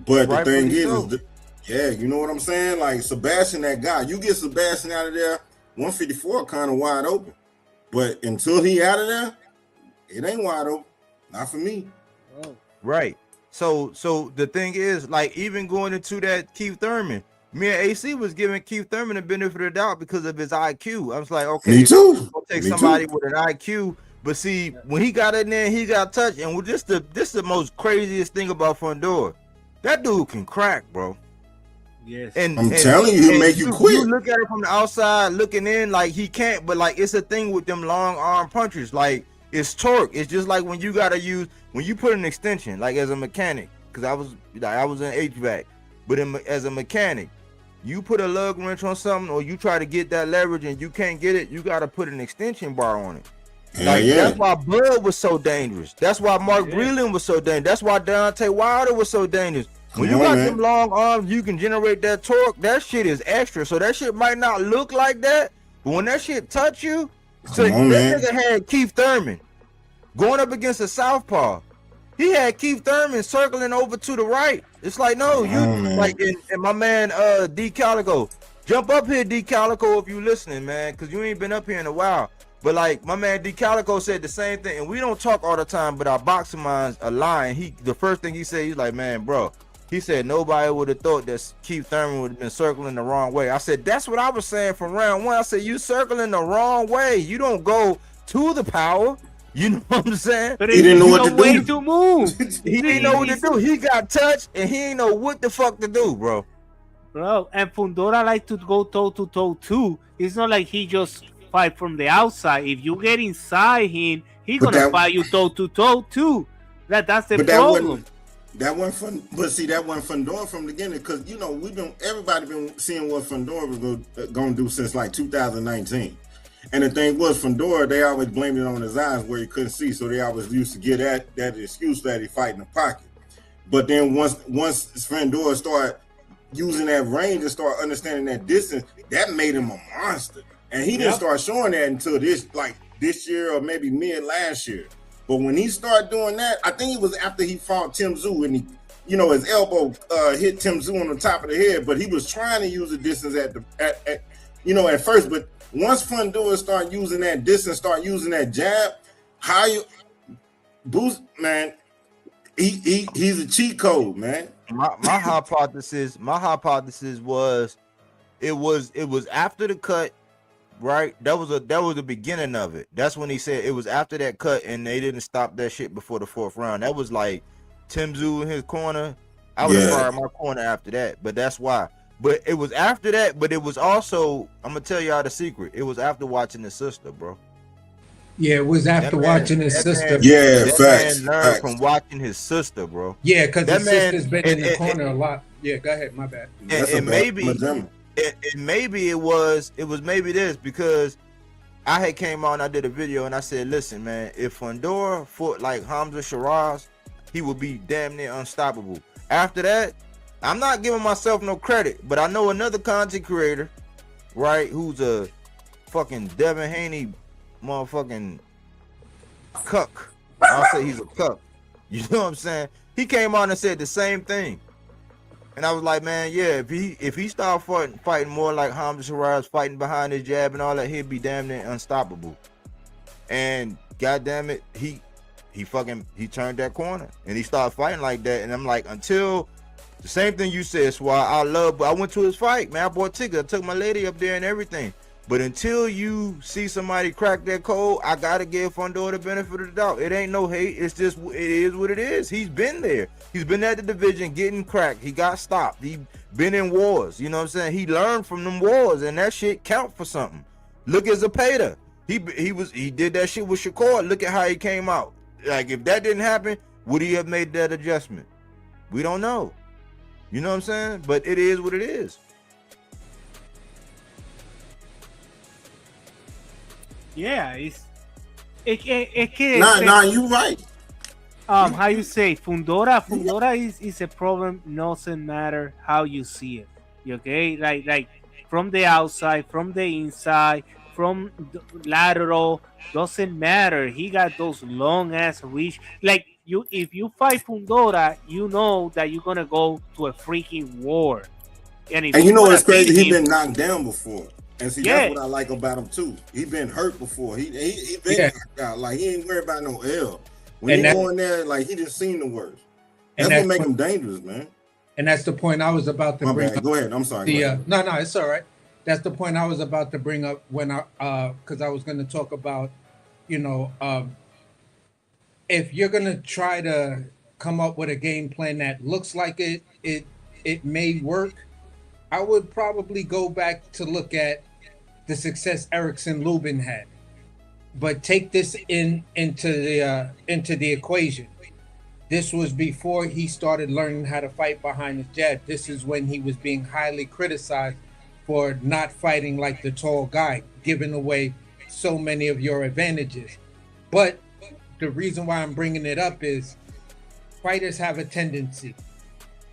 But the thing is, yeah, you know what I'm saying? Like, Sebastian, that guy, you get Sebastian out of there, 154 kind of wide open. But until he out of there, it ain't wide open. Not for me. Right. So the thing is, like, even going into that Keith Thurman, me and AC was giving Keith Thurman the benefit of the doubt because of his IQ. I was like, okay, me too. I'll take somebody with an IQ. But see, when he got in there, he got touched. And this the most craziest thing about Fundora. That dude can crack, bro. Yes. And I'm telling you, he'll make you quit. You look at it from the outside, looking in, like he can't, but like it's a thing with them long arm punches. Like it's torque. It's just like when you put an extension, like as a mechanic, because I was in HVAC, but as a mechanic, you put a lug wrench on something, or you try to get that leverage and you can't get it, you got to put an extension bar on it. That's why Bud was so dangerous. That's why Mark Breland was so dangerous. That's why Deontay Wilder was so dangerous. When you got them long arms, you can generate that torque. That shit is extra. So that shit might not look like that, but when that shit touch you, that nigga had Keith Thurman going up against a southpaw. He had Keith Thurman circling over to the right. It's like, no, like, and my man D Calico, jump up here, D Calico, if you listening, man, because you ain't been up here in a while. But like my man D Calico said the same thing, and we don't talk all the time, but our boxing minds are lying. The first thing he said, he's like, man, bro, he said nobody would have thought that Keith Thurman would have been circling the wrong way. I said, that's what I was saying from round one. I said, you circling the wrong way. You don't go to the power. You know what I'm saying? But he didn't know what to do. Way to move. He didn't know what to do. He got touched, and he didn't know what the fuck to do, bro. Bro, and Fundora like to go toe to toe too. It's not like he just fight from the outside. If you get inside him, he gonna fight you toe to toe too. That's the problem. That wasn't fun, but see, that wasn't Fundora from the beginning, because you know everybody been seeing what Fundora was gonna do since like 2019. And the thing was, Fundora, they always blamed it on his eyes where he couldn't see, so they always used to get that excuse that he fight in the pocket. But then once Fundora started using that range and start understanding that distance, that made him a monster. And he didn't start showing that until this year or maybe mid last year. But when he started doing that, I think it was after he fought Tim Tszyu, and his elbow hit Tim Tszyu on the top of the head. But he was trying to use the distance at first. But once Fundora start using that distance, start using that jab, how you boost, man? He's a cheat code, man. My hypothesis was it was after the cut. Right, that was the beginning of it. That's when he said it was after that cut, and they didn't stop that shit before the fourth round. That was like Tim Tszyu in his corner. I would have fired my corner after that, but that's why. But it was after that. But it was also, I'm gonna tell y'all the secret. It was after watching his sister, bro. Yeah, it was after watching his sister. Facts. Man learned from watching his sister, bro. Yeah, because his sister's been in the corner a lot. Yeah, go ahead, my bad. And maybe it was maybe this, because I had came on, I did a video and I said, listen, man, if Fundora fought like Hamza Shiraz, he would be damn near unstoppable. After that, I'm not giving myself no credit, but I know another content creator, right, who's a fucking Devin Haney motherfucking cuck. I'll say he's a cuck. You know what I'm saying? He came on and said the same thing. And I was like, man, yeah, if he start fighting more like Hamza Shiraz, fighting behind his jab and all that, he'd be damn near unstoppable. And goddamn it, he turned that corner and he started fighting like that. And I'm like, until the same thing you said, Swat, I went to his fight, man. I bought tickets, I took my lady up there and everything. But until you see somebody crack that code, I gotta give Fundora the benefit of the doubt. It ain't no hate. It's just, it is what it is. He's been there. He's been at the division getting cracked. He got stopped. He been in wars. You know what I'm saying? He learned from them wars, and that shit count for something. Look at Zepeda. He did that shit with Shakur. Look at how he came out. Like, if that didn't happen, would he have made that adjustment? We don't know. You know what I'm saying? But it is what it is. Yeah, it Nah, you right. How you say Fundora is a problem. Doesn't matter how you see it. Okay, like from the outside, from the inside, from the lateral, doesn't matter. He got those long ass reach. Like you, if you fight Fundora, you know that you're gonna go to a freaking war. And if And you know wanna what's crazy? beat He him, been knocked down before. And see, yeah, that's what I like about him too. He been hurt before. He been Yeah. knocked out. Like he ain't worried about no L. When And he that- go in there, like he just seen the worst. And That's what that's make what- him dangerous, man. And that's the point I was about to My bring bad. up. Go ahead. I'm sorry. Go The ahead. no, it's all right. That's the point I was about to bring up when I because I was going to talk about, you know, if you're going to try to come up with a game plan that looks like it may work, I would probably go back to look at the success Erickson Lubin had, but take this into the equation. This was before he started learning how to fight behind his jab. This is when he was being highly criticized for not fighting like the tall guy, giving away so many of your advantages. But the reason why I'm bringing it up is fighters have a tendency.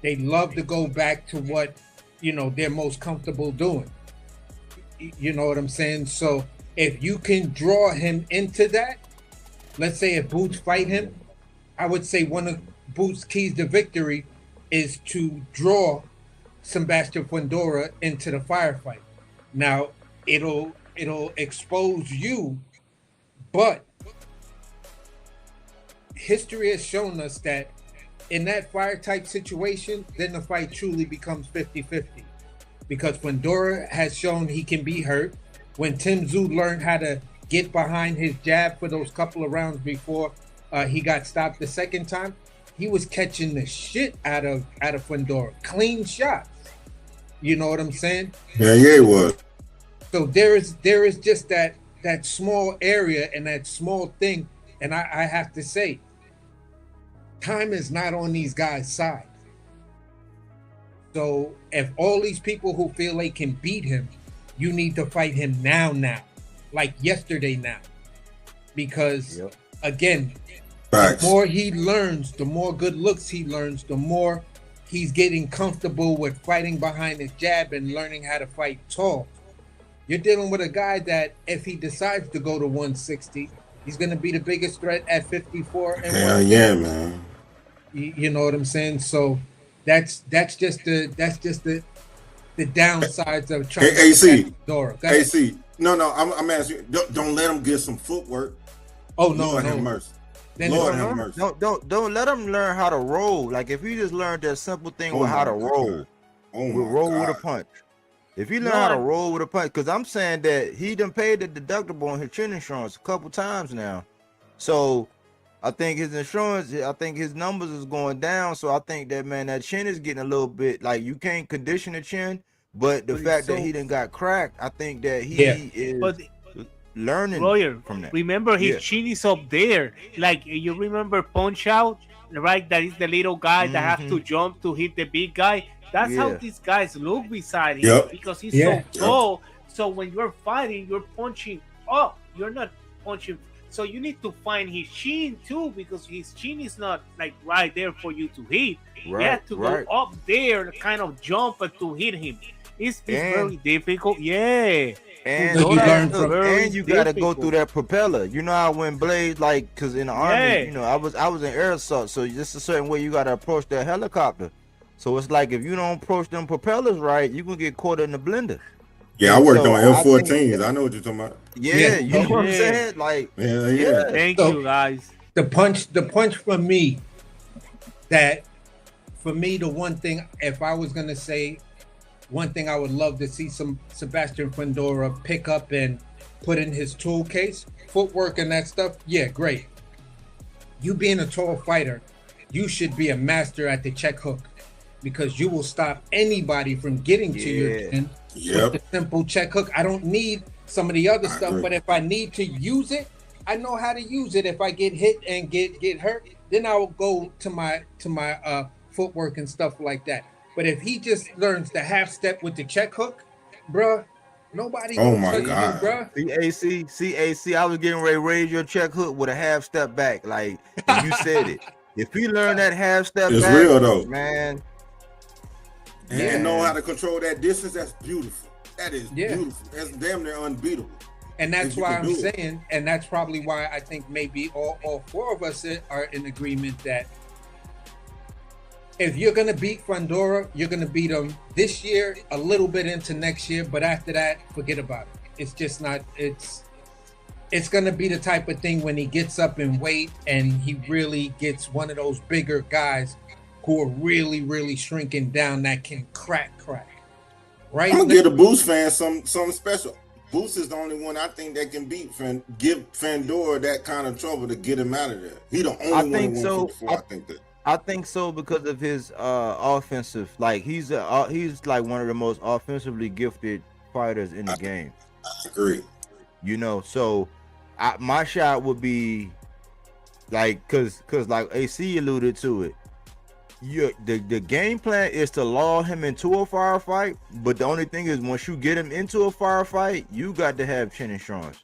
They love to go back to what, you know, they're most comfortable doing. You know what I'm saying? So if you can draw him into that, let's say if Boots fight him, I would say one of Boots' keys to victory is to draw Sebastian Fundora into the firefight. Now it'll expose you, but history has shown us that in that fire type situation, then the fight truly becomes 50-50. Because Fundora has shown he can be hurt. When Tim Tszyu learned how to get behind his jab for those couple of rounds before he got stopped the second time, he was catching the shit out of Fundora. Clean shots. You know what I'm saying? Yeah, it was. So there is just that small area and that small thing, and I have to say, time is not on these guys' side. So if all these people who feel they can beat him, you need to fight him now, like yesterday now. Because again, Facts. the more he learns, the more good looks he learns, the more he's getting comfortable with fighting behind his jab and learning how to fight tall. You're dealing with a guy that if he decides to go to 160, he's going to be the biggest threat at 54. And Hell yeah, man. You know what I'm saying? So that's just the downsides of trying Hey, AC. to Dora. AC. No, I'm asking you. Don't let him get some footwork. Oh no, Lord no. have mercy. Then Lord it's- have mercy. Don't let them learn how to roll. Like if you just learned that simple thing with how to roll, Oh with my roll God. with a punch. If you learn how to roll with a punch, because I'm saying that he done paid the deductible on his chin insurance a couple times now, so I think his insurance, I think his numbers is going down. So I think that, man, that chin is getting a little bit like you can't condition the chin, but the fact that he done got cracked, I think that he is But learning Royer, from that. remember his chin is up there. Like you remember Punch Out, right? That is the little guy that has to jump to hit the big guy. That's how these guys look beside him because he's so tall. So when you're fighting, you're punching up. You're not punching. So you need to find his chin too, because his chin is not like right there for you to hit. You have to go up there, kind of jump to hit him. It's very difficult. Yeah. And you gotta go through that propeller. You know how when Blaze, like, cause in the army, you know, I was in air assault, so just a certain way you gotta approach that helicopter. So it's like if you don't approach them propellers right, you can get caught in the blender. Yeah, I worked on F-14s. I know what you're talking about. Yeah, you know what I'm saying? Like, Thank you, guys. The punch for me, the one thing, if I was gonna say one thing I would love to see some Sebastian Fundora pick up and put in his tool case, footwork and that stuff, yeah, great. You being a tall fighter, you should be a master at the check hook, because you will stop anybody from getting to your chin with the simple check hook. I don't need some of the other stuff, but if I need to use it, I know how to use it. If I get hit and get hurt, then I will go to my footwork and stuff like that. But if he just learns the half step with the check hook, bruh, nobody gonna touch you, bruh. CAC, I was getting ready to raise your check hook with a half step back. Like, and you said it. If he learn that half step it's back, real though, man. And know how to control that distance, that's beautiful. That is Yeah. beautiful. That's damn near unbeatable. And that's If you why can I'm do it. saying, and that's probably why I think maybe all four of us are in agreement that if you're gonna beat Fundora, you're gonna beat him this year, a little bit into next year, but after that, forget about it. It's just not. It's gonna be the type of thing when he gets up in weight and he really gets one of those bigger guys who are really, really shrinking down that can crack. Right? I'm gonna give the Boost fans something special. Boost is the only one I think that can give Fandora that kind of trouble to get him out of there. He the only one think who so. 154. I think that. I think so because of his offensive. Like he's like one of the most offensively gifted fighters in the game. I agree. You know, so my shot would be like cause like AC alluded to it. The game plan is to lull him into a firefight, but the only thing is once you get him into a firefight, you got to have chin insurance.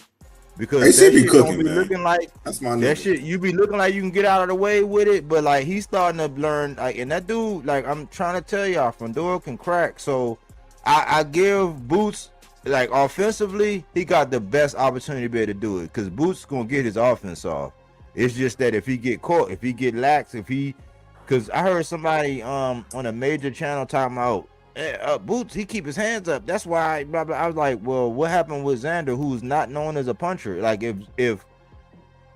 Because AC that be shit cooking, don't be man. looking like That's my that nigga. shit. You be looking like you can get out of the way with it, but like he's starting to learn. Like, and that dude, like I'm trying to tell y'all, Fundora can crack. So I give Boots like offensively, he got the best opportunity to be able to do it because Boots gonna get his offense off. It's just that if he get caught, if he get lax, because I heard somebody on a major channel talking about Boots, he keep his hands up. That's why blah, blah. I was like, well, what happened with Xander, who's not known as a puncher? Like if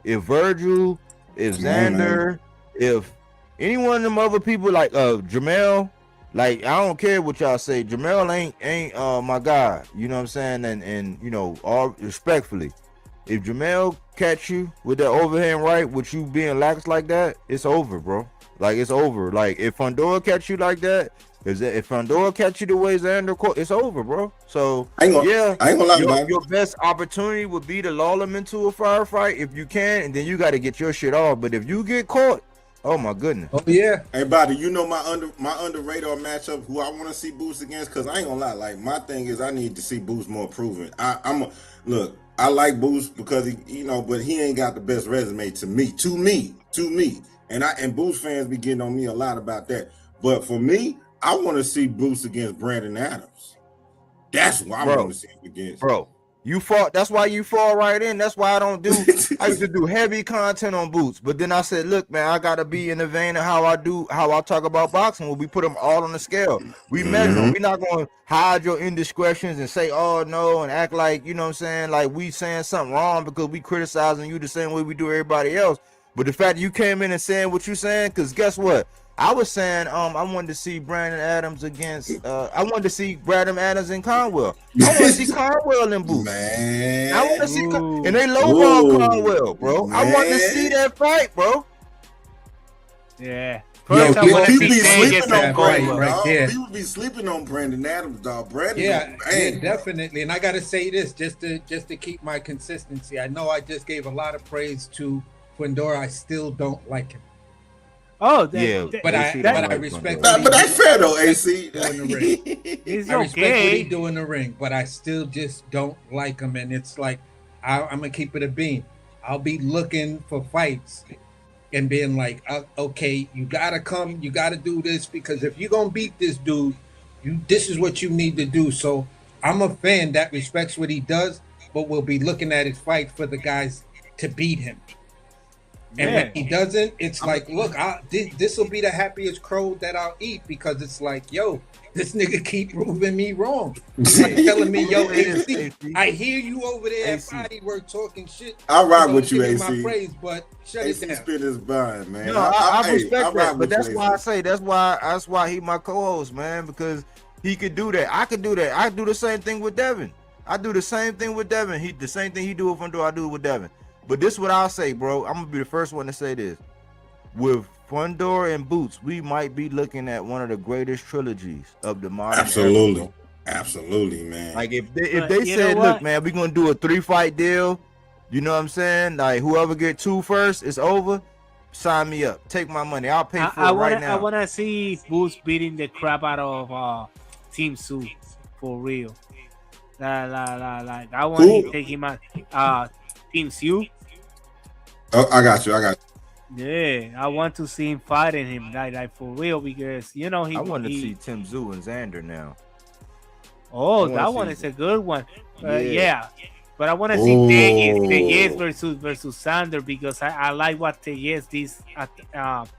Virgil, if Xander, if any one of them other people like Jamel, like I don't care what y'all say, Jamel ain't my guy. You know what I'm saying? And you know, all respectfully, if Jamel catch you with that overhand right, with you being lax like that, it's over, bro. Like it's over. Like if Fundora catch you like that, if Fundora catch you the way Xander caught, it's over, bro. So I ain't gonna lie, your best opportunity would be to lull him into a firefight if you can, and then you got to get your shit off. But if you get caught, oh my goodness. Oh yeah. Hey, buddy, you know my under radar matchup who I want to see Boost against? Because I ain't gonna lie, like my thing is I need to see Boost more proven. Look, I like Boost because he, but he ain't got the best resume to me. And Boost fans be getting on me a lot about that. But for me, I want to see Boost against Brandon Adams. That's why I want to see him against. Bro, you fought. That's why you fall right in. That's why I don't do. I used to do heavy content on Boots, but then I said, look, man, I gotta be in the vein of how I talk about boxing. When we put them all on the scale, we measure them. We're not gonna hide your indiscretions and say, oh no, and act like you know what I'm saying, like we saying something wrong because we criticizing you the same way we do everybody else. But the fact that you came in and saying what you saying, because guess what? I was saying I wanted to see Brandon Adams against I wanted to see Brandon Adams and Conwell. I want to see Conwell in Boots. Man. I want to see and they lowball Conwell, bro. Man. I want to see that fight, bro. Yeah. Yo, people be sleeping on Brandon, right there. People be sleeping on Brandon Adams, dog. Brandon, yeah, definitely. And I got to say this just to keep my consistency. I know I just gave a lot of praise to Fundora. I still don't like him. Oh, but I respect. But that's fair though, AC. I respect what he do in the ring, but I still just don't like him. And it's like I'm gonna keep it a bean. I'll be looking for fights and being like, okay, you gotta come, you gotta do this because if you're gonna beat this dude, this is what you need to do. So I'm a fan that respects what he does, but we'll be looking at his fight for the guys to beat him. And when he doesn't, it's like, look, this will be the happiest crow that I'll eat because it's like, yo, this nigga keep proving me wrong. Like telling me, yo, AC, I hear you over there at Bodywork talking shit. I rock with you, AC. My praise, but shut AC it down. spit his bind, man. No, I respect that, but that's why I say that's why he my co-host, man, because he could do that. I could do that. I do the same thing with Devin. I do the same thing with Devin. The same thing he do with Fundora, I do it with Devin. But this is what I'll say, bro. I'm gonna be the first one to say this. With Fundora and Boots, we might be looking at one of the greatest trilogies of the modern Absolutely. era. Absolutely, man. Like if they said, look, man, we're gonna do a 3-fight deal, you know what I'm saying? Like whoever get 2 first, it's over. Sign me up. Take my money. I'll pay for it right now. I wanna see Boots beating the crap out of Team Sue for real. Like I want to take him out. Team Sue. Oh, I got you. Yeah, I want to see him fighting him like for real because you know I want to see Tim Zoo and Xander now. Oh, wanna that one see- is a good one. Yeah. Yeah. But I want to see Tellez versus Sander because I like what Tellez this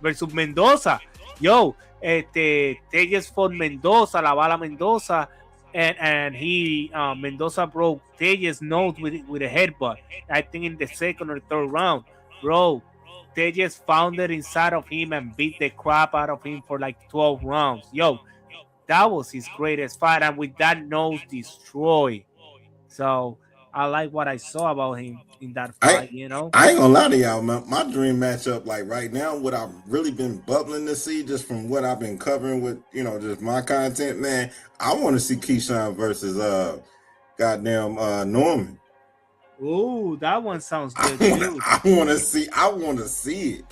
versus Mendoza. Yo, Tellez fought Mendoza, La Bala Mendoza, and he Mendoza broke Tellez' nose with a headbutt. I think in the second or third round, bro. Tellez found it inside of him and beat the crap out of him for like 12 rounds. Yo, that was his greatest fight, and with that nose destroyed. So I like what I saw about him in that fight. You know, I ain't gonna lie to y'all, man. My dream matchup, like right now, what I've really been bubbling to see, just from what I've been covering with, just my content, man. I want to see Keyshawn versus goddamn Norman. ooh, that one sounds good too. I want to see it.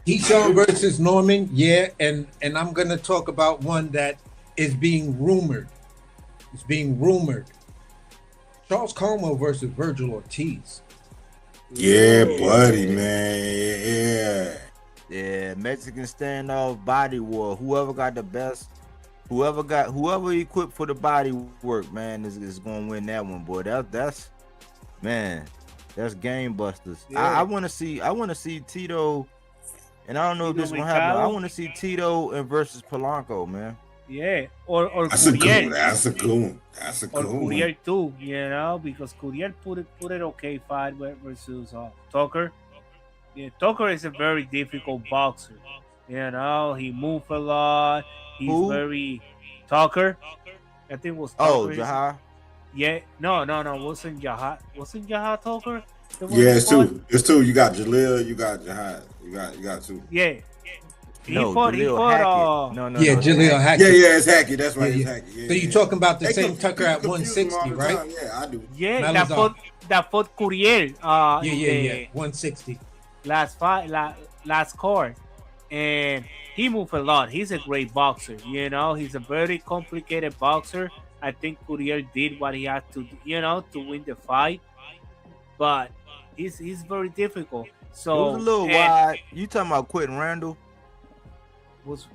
Keyshawn versus Norman, yeah, and I'm gonna talk about one that is being rumored. It's being rumored. Charles Conwell versus Virgil Ortiz. Yeah, buddy, man. Yeah, Mexican standoff body war. Whoever got the best, whoever equipped for the body work, man, is gonna win that one, boy. That's game busters. Yeah. I wanna see Tito, and I don't know if this is gonna happen. I wanna see Tito and versus Polanco, man. Yeah, or That's a good Courier. one. That's a good one. Or Courier too, because Courier put it okay fight versus Tucker. Yeah, Tucker is a very difficult boxer. He moves a lot. He's very Tucker. I think it was Tucker. Oh, Jahar. Yeah, no, wasn't Jahar? Wasn't Jahar Tucker? Yeah, it's two. It's two. You got Jalil. You got Jahad. You got two. Yeah. He fought. No. Yeah, Jaleel Hackett. Yeah, it's Hackett. That's right. It's Hackett. Yeah, so you're talking about the same Tucker at 160, right? Yeah, I do. Yeah, that fought Courier. Yeah. 160. Last card, and he moved a lot. He's a great boxer. He's a very complicated boxer. I think Courier did what he had to, to win the fight, but he's very difficult. So it was a little wide. You talking about Quentin Randall? Was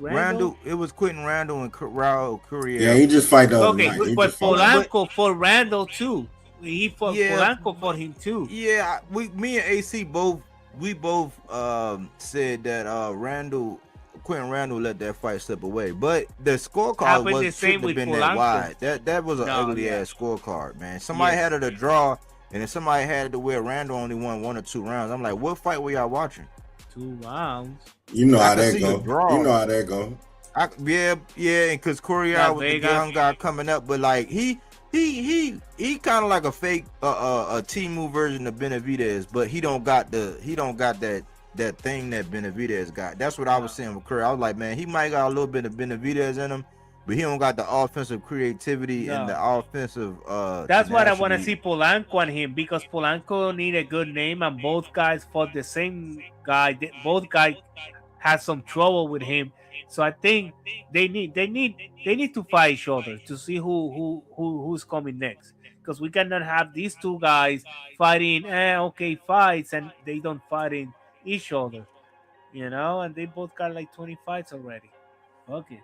Randall? It was Quentin Randall and Raul Courier. Yeah, he just fight the other okay, night. but Polanco fought Randall too. Polanco fought him too. Yeah, me and AC both said that Quentin Randall let that fight slip away, but the scorecard shouldn't have been that wide. That was an ugly ass scorecard, man. Somebody had it a draw, and then somebody had it to where Randall only won 1 or 2 rounds. I'm like, what fight were y'all watching? 2 rounds. You know how that go. Yeah, because Courier was the young guy coming up, but like he kind of like a fake a Timu version of Benavidez, but he don't got that thing that Benavidez got. That's what I was saying with Curry. I was like, man, he might got a little bit of Benavidez in him, but he don't got the offensive creativity and the offensive. That's what I want to see Polanco on him, because Polanco need a good name, and both guys fought the same guy. Both guys had some trouble with him, so I think they need to fight each other to see who's coming next. Because we cannot have these two guys fighting fights and they don't fight in each other, and they both got like 20 fights already. Okay.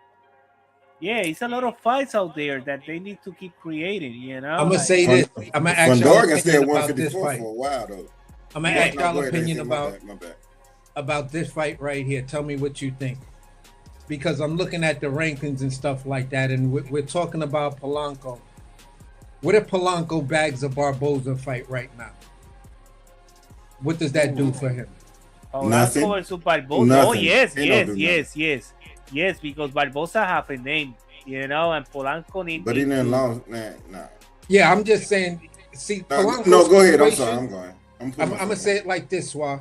Yeah, it's a lot of fights out there that they need to keep creating, I'm gonna say this. I'm gonna ask y'all opinion about this fight. For a while, though. I'm gonna ask y'all opinion about this fight right here. Tell me what you think, because I'm looking at the rankings and stuff like that, and we're talking about Polanco. What if Polanco bags a Barboza fight right now? What does that do for him? Nothing. Oh yes, because Barboza have a name, and Polanco needs. But he didn't lose. Nah. Yeah, I'm just saying. See, Polanco's go ahead. I'm sorry. I'm going. I'm gonna say it like this, Swah.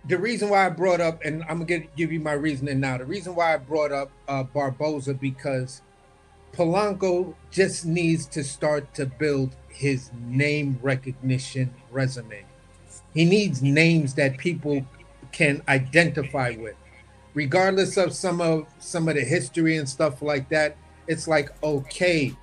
The reason why I brought up, and I'm gonna give you my reasoning now. The reason why I brought up Barboza, because Polanco just needs to start to build his name recognition resume. He needs names that people can identify with, regardless of some of the history and stuff like that. It's like, okay,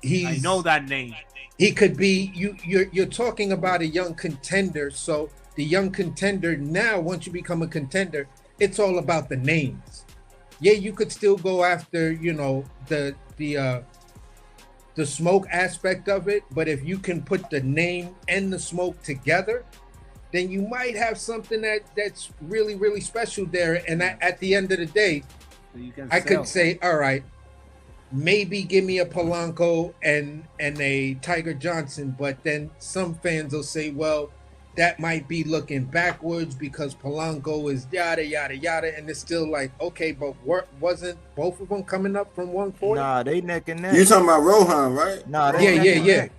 I know that name. He could be you're talking about a young contender, so the young contender now, once you become a contender, it's all about the names. Yeah, you could still go after, the the smoke aspect of it, but if you can put the name and the smoke together, then you might have something that's really, really special there. And at the end of the day, So you can I sell. could say, all right, maybe give me a Polanco and a Tiger Johnson, but then some fans will say, well, that might be looking backwards because Polanco is yada yada yada, and it's still like, okay, but wasn't both of them coming up from 140? Nah, they neck and neck. You talking about Rohan, right? Nah, they Yeah, neck yeah, and yeah. neck.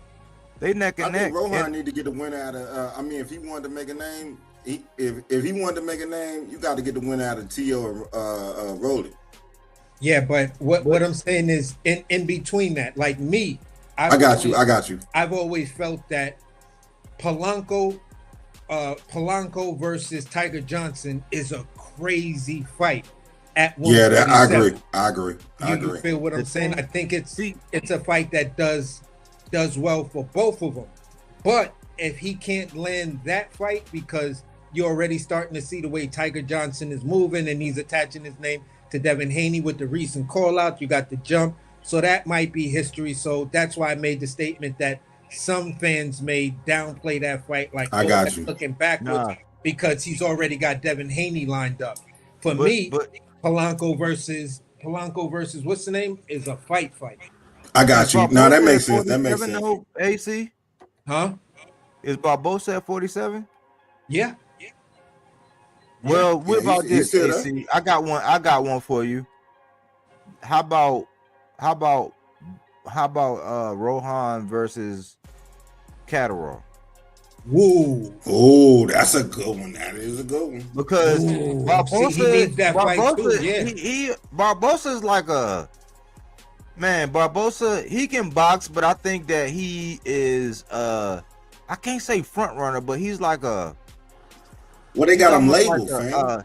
They neck I and neck. think Rohan And- need to get the winner out of. I mean, if he wanted to make a name, if he wanted to make a name, you got to get the winner out of Tio or Rolly. Yeah, but what I'm saying is in between that, like me, I got you. I've always felt that Polanco versus Tiger Johnson is a crazy fight at 147. I agree. You feel what I'm saying? I think it's a fight that does well for both of them. But if he can't land that fight because you're already starting to see the way Tiger Johnson is moving and he's attaching his name to Devin Haney with the recent call out, you got the jump. So that might be history. So that's why I made the statement that some fans may downplay that fight, like got you. looking backwards because he's already got Devin Haney lined up. For me, Polanco versus what's the name is a fight. I got you. No, that makes sense. That makes sense. Though, AC? Huh? Is Barbosa at 47? Yeah. Well, what about this, still AC? I got one for you. How about Rohan versus Catterall? Whoa. Oh, that's a good one. That is a good one. Because Barbosa, he needs that fight too, yeah. Barbosa's like a man. Barbosa, he can box, but I think that he is I can't say front runner, but he's like a. Well, they got him like labeled, fam.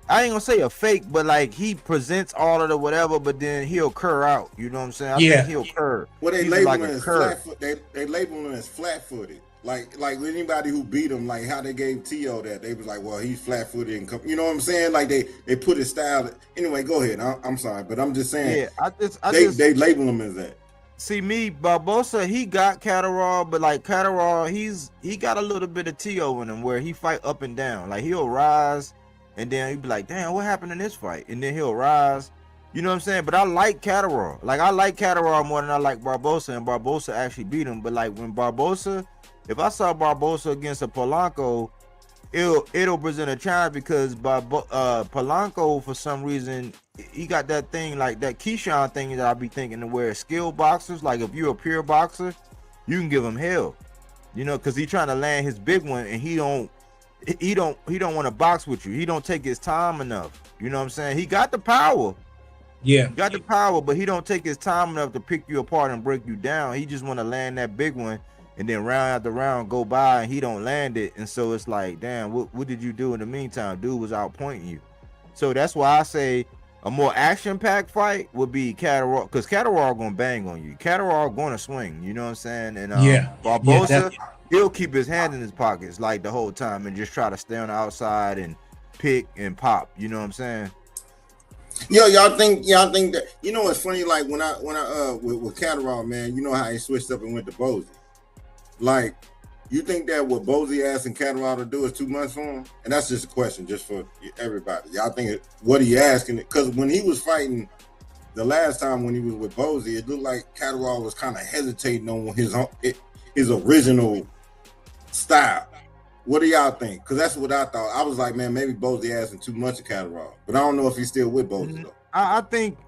I ain't gonna say a fake, but like he presents all of the whatever, but then he'll curl out. You know what I'm saying? I think he'll curl. Well, they He's label like him a as curve. they label him as flat-footed. Like anybody who beat him, like how they gave Tio that, they was like, well, he's flat-footed and you know what I'm saying? Like they put his style. Anyway, go ahead. I'm sorry, but I'm just saying. Yeah, they label him as that. See me, Barbosa, he got Catterall, but like Catterall, he got a little bit of Tio in him where he fight up and down. Like he'll rise, and then he'll be like, damn, what happened in this fight? And then he'll rise. You know what I'm saying? But I like Catterall. Like I like Catterall more than I like Barbosa, and Barbosa actually beat him. But like when Barbosa, if I saw Barbosa against a Polanco, it'll present a challenge because Polanco, for some reason, he got that thing, like that Keyshawn thing that I be thinking to where skilled boxers, like if you're a pure boxer, you can give him hell, you know, because he trying to land his big one and he don't want to box with you. He don't take his time enough. You know what I'm saying? He got the power. Yeah. He got the power, but he don't take his time enough to pick you apart and break you down. He just want to land that big one. And then round after round go by and he don't land it. And so it's like, damn, what did you do in the meantime? Dude was outpointing you. So that's why I say a more action-packed fight would be Catterall, because Catterall gonna bang on you. Catterall gonna swing, you know what I'm saying? And Barbosa, he'll keep his hand in his pockets like the whole time and just try to stay on the outside and pick and pop, you know what I'm saying? Yo, y'all think that, you know, it's funny, like when I with Catterall, man, you know how he switched up and went to Bozy. Like, you think that what Bozy asking Catterall to do is too much for him? And that's just a question, just for everybody. Y'all think what he asking? Because when he was fighting the last time when he was with Bozy, it looked like Catterall was kind of hesitating on his original style. What do y'all think? Because that's what I thought. I was like, man, maybe Bozy asking too much of Catterall, but I don't know if he's still with Bozy though. I think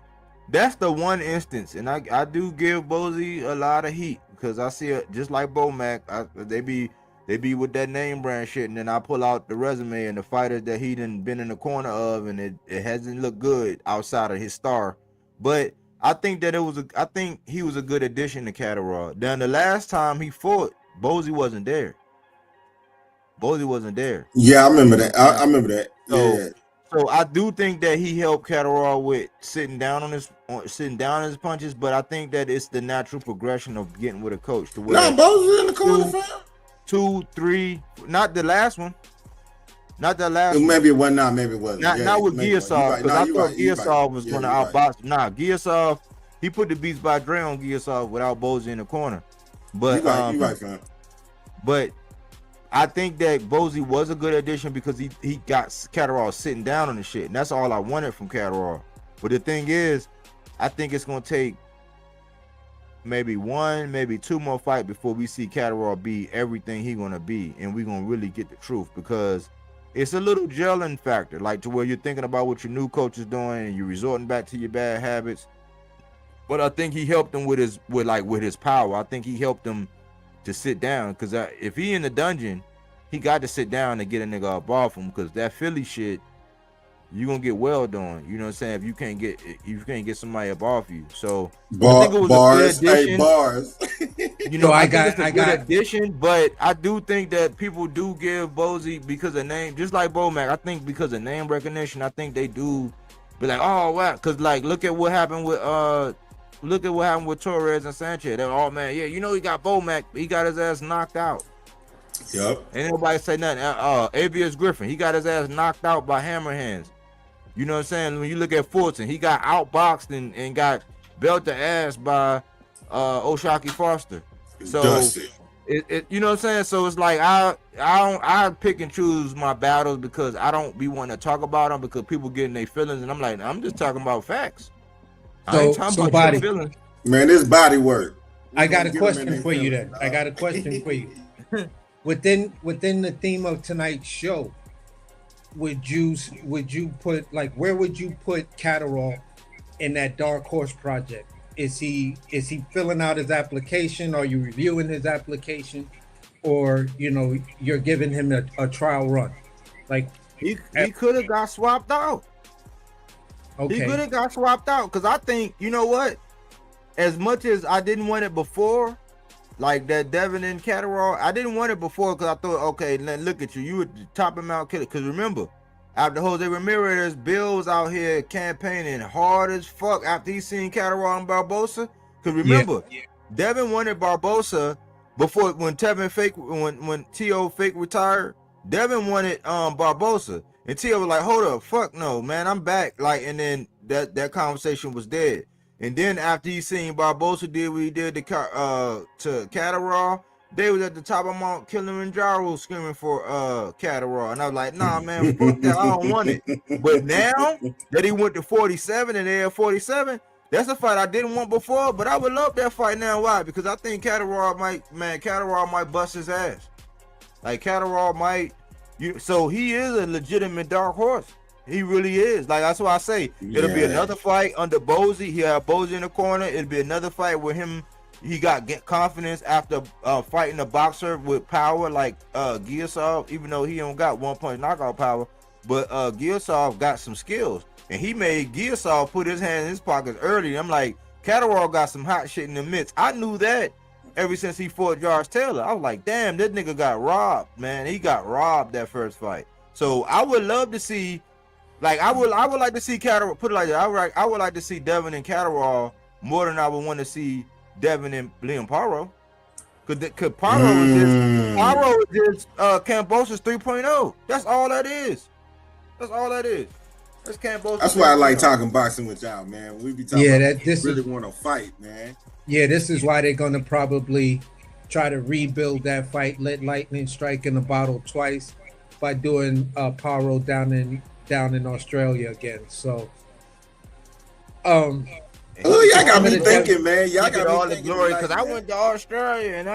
that's the one instance, and I do give Bozy a lot of heat. Because I see it just like Bomac, they be with that name brand shit, and then I pull out the resume and the fighters that he done been in the corner of, and it hasn't looked good outside of his star. But I think that I think he was a good addition to Catterall. Then the last time he fought, Bozy wasn't there. Yeah, I remember that. I remember that. So I do think that he helped Catterall with sitting down his punches, but I think that it's the natural progression of getting with a coach. To where Bozy in the corner, fam. 2, 3, not the last one. Maybe it wasn't. Maybe it wasn't. Not with Giasov, because I thought Giasov was going to outbox. Nah, Giasov, he put the Beats by Dre on Gear Soft without Bozy in the corner. But you right, fam. But I think that Bozy was a good addition because he got Catterall sitting down on the shit, and that's all I wanted from Catterall. But the thing is, I think it's gonna take maybe 1, maybe 2 more fights before we see Catterall be everything he gonna be, and we gonna really get the truth, because it's a little gelling factor, like to where you're thinking about what your new coach is doing and you're resorting back to your bad habits. But I think he helped him with his power. I think he helped him to sit down, because if he in the dungeon, he got to sit down and get a nigga up off him, because that Philly shit, you gonna get well done. You know what I'm saying? If you can't get somebody up off you. So I think it was bars, a good addition. hey, bars. You know, So I got a good addition, but I do think that people do give Bozy because of name, just like Bo-Mac. I think because of name recognition, I think they do be like, oh wow, because like look at what happened with Torres and Sanchez. They're all, man, yeah, you know, he got Bo-Mac, he got his ass knocked out. Yep. Ain't nobody say nothing. Avius Griffin, he got his ass knocked out by hammer hands. You know what I'm saying? When you look at Fulton, he got outboxed and got belted ass by O'Shaquie Foster. So it you know what I'm saying? So it's like I pick and choose my battles because I don't be wanting to talk about them because people getting their feelings, and I'm like, I'm just talking about facts. I ain't talking about your feelings. Man, this body work. I got a question for you then. I got a question for you. Within the theme of tonight's show, would you put, like, where would you put Catterall in that Dark Horse project? Is he filling out his application? Are you reviewing his application, or you're giving him a trial run? Like he could have got swapped out. Okay. He could have got swapped out, because I think, you know what? As much as I didn't want it before, like that Devin and Catterall, I didn't want it before because I thought, okay, look at you. You were the top amount killer. Because remember, after Jose Ramirez, Bill was out here campaigning hard as fuck after he seen Catterall and Barbosa. Because remember, Devin wanted Barbosa before, when T.O. fake retired. Devin wanted Barbosa. And T.O. was like, hold up, fuck no, man, I'm back. Like, and then that conversation was dead. And then after he seen Barbosa did what he did to Catterall, they was at the top of Mount Kilimanjaro screaming for Catterall. And I was like, nah, man, fuck that, I don't want it. But now that he went to 47 and they're at 47, that's a fight I didn't want before, but I would love that fight now. Why? Because I think Catterall might bust his ass. Like, Catterall might, so he is a legitimate dark horse. He really is. Like, that's why I say it'll be another fight under Bozy. He had Bozy in the corner. It'll be another fight with him. He got confidence after fighting a boxer with power like Giasov, even though he don't got 1-punch knockout power. But Giasov got some skills, and he made Giasov put his hand in his pockets early. I'm like, Catterall got some hot shit in the midst. I knew that ever since he fought Josh Taylor. I was like, damn, this nigga got robbed, man. He got robbed that first fight. So I would love to see. Like, I would like to see Catterall, put it like that. I would like to see Devin and Catterall more than I would want to see Devin and Liam Paro. Because Paro is just Kambosos 3.0. That's all that is. That's Kambosos. That's why I like talking boxing with y'all, man. We be talking really want to fight, man. Yeah, this is why they're going to probably try to rebuild that fight, let lightning strike in the bottle twice by doing Paro down in Australia again. So y'all got me thinking, man. Y'all got all me the glory, because I went to Australia and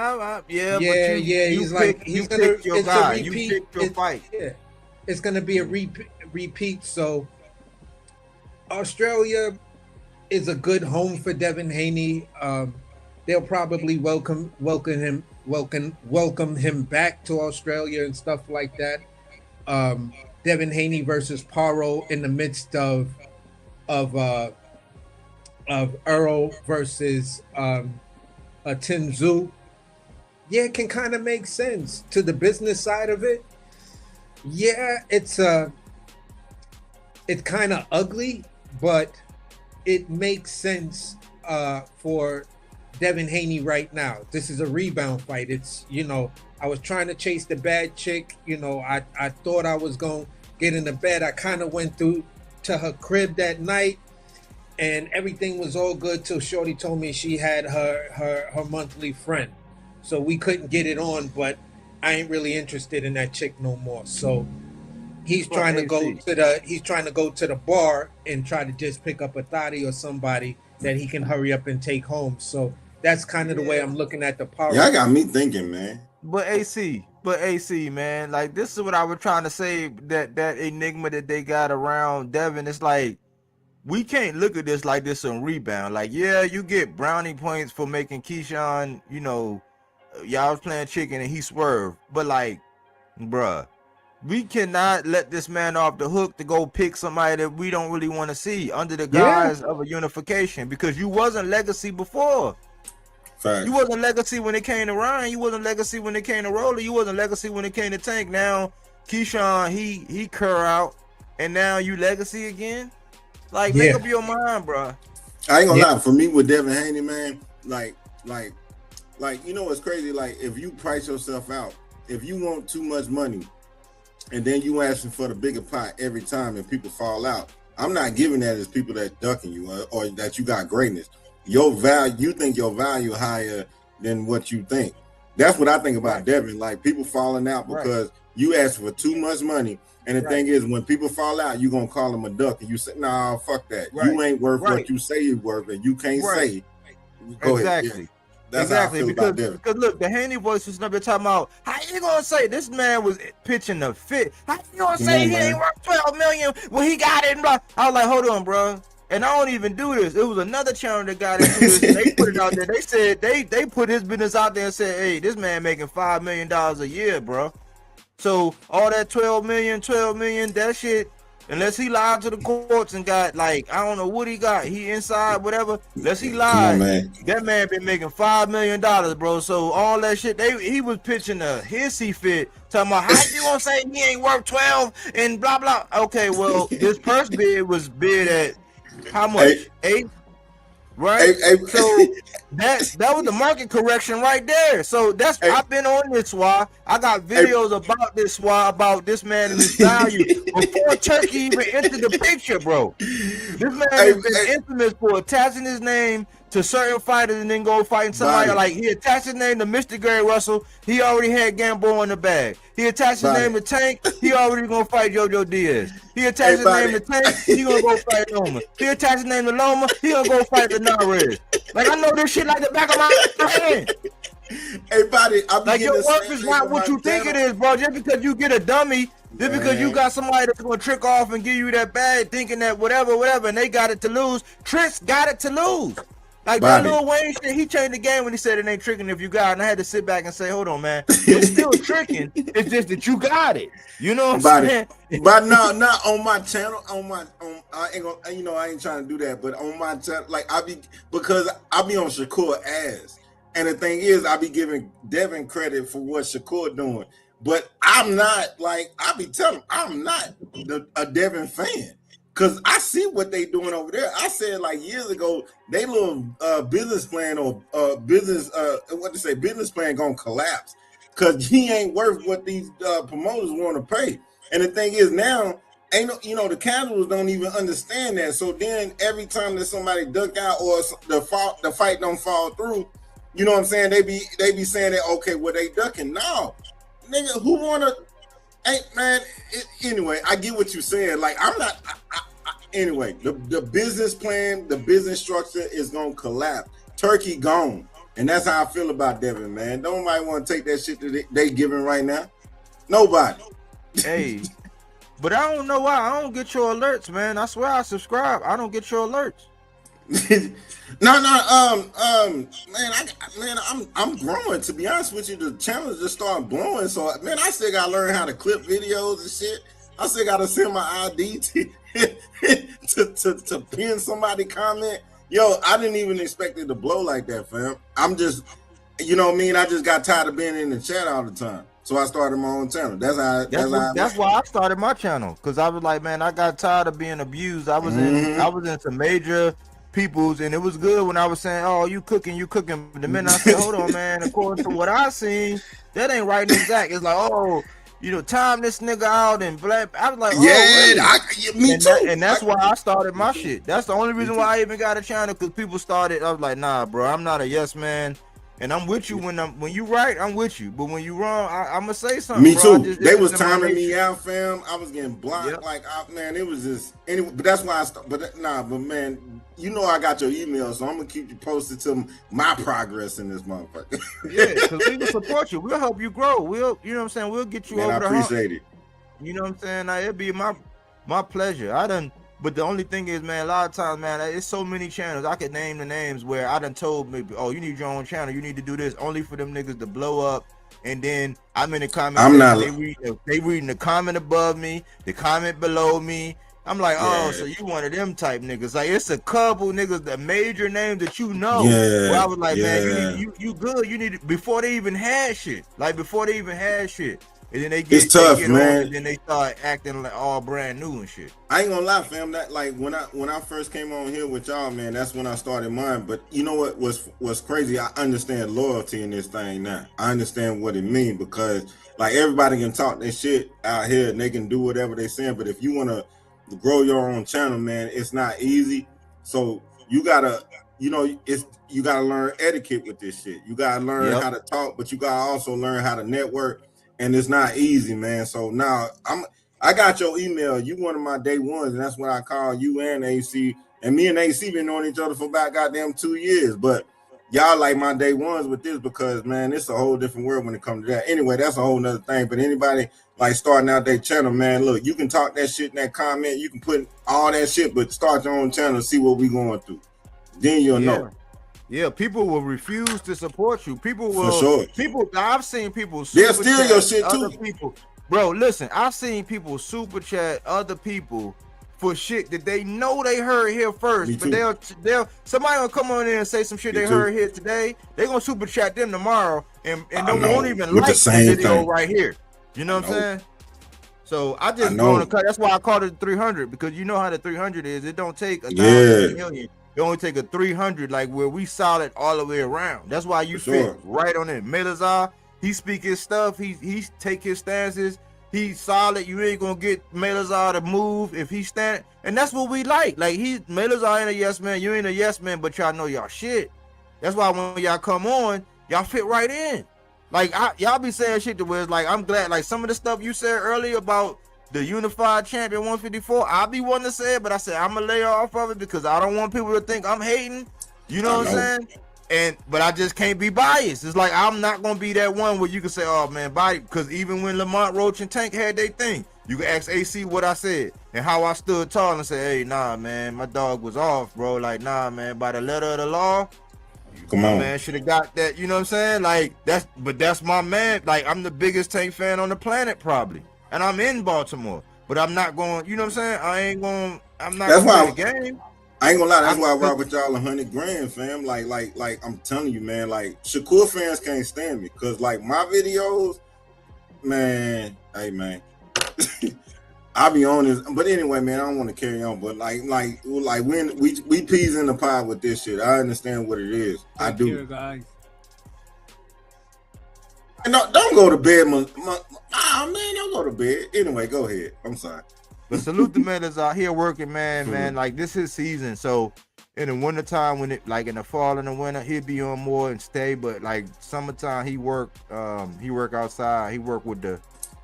he's like, he's gonna pick your guy. You picked your fight. Yeah, it's gonna be a repeat. So Australia is a good home for Devin Haney. They'll probably welcome him back to Australia and stuff like that. Devin Haney versus Paro in the midst of Earl versus Tim Tszyu. Yeah, it can kind of make sense to the business side of it. Yeah, it's kind of ugly, but it makes sense for Devin Haney right now. This is a rebound fight. It's, I was trying to chase the bad chick. I thought I was going to get in the bed. I kind of went through to her crib that night. and everything was all good till Shorty told me she had her monthly friend, so we couldn't get it on. But I ain't really interested in that chick no more. So he's trying to go to the bar and try to just pick up a thotty or somebody that he can hurry up and take home. So that's kind of the way I'm looking at the power. Y'all got me thinking, man. But AC, man, like this is what I was trying to say. That enigma that they got around Devin, it's like we can't look at this like this on rebound. Like, yeah, you get brownie points for making Keyshawn, you know, y'all was playing chicken and he swerved. But like, bruh, we cannot let this man off the hook to go pick somebody that we don't really want to see under the guise of a unification, because you wasn't legacy before. Fact. You wasn't legacy when it came to Ryan. You wasn't legacy when it came to Roller. You wasn't legacy when it came to Tank. Now Keyshawn, he cur out, and now you legacy again. Like, make up your mind, bro. I ain't gonna lie. For me, with Devin Haney, man, like, you know what's crazy? Like, if you price yourself out, if you want too much money, and then you asking for the bigger pot every time, and people fall out, I'm not giving that as people that ducking you or that you got greatness. Your value, you think your value higher than what you think. That's what I think about Devin. Like, people falling out because you ask for too much money. And the thing is, when people fall out, you gonna call them a duck, and you say, "Nah, fuck that. You ain't worth what you say you're worth, and you can't say." Go ahead. Yeah. That's how I feel about Devin. Because look, the Haney voice was never talking about how you gonna say this man was pitching a fit. How you gonna say he ain't worth $12 million when he got it? And blah. I was like, hold on, bro. And I don't even do this. It was another channel that got into this. And they put it out there. They said they put his business out there and said, hey, this man making $5 million a year, bro. So all that 12 million, that shit, unless he lied to the courts and got, like, I don't know what he got. He inside, whatever. Unless he lied, that man been making $5 million, bro. So all that shit, he was pitching a hissy fit, talking about how you gonna say he ain't worth 12 and blah blah. Okay, well, this first bid was bid at how much? 8, right? So that was the market correction right there. So that's I've been on this SWA. I got videos about this SWA, about this man and his value before Turkey even entered the picture, bro. This man has been infamous for attaching his name to certain fighters and then go fighting somebody. Like, he attached his name to Mr. Gary Russell. He already had Gamboa in the bag. He attached his name to Tank. He already gonna fight JoJo Diaz. He attached his name to Tank. He gonna go fight Loma. He attached his name to Loma. He gonna go fight the Narez. Like, I know this shit like the back of my hand. Hey, buddy, like, your work is not what you think it is, bro. Just because you get a dummy, just because you got somebody that's gonna trick off and give you that bag, thinking that whatever, and they got it to lose. Tricks got it to lose. Like, that Lil Wayne shit, he changed the game when he said it ain't tricking if you got it. And I had to sit back and say, hold on, man. It's still tricking. It's just that you got it. You know what I'm saying? But no, not on my channel. I ain't gonna, you know, I ain't trying to do that. But on my channel, like, because I be on Shakur ass. And the thing is, I be giving Devin credit for what Shakur doing. But I'm not, like, I be telling, I'm not a Devin fan. Because I see what they doing over there. I said, like, years ago, they little business plan or business plan gonna collapse because he ain't worth what these promoters want to pay. And the thing is, now the casuals don't even understand that. So then every time that somebody duck out or the fight don't fall through, you know what I'm saying? They be saying that, okay, well, they ducking. No, nigga, who wanna? Hey, man. Anyway, I get what you're saying. Like, I'm not. Anyway, the business plan, the business structure is gonna collapse. Turkey gone, and that's how I feel about Devin, man. Nobody want to take that shit that they giving right now. Nobody. Hey, but I don't know why I don't get your alerts, man. I swear I subscribe. I don't get your alerts. I'm growing. To be honest with you, the channel just started blowing. So, man, I still gotta learn how to clip videos and shit. I still gotta send my ID to pin somebody comment. Yo, I didn't even expect it to blow like that, fam. I'm just, you know what I mean? I just got tired of being in the chat all the time. So I started my own channel. That's why I started my channel. Cause I was like, man, I got tired of being abused. I was in some major peoples, and it was good when I was saying, oh, you cooking. But the minute I said, hold on, man, according to what I seen, that ain't right and exact. It's like, oh, time this nigga out and black. I was like, Yeah, oh, really? me too. And that's why I started my shit. That's the only reason why I even got a channel, because people started. I was like, nah, bro, I'm not a yes man, and I'm with you when you right, I'm with you, but when you wrong, I'm gonna say something. Me bro. too. They was timing me out, fam. I was getting blocked. Yep. Like, man, it was just anyway. But that's why I started. But man, I got your email, so I'm gonna keep you posted to my progress in this motherfucker. Yeah, because we will support you. We'll help you grow. We'll, you know what I'm saying. We'll get you Man, over I the hump. appreciate it. You know what I'm saying? Like, it'd be my pleasure. But the only thing is, man, a lot of times, man, it's so many channels. I could name the names where I done told maybe, oh, you need your own channel. You need to do this only for them niggas to blow up. And then I'm in the comment section. They reading the comment above me, the comment below me. I'm like, oh, so you one of them type niggas. Like, it's a couple niggas, the major names that you know. Yeah. Where I was like, man, you good. You need it before they even had shit. And then they get tough, get man. on, and then they start acting like all brand new and shit. I ain't gonna lie, fam. That like when I first came on here with y'all, man, that's when I started mine. But you know what was crazy? I understand loyalty in this thing now. I understand what it means, because like everybody can talk their shit out here and they can do whatever they saying. But if you wanna grow your own channel, man, it's not easy. So you gotta, you gotta learn etiquette with this shit. You gotta learn how to talk, but you gotta also learn how to network. And it's not easy, man. So now I got your email. You one of my day ones, and that's what I call you and AC. And me and AC been knowing each other for about goddamn 2 years. But y'all like my day ones with this, because man, it's a whole different world when it comes to that. Anyway, that's a whole nother thing. But anybody like starting out their channel, man, look, you can talk that shit in that comment. You can put all that shit, but start your own channel and see what we going through. Then you'll know. Yeah, people will refuse to support you. People will. For sure. I've seen people. They'll steal your shit too. People, bro, listen. I've seen people super chat other people for shit that they know they heard here first. But they'll somebody gonna come on in and say some shit they heard here today. They gonna super chat them tomorrow, and they won't even like the video right here. You know what I'm saying? So I just go on the cut. That's why I called it 300, because you know how the 300 is. It don't take 1,000 million. It only take a 300, like where we solid all the way around. That's why you fit right on it. Melazar, he speak his stuff. He take his stances. He's solid. You ain't gonna get Melazar to move if he stand. And that's what we like. Like Melazar ain't a yes man. You ain't a yes man, but y'all know y'all shit. That's why when y'all come on, y'all fit right in. Like y'all be saying shit to where it's like, I'm glad. Like some of the stuff you said earlier about the unified champion 154, I'll be wanting to say it, but I said I'm gonna lay off of it because I don't want people to think I'm hating. You know what I'm saying? But I just can't be biased. It's like I'm not gonna be that one where you can say, oh man, body, because even when Lamont Roach and Tank had their thing, you can ask AC what I said and how I stood tall and say, hey, nah, man, my dog was off, bro. Like, nah, man, by the letter of the law, come on, man, should have got that. You know what I'm saying? Like that's my man. Like, I'm the biggest Tank fan on the planet probably. And I'm in Baltimore, but I'm not going, you know what I'm saying? I'm not going to the game. I ain't gonna lie, that's why I rock with y'all 100 grand, fam. Like I'm telling you, man, like Shakur fans can't stand me, because like my videos, man, hey man. I'll be honest, but anyway, man, I don't want to carry on, but like when we peas in the pie with this shit. I understand what it is. I do. Care, guys. No, don't go to bed, man. Don't go to bed. Anyway, go ahead. I'm sorry. But salute the man that's out here working, man. Like, this is season. So in the wintertime, when it, like in the fall and the winter, he'll be on more and stay. But like summertime, he work outside. He work with the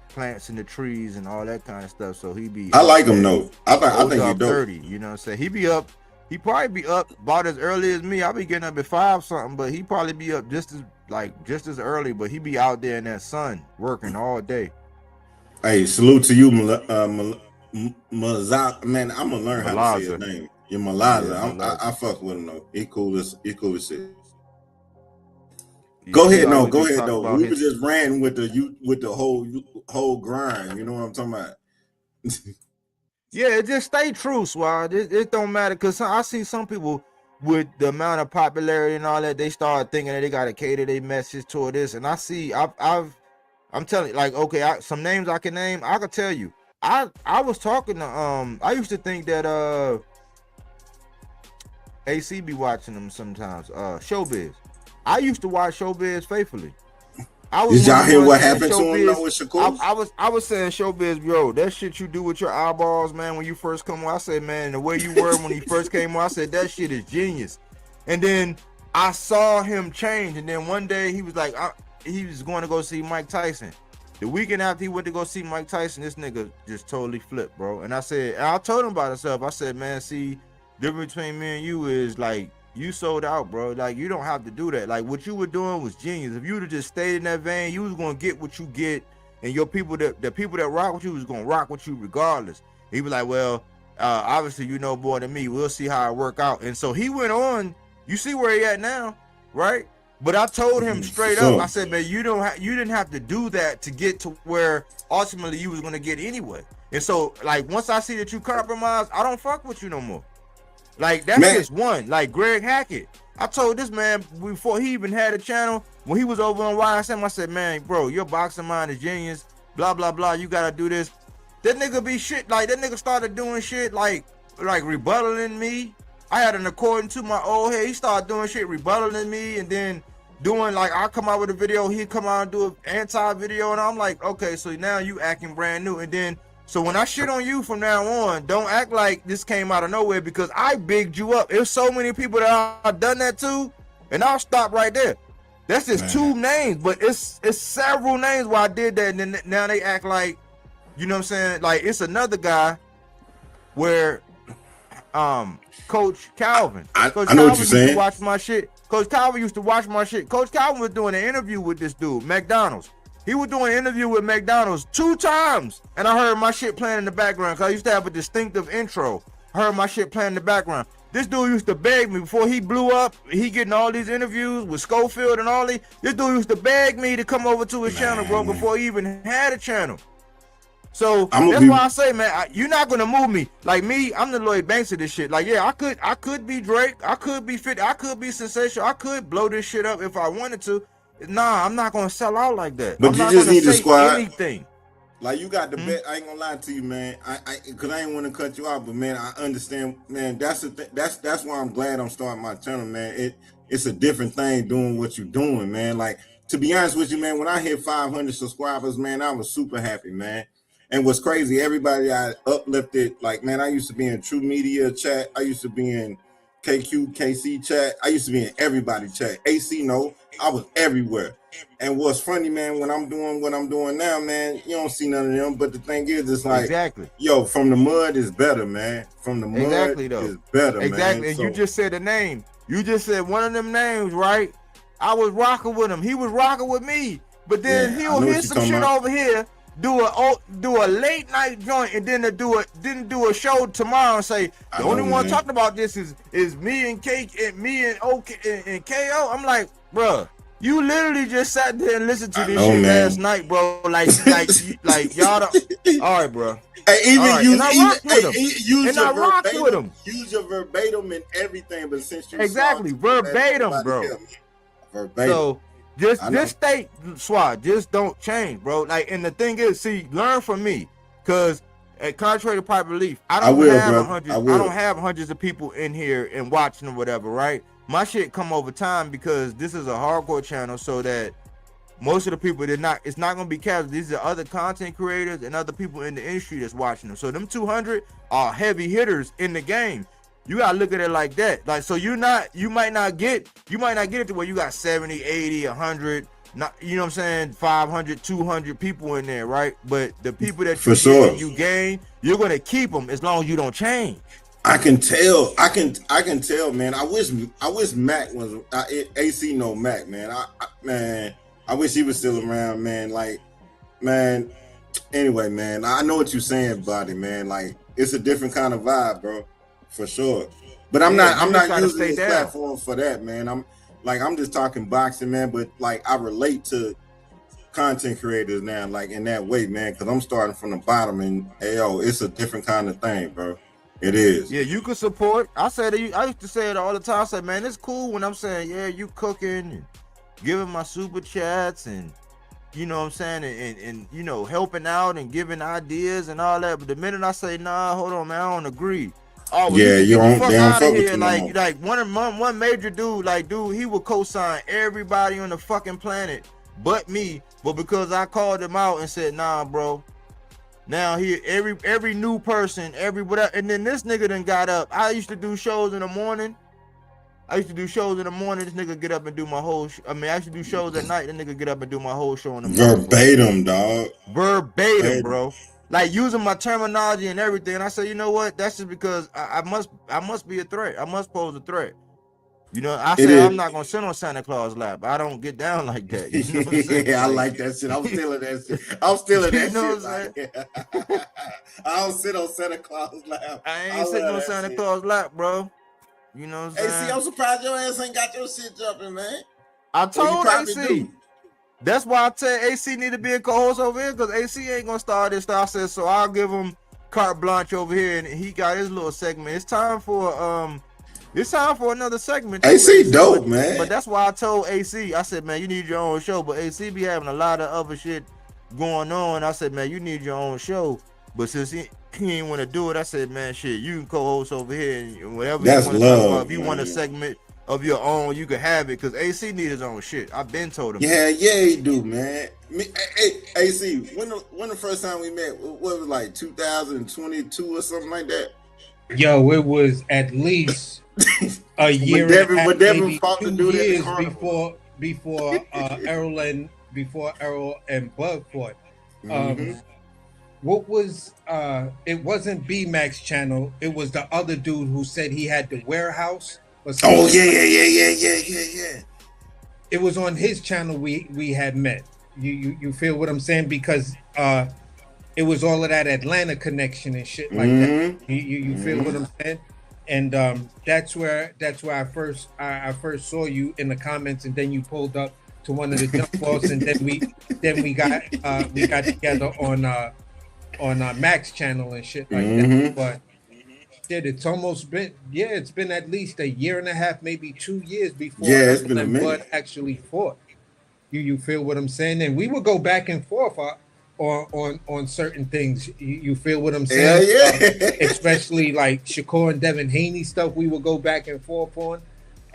plants and the trees and all that kind of stuff. So he be. I like him though. I think he's dope. 30. You know what I'm saying? He be up. He probably be up about as early as me. I'll be getting up at 5 something, but he probably be up just as early. But he be out there in that sun working all day. Hey, salute to you, Malazar. Man, I'm gonna learn how to say his name. You're Malazar. Yeah, I fuck with him though. He cool as shit. Go ahead though. We were just ranting with the whole grind. You know what I'm talking about? Yeah, just stay true, Swad. It don't matter, because I see some people with the amount of popularity and all that, they start thinking that they gotta cater their message toward this. And I see, I'm telling you, like, okay, some names I can name. I can tell you. I was talking to I used to think that AC be watching them sometimes. Showbiz. I used to watch Showbiz faithfully. I was Did y'all one of the hear ones what saying happened to him though showbiz. with Shakur? I was saying showbiz, bro. That shit you do with your eyeballs, man. When you first come on, I said, man, the way you were when he first came on, I said that shit is genius. And then I saw him change. And then one day he was like, he was going to go see Mike Tyson. The weekend after he went to go see Mike Tyson, this nigga just totally flipped, bro. And I told him about himself. I said, man, see, difference between me and you is like, you sold out, bro. Like, you don't have to do that. Like, what you were doing was genius. If you would have just stayed in that vein, you was gonna get what you get, and your people the people that rock with you was gonna rock with you regardless. He was like, well, obviously you know more than me. We'll see how it work out. And so he went on. You see where he at now, right? But I told him straight up. I said, man, you didn't have to do that to get to where ultimately you was gonna get anyway. And so, like, once I see that you compromise, I don't fuck with you no more. Like, that's just one. Like Greg Hackett. I told this man before he even had a channel, when he was over on YSM, I said, man, bro, your boxing mind is genius. Blah, blah, blah. You gotta do this. That nigga be shit. Like, that nigga started doing shit like rebuttaling me. I had an according to my old head. He started doing shit, rebuttaling me, and then doing like, I'll come out with a video, he'd come out and do an anti-video, and I'm like, okay, so now you acting brand new. And then so when I shit on you from now on, don't act like this came out of nowhere, because I bigged you up. There's so many people that I've done that to, and I'll stop right there. That's just two names, but it's several names where I did that, and then now they act like, you know what I'm saying? Like, it's another guy where Coach Calvin. I Coach know Calvin what you're saying. used to watch my shit. Coach Calvin used to watch my shit. Coach Calvin was doing an interview with this dude, McDonald's. He was doing an interview with McDonald's 2 times, and I heard my shit playing in the background, because I used to have a distinctive intro. I heard my shit playing in the background. This dude used to beg me before he blew up. He getting all these interviews with Schofield and all these. This dude used to beg me to come over to his channel, bro, before he even had a channel. So that's why I say, man, you're not gonna move me. Like me, I'm the Lloyd Banks of this shit. Like, yeah, I could be Drake, I could be 50, I could be sensational, I could blow this shit up if I wanted to. Nah, I'm not gonna sell out like that. But I'm you not just gonna need the say squad. anything. Like, you got the bet. I ain't gonna lie to you, man. Cause I ain't want to cut you off, but man, I understand, man. That's the that's why I'm glad I'm starting my channel, man. It's a different thing doing what you're doing, man. Like, to be honest with you, man, when I hit 500 subscribers, man, I was super happy, man. And what's crazy, everybody I uplifted, like, man, I used to be in True Media chat. I used to be in KC chat. I used to be in everybody chat. AC, no, I was everywhere. And what's funny, man, when I'm doing what I'm doing now, man, you don't see none of them. But the thing is, it's like, yo, from the mud is better, man. From the mud is better, man. Exactly. And you just said a name. You just said one of them names, right? I was rocking with him. He was rocking with me. But then he'll hit some shit over here, do a late night joint, and then do a show tomorrow and say the only one talking about this is me and K and me and OK and KO. I'm like, bruh, you literally just sat there and listened to this shit last night, bro. Like y'all don't. All right, bro. Hey, use your verbatim and everything, but since you verbatim, bro. Verbatim. So just state, Swat, just don't change, bro. Like, and the thing is, see, learn from me, because contrary to popular belief, I don't have hundreds of people in here and watching or whatever, right? My shit come over time, because this is a hardcore channel, so that most of the people it's not gonna be casual. These are other content creators and other people in the industry that's watching them. So them 200 are heavy hitters in the game. You gotta look at it like that. Like, so you might not get it to where you got 70, 80, 100, not, you know what I'm saying, 500, 200 people in there, right? But the people that you gain, you're gonna keep them as long as you don't change. I can tell, man. I wish Mac was AC no Mac, man. I wish he was still around, man. Like, man. Anyway, man, I know what you're saying, buddy, man. Like, it's a different kind of vibe, bro, for sure. But I'm not using this platform for that, man. I'm just talking boxing, man. But like, I relate to content creators now, like, in that way, man, because I'm starting from the bottom, and it's a different kind of thing, bro. It is. Yeah, you can support. I used to say it all the time. I said, man, it's cool when I'm saying, yeah, you cooking and giving my super chats, and you know what I'm saying, and you know, helping out and giving ideas and all that. But the minute I say, nah, hold on, man, I don't agree. Oh, well, yeah, you don't fuck with you. Like one major dude, he would co-sign everybody on the fucking planet but me. But because I called him out and said, nah, bro. Now here, every new person, every whatever, and then this nigga done got up. I used to do shows in the morning. This nigga get up and do my whole. I used to do shows at night. The nigga get up and do my whole show in the morning. Verbatim, dog. Verbatim, bro. Like using my terminology and everything. And I said, you know what? That's just because I must be a threat. I must pose a threat. You know, I said I'm not gonna sit on Santa Claus lap. I don't get down like that. You know what I'm saying? Yeah, I like that shit. I'm stealing that shit. I'm stealing that know shit. Like, I don't sit on Santa Claus lap. I ain't sitting on Santa Claus lap, bro. You know what I'm saying? AC, I'm surprised your ass ain't got your shit jumping, man. I told AC. That's why I tell AC need to be a co-host over here, because AC ain't gonna start this stuff. I said, so I'll give him carte blanche over here, and he got his little segment. It's time for another segment. AC dope, man. But that's why I told AC, I said, man, you need your own show. But AC be having a lot of other shit going on. I said, man, you need your own show. But since he ain't want to do it, I said, man, shit, you can co-host over here and whatever that's you want to talk about. If you man. want a segment of your own, you can have it, because AC need his own shit. I've been told him. Yeah, he do, man. Hey, AC, when the first time we met, what was it, like 2022 or something like that? Yo, it was at least a year and a half, maybe 2 years before Errol and Bug fought. What was it wasn't B-Max channel, it was the other dude who said he had the warehouse or something. Oh yeah. It was on his channel we had met. You feel what I'm saying? Because it was all of that Atlanta connection and shit like that. You feel what I'm saying? And that's where I first saw you in the comments, and then you pulled up to one of the jump offs, and then we got together on Max channel and shit like that. But shit, it's almost been it's been at least a year and a half, maybe 2 years before it's been a minute. Bud actually fought. You feel what I'm saying? And we would go back and forth on certain things. You feel what I'm saying? Yeah. Especially like Shakur and Devin Haney stuff, we would go back and forth on.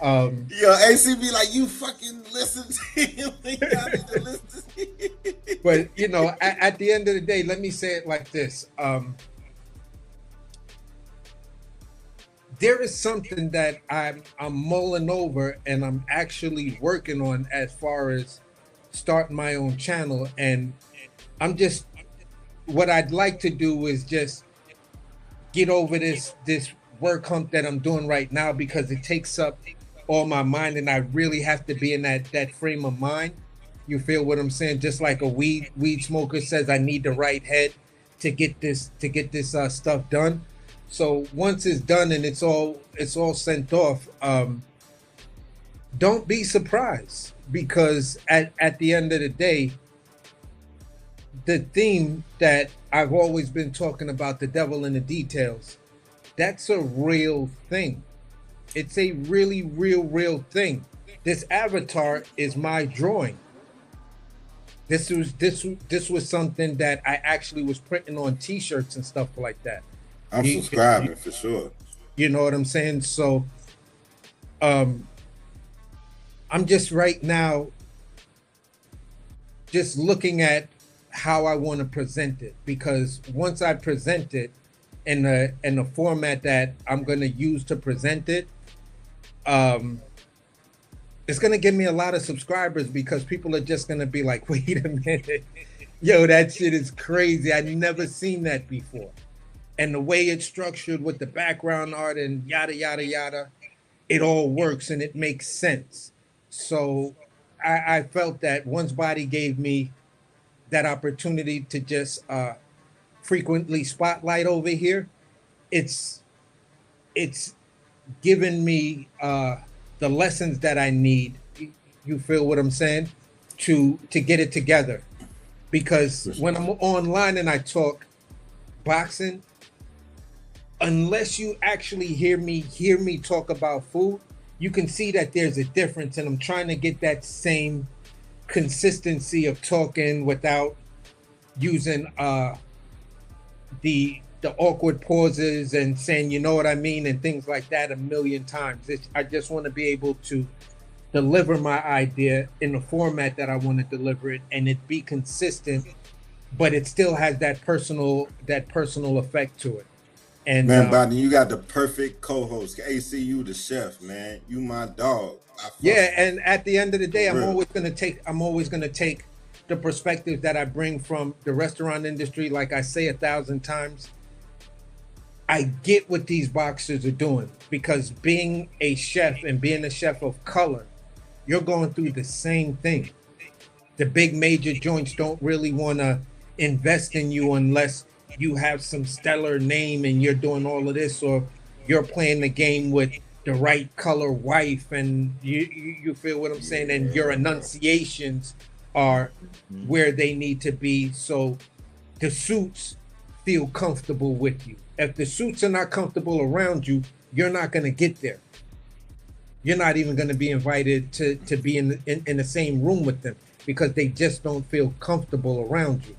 Yo, AC be like, you fucking listen to him. You need to listen to him. But you know, at the end of the day, let me say it like this. There is something that I'm mulling over and I'm actually working on as far as starting my own channel. And I'm just, what I'd like to do is just get over this work hump that I'm doing right now, because it takes up all my mind, and I really have to be in that frame of mind. You feel what I'm saying? Just like a weed smoker says, I need the right head to get this stuff done. So once it's done and it's all sent off, don't be surprised, because at the end of the day, the theme that I've always been talking about, the devil in the details, that's a real thing. It's a really real thing. This avatar is my drawing. This was something that I actually was printing on t-shirts and stuff like that. I'm subscribing for sure. You know what I'm saying? So I'm just right now just looking at how I want to present it, because once I present it in the format that I'm going to use to present it, it's going to give me a lot of subscribers, because people are just going to be like, wait a minute, yo, that shit is crazy. I've never seen that before. And the way it's structured with the background art and yada, yada, yada, it all works and it makes sense. So I felt that once Body gave me that opportunity to just frequently spotlight over here, it's given me the lessons that I need. You feel what I'm saying? To get it together. Because when I'm online and I talk boxing, unless you actually hear me talk about food, you can see that there's a difference, and I'm trying to get that same consistency of talking without using the awkward pauses and saying, you know what I mean, and things like that a million times. I just want to be able to deliver my idea in the format that I want to deliver it, and it be consistent, but it still has that personal effect to it. And Man, Bobby, you got the perfect co-host. ACU, the chef, man. You my dog. Yeah, and at the end of the day, I'm Real. always gonna take the perspective that I bring from the restaurant industry. Like I say 1,000 times, I get what these boxers are doing, because being a chef and being a chef of color, you're going through the same thing. The big major joints don't really want to invest in you unless you have some stellar name and you're doing all of this, or you're playing the game with the right color wife, and you feel what I'm saying, and your enunciations are where they need to be, so the suits feel comfortable with you. If the suits are not comfortable around you, you're not going to get there. You're not even going to be invited to be in the same room with them, because they just don't feel comfortable around you.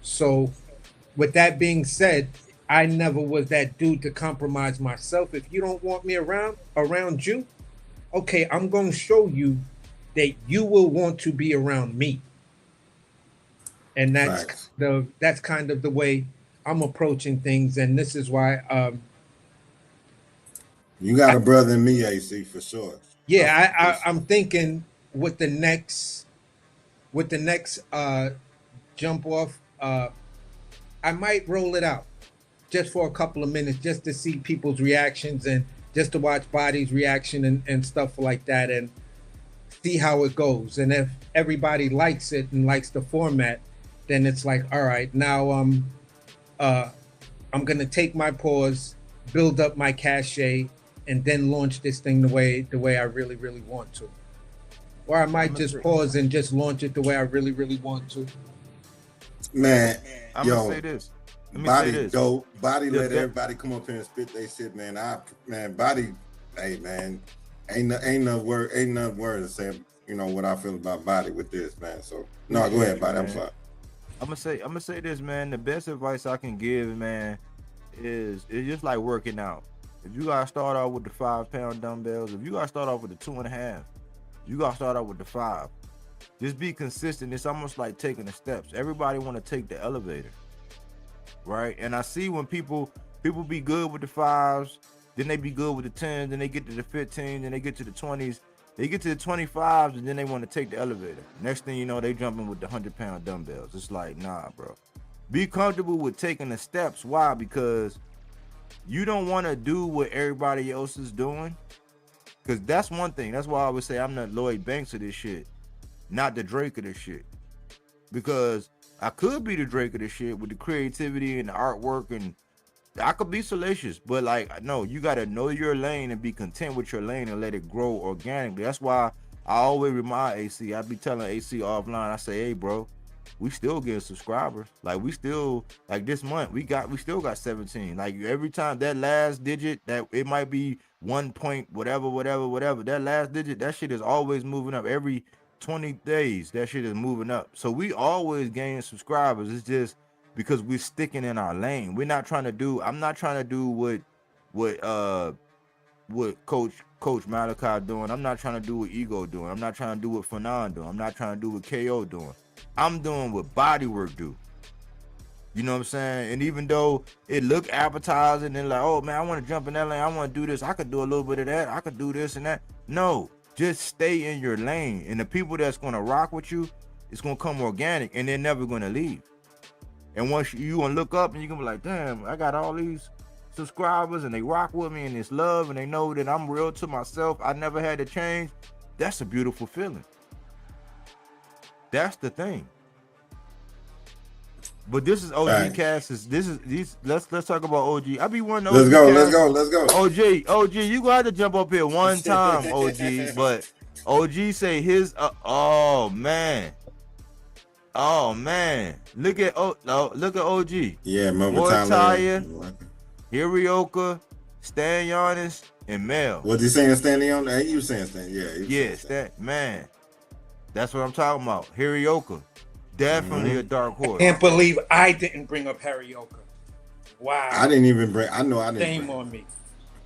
So with that being said, I never was that dude to compromise myself. If you don't want me around you, okay, I'm going to show you that you will want to be around me. And that's kind of the way I'm approaching things. And this is why you got a brother in me, AC, for sure. Yeah, I'm thinking with the next jump off, I might roll it out just for a couple of minutes, just to see people's reactions and just to watch Body's reaction and stuff like that, and see how it goes. And if everybody likes it and likes the format, then it's like, all right, now I'm gonna take my pause, build up my cachet, and then launch this thing the way I really, really want to. Or I might just pause and just launch it the way I really, really want to. Man, I'm gonna say this. Body dope. Body let everybody come up here and spit they shit, man. Body, hey man, ain't no word to say, you know, what I feel about Body with this, man. So no, go ahead, Body. I'm sorry. I'm gonna say this, man. The best advice I can give, man, is it's just like working out. If you gotta start off with the 5-pound dumbbells, if you gotta start off with the 2.5, you gotta start off with the 5. Just be consistent. It's almost like taking the steps. Everybody want to take the elevator, right? And I see when people be good with the 5s, then they be good with the 10s, then they get to the 15s, then they get to the 20s, they get to the 25s, and then they want to take the elevator. Next thing you know, they jumping with the 100-pound dumbbells. It's like, nah, bro. Be comfortable with taking the steps. Why? Because you don't want to do what everybody else is doing. Because that's one thing. That's why I always say I'm not Lloyd Banks of this shit, not the Drake of this shit. Because I could be the Drake of this shit with the creativity and the artwork, and I could be salacious, but like, no, you got to know your lane and be content with your lane and let it grow organically. That's why I always remind AC. I be telling AC offline, I say, hey, bro, we still getting subscribers. Like, we still, like this month, we still got 17. Like, every time that last digit, that it might be 1 point, whatever, that last digit, that shit is always moving up. Every 20 days, that shit is moving up. So we always gain subscribers. It's just because we're sticking in our lane. We're not trying to do, I'm not trying to do what Coach Malachi doing. I'm not trying to do what Ego doing. I'm not trying to do what Fanon doing. I'm not trying to do what KO doing. I'm doing what Bodywork do. You know what I'm saying? And even though it look appetizing and like, oh man, I want to jump in that lane, I want to do this, I could do a little bit of that, I could do this and that. No, just stay in your lane. And the people that's going to rock with you, it's going to come organic, and they're never going to leave. And once you gonna look up and you're gonna be like, damn, I got all these subscribers and they rock with me and it's love and they know that I'm real to myself, I never had to change. That's a beautiful feeling. That's the thing. But this is OG right. Cass. Let's talk about OG. I be one of Let's go. OG, you gonna have to jump up here one time, OG. But OG say his oh man. Look at OG. Yeah, Mortaya, Hirioka, Stan Giannis, and Mel. Was he saying Stan Giannis? He was saying Stan. Yeah, Stan. Man, that's what I'm talking about. Hirioka, definitely a dark horse. I can't believe I didn't bring up Hirioka. Wow. I didn't even bring. I know I didn't.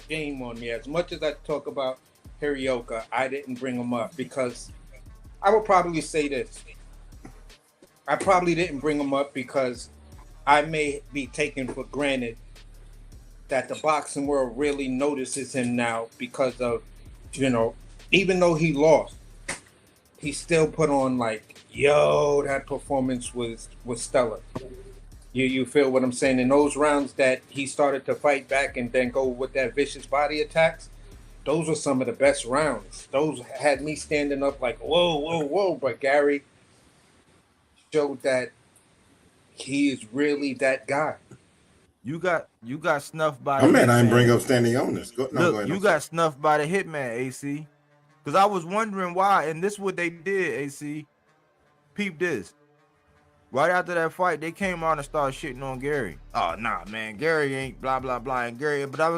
Shame on me. As much as I talk about Hirioka, I didn't bring him up because I would probably say this. I probably didn't bring him up because I may be taken for granted that the boxing world really notices him now because of, even though he lost, he still put on like, yo, that performance was stellar. You feel what I'm saying? In those rounds that he started to fight back and then go with that vicious body attacks, those were some of the best rounds. Those had me standing up like, whoa, whoa, whoa. But Gary showed that he is really that guy. You got snuffed by. I'm mad I didn't bring up standing owners. Go ahead. You got snuffed by the hitman, AC. Because I was wondering why, and this is what they did, AC. Peep this. Right after that fight, they came on and started shitting on Gary. Oh, nah, man, Gary ain't blah, blah, blah, and Gary. But I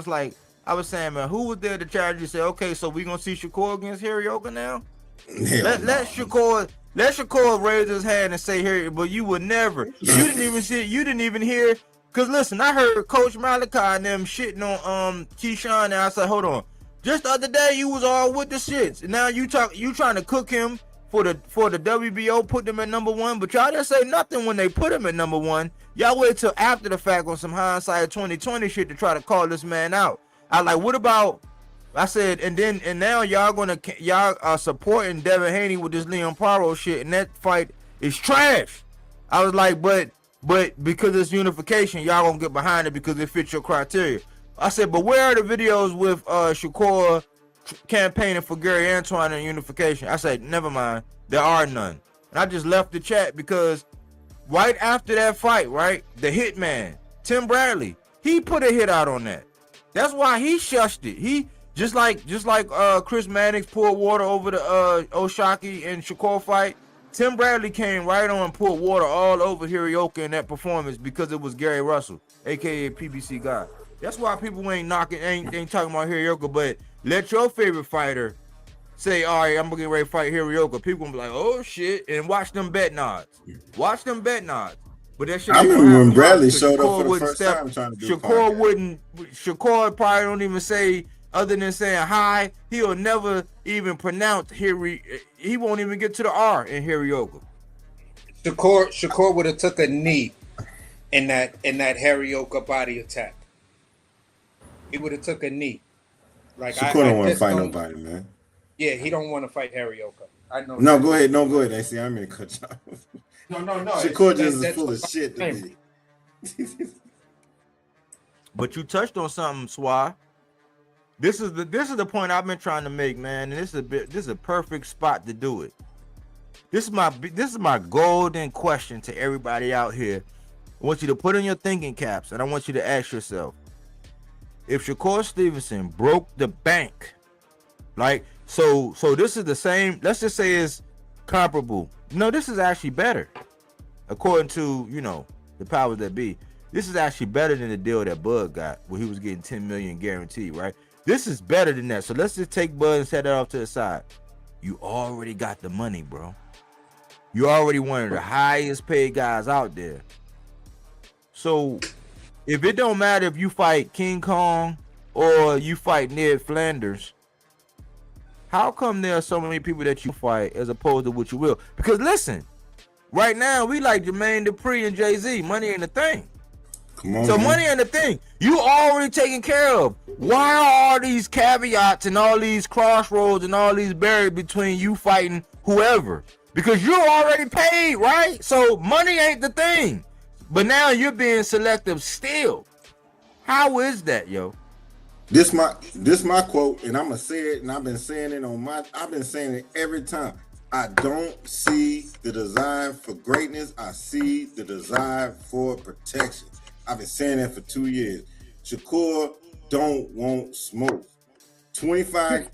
was saying, man, who was there to challenge you? Say, okay, so we gonna see Shakur against Hirioka now? Let Shakur raise his hand and say here, but you would never. You didn't even hear. Cause listen, I heard Coach Malachi and them shitting on Keyshawn, and I said, hold on. Just the other day you was all with the shits. And now you trying to cook him for the WBO, put them at number one, but y'all didn't say nothing when they put him at number one. Y'all wait till after the fact on some hindsight 2020 shit to try to call this man out. I like, what about? I said, and now y'all are supporting Devin Haney with this Leon Paro shit, and that fight is trash. I was like, but because it's unification, y'all gonna get behind it because it fits your criteria. I said, but where are the videos with Shakur campaigning for Gary Antoine and unification? I said, never mind, there are none. And I just left the chat because right after that fight, right, the hitman, Tim Bradley, he put a hit out on that. That's why he shushed it. He just like Chris Mannix poured water over the Oshaki and Shakur fight. Tim Bradley came right on and poured water all over Hirioka in that performance because it was Gary Russell, aka PBC guy. That's why people ain't talking about Hirioka, but let your favorite fighter say, all right, I'm gonna get ready to fight Hirioka. People gonna be like, oh shit, and watch them bet nods. Watch them bet nods. But that shit. I remember when Bradley showed up for the first time trying to do Shakur probably don't even say, other than saying hi, he'll never even pronounce he won't even get to the R in Hirioka. Shakur would have took a knee in that Hirioka body attack. He would have took a knee. Like Shakur don't want to fight nobody, man. Yeah, he don't want to fight Hirioka. I know. No, go ahead. AC, I'm gonna cut you off. No. Shakur just is full of shit to me. But you touched on something, Swai. This is the point I've been trying to make, man, and this is a perfect spot to do it. This is my golden question to everybody out here. I want you to put on your thinking caps, and I want you to ask yourself, if Shakur Stevenson broke the bank, like so this is the same. Let's just say it's comparable. No, this is actually better, according to the powers that be. This is actually better than the deal that Bud got, where he was getting $10 million guaranteed, right? This is better than that. So let's just take Bud and set that off to the side. You already got the money, bro. You already one of the highest paid guys out there. So if it don't matter if you fight King Kong or you fight Ned Flanders, how come there are so many people that you fight as opposed to what you will? Because listen, right now we like Jermaine Dupri and Jay-Z. Money ain't a thing. Come on, so man. Money ain't a thing. You already taken care of. Why are all these caveats and all these crossroads and all these barriers between you fighting whoever? Because you're already paid, right? So money ain't the thing. But now you're being selective still. How is that, yo? This my quote, and I'm gonna say it, and I've been saying it every time. I don't see the desire for greatness. I see the desire for protection. I've been saying that for 2 years. Shakur don't want smoke. 25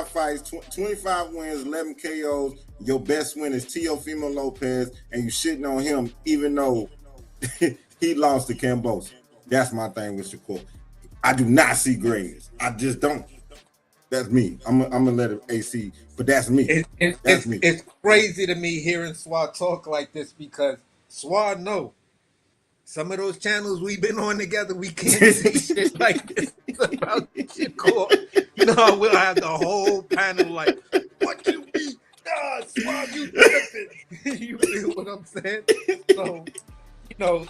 fights, 25 wins, 11 KOs. Your best win is Teofimo Lopez, and you shitting on him even though he lost to Cambosa. That's my thing with Shakur. I do not see greatness. I just don't. That's me. I'm gonna let it AC, but that's me. That's me. It's crazy to me hearing Swat talk like this because Swat know some of those channels we've been on together, we can't see shit like this about Shakur. No, we'll have the whole panel like, what you mean? Swab, you tripping. You feel what I'm saying? So,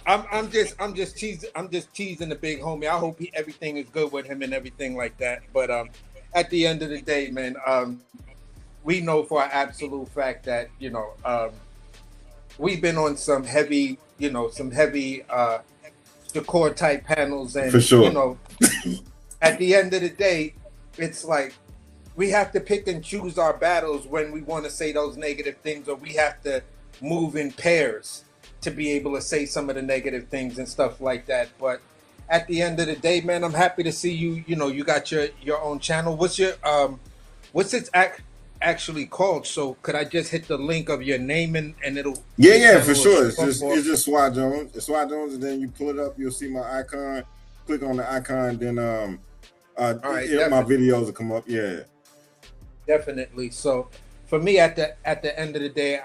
I'm just teasing the big homie. I hope everything is good with him and everything like that. But at the end of the day, man, we know for an absolute fact that we've been on some heavy decor type panels, and For sure. at the end of the day, it's like we have to pick and choose our battles when we want to say those negative things, or we have to move in pairs to be able to say some of the negative things and stuff like that. But at the end of the day, man, I'm happy to see you. You got your own channel. What's it actually called? So could I just hit the link of your name and it'll? Yeah, for sure. It's just Swat Jones. It's Swat Jones, and then you pull it up, you'll see my icon. Click on the icon, then all right, my videos will come up. Yeah. Definitely. So for me, at the end of the day,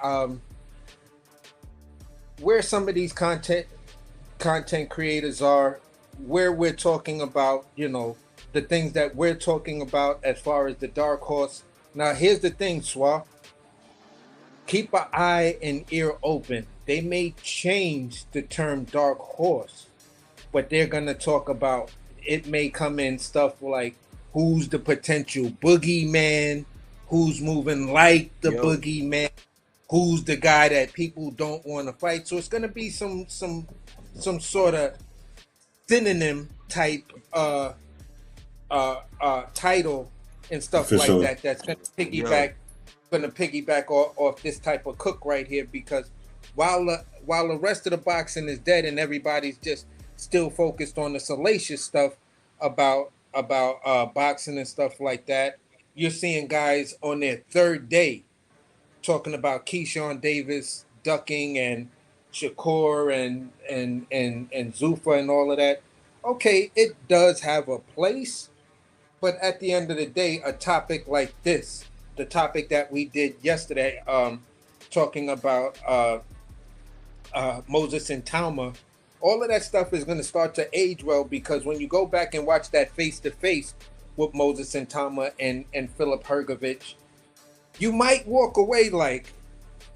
where some of these content creators are, where we're talking about, the things that we're talking about as far as the dark horse. Now, here's the thing, Swa. Keep an eye and ear open. They may change the term dark horse, but they're gonna talk about, it may come in stuff like who's the potential boogeyman, who's moving like the boogeyman, who's the guy that people don't want to fight. So it's going to be some sort of synonym type title and stuff For like sure. that. That's going to piggyback off this type of cook right here, because while the rest of the boxing is dead and everybody's just still focused on the salacious stuff about boxing and stuff like that, you're seeing guys on their third day talking about Keyshawn Davis ducking and Shakur and Zuffa and all of that. Okay, it does have a place, but at the end of the day, a topic like this, the topic that we did yesterday, talking about Moses and Talma, all of that stuff is going to start to age well, because when you go back and watch that face-to-face with Moses and Talma and Philip Hergovich, you might walk away like,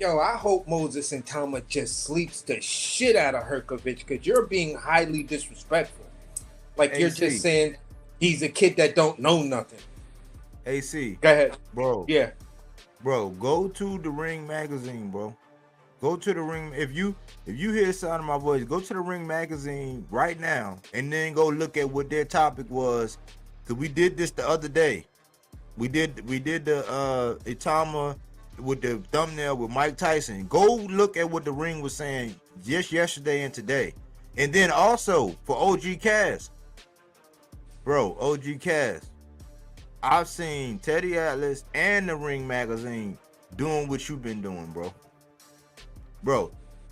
yo, I hope Moses and Talma just sleeps the shit out of Hergovich, because you're being highly disrespectful. Like, you're just saying he's a kid that don't know nothing. AC. Go ahead. Bro. Yeah. Bro, go to the Ring magazine, bro. Go to the Ring. If you hear the sound of my voice, go to the Ring magazine right now, and then go look at what their topic was. Cause we did this the other day. We did the Itama with the thumbnail with Mike Tyson. Go look at what the Ring was saying just yesterday and today. And then also for OG Cass. Bro, OG Cass. I've seen Teddy Atlas and the Ring magazine doing what you've been doing, bro.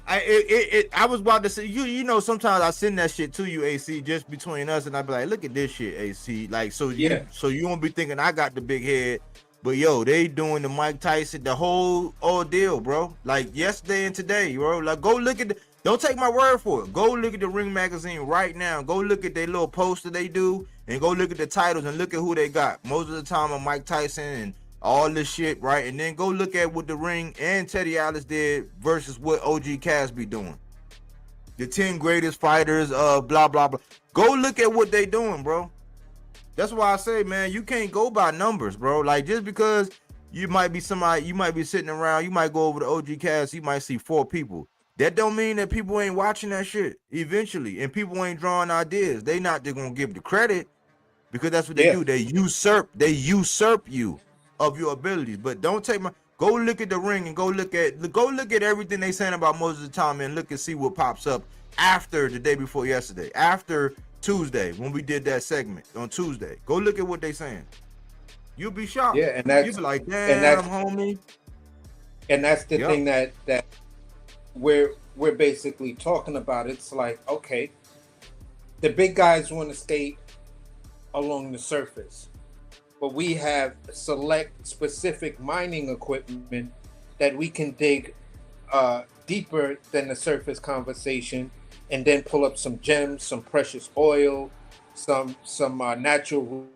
I was about to say, you know, sometimes I send that shit to you, AC, just between us, and I be like, look at this shit, AC. Like, so you won't be thinking I got the big head, but yo, they doing the Mike Tyson, the whole ordeal, bro. Like yesterday and today, bro. Like, go look at don't take my word for it. Go look at the Ring magazine right now. Go look at their little poster they do, and go look at the titles and look at who they got. Most of the time, Mike Tyson and all this shit, right? And then go look at what the Ring and Teddy Atlas did versus what OG Cass be doing. The 10 greatest fighters, blah, blah, blah. Go look at what they doing, bro. That's why I say, man, you can't go by numbers, bro. Like, just because you might be somebody, you might be sitting around, you might go over to OG Cass, you might see 4 people. That don't mean that people ain't watching that shit eventually, and people ain't drawing ideas. They not just gonna give the credit, because that's what they do. They usurp you of your abilities. But don't take go look at the Ring and go look at everything they saying about Moses and Tom, and look and see what pops up after the day before yesterday, after Tuesday when we did that segment on Tuesday. Go look at what they saying. You'll be shocked. Yeah, and that's, you'll be like, damn, homie. And that's the thing that we're basically talking about. It's like, okay, the big guys want to skate along the surface, but we have select specific mining equipment that we can dig deeper than the surface conversation, and then pull up some gems, some precious oil, some natural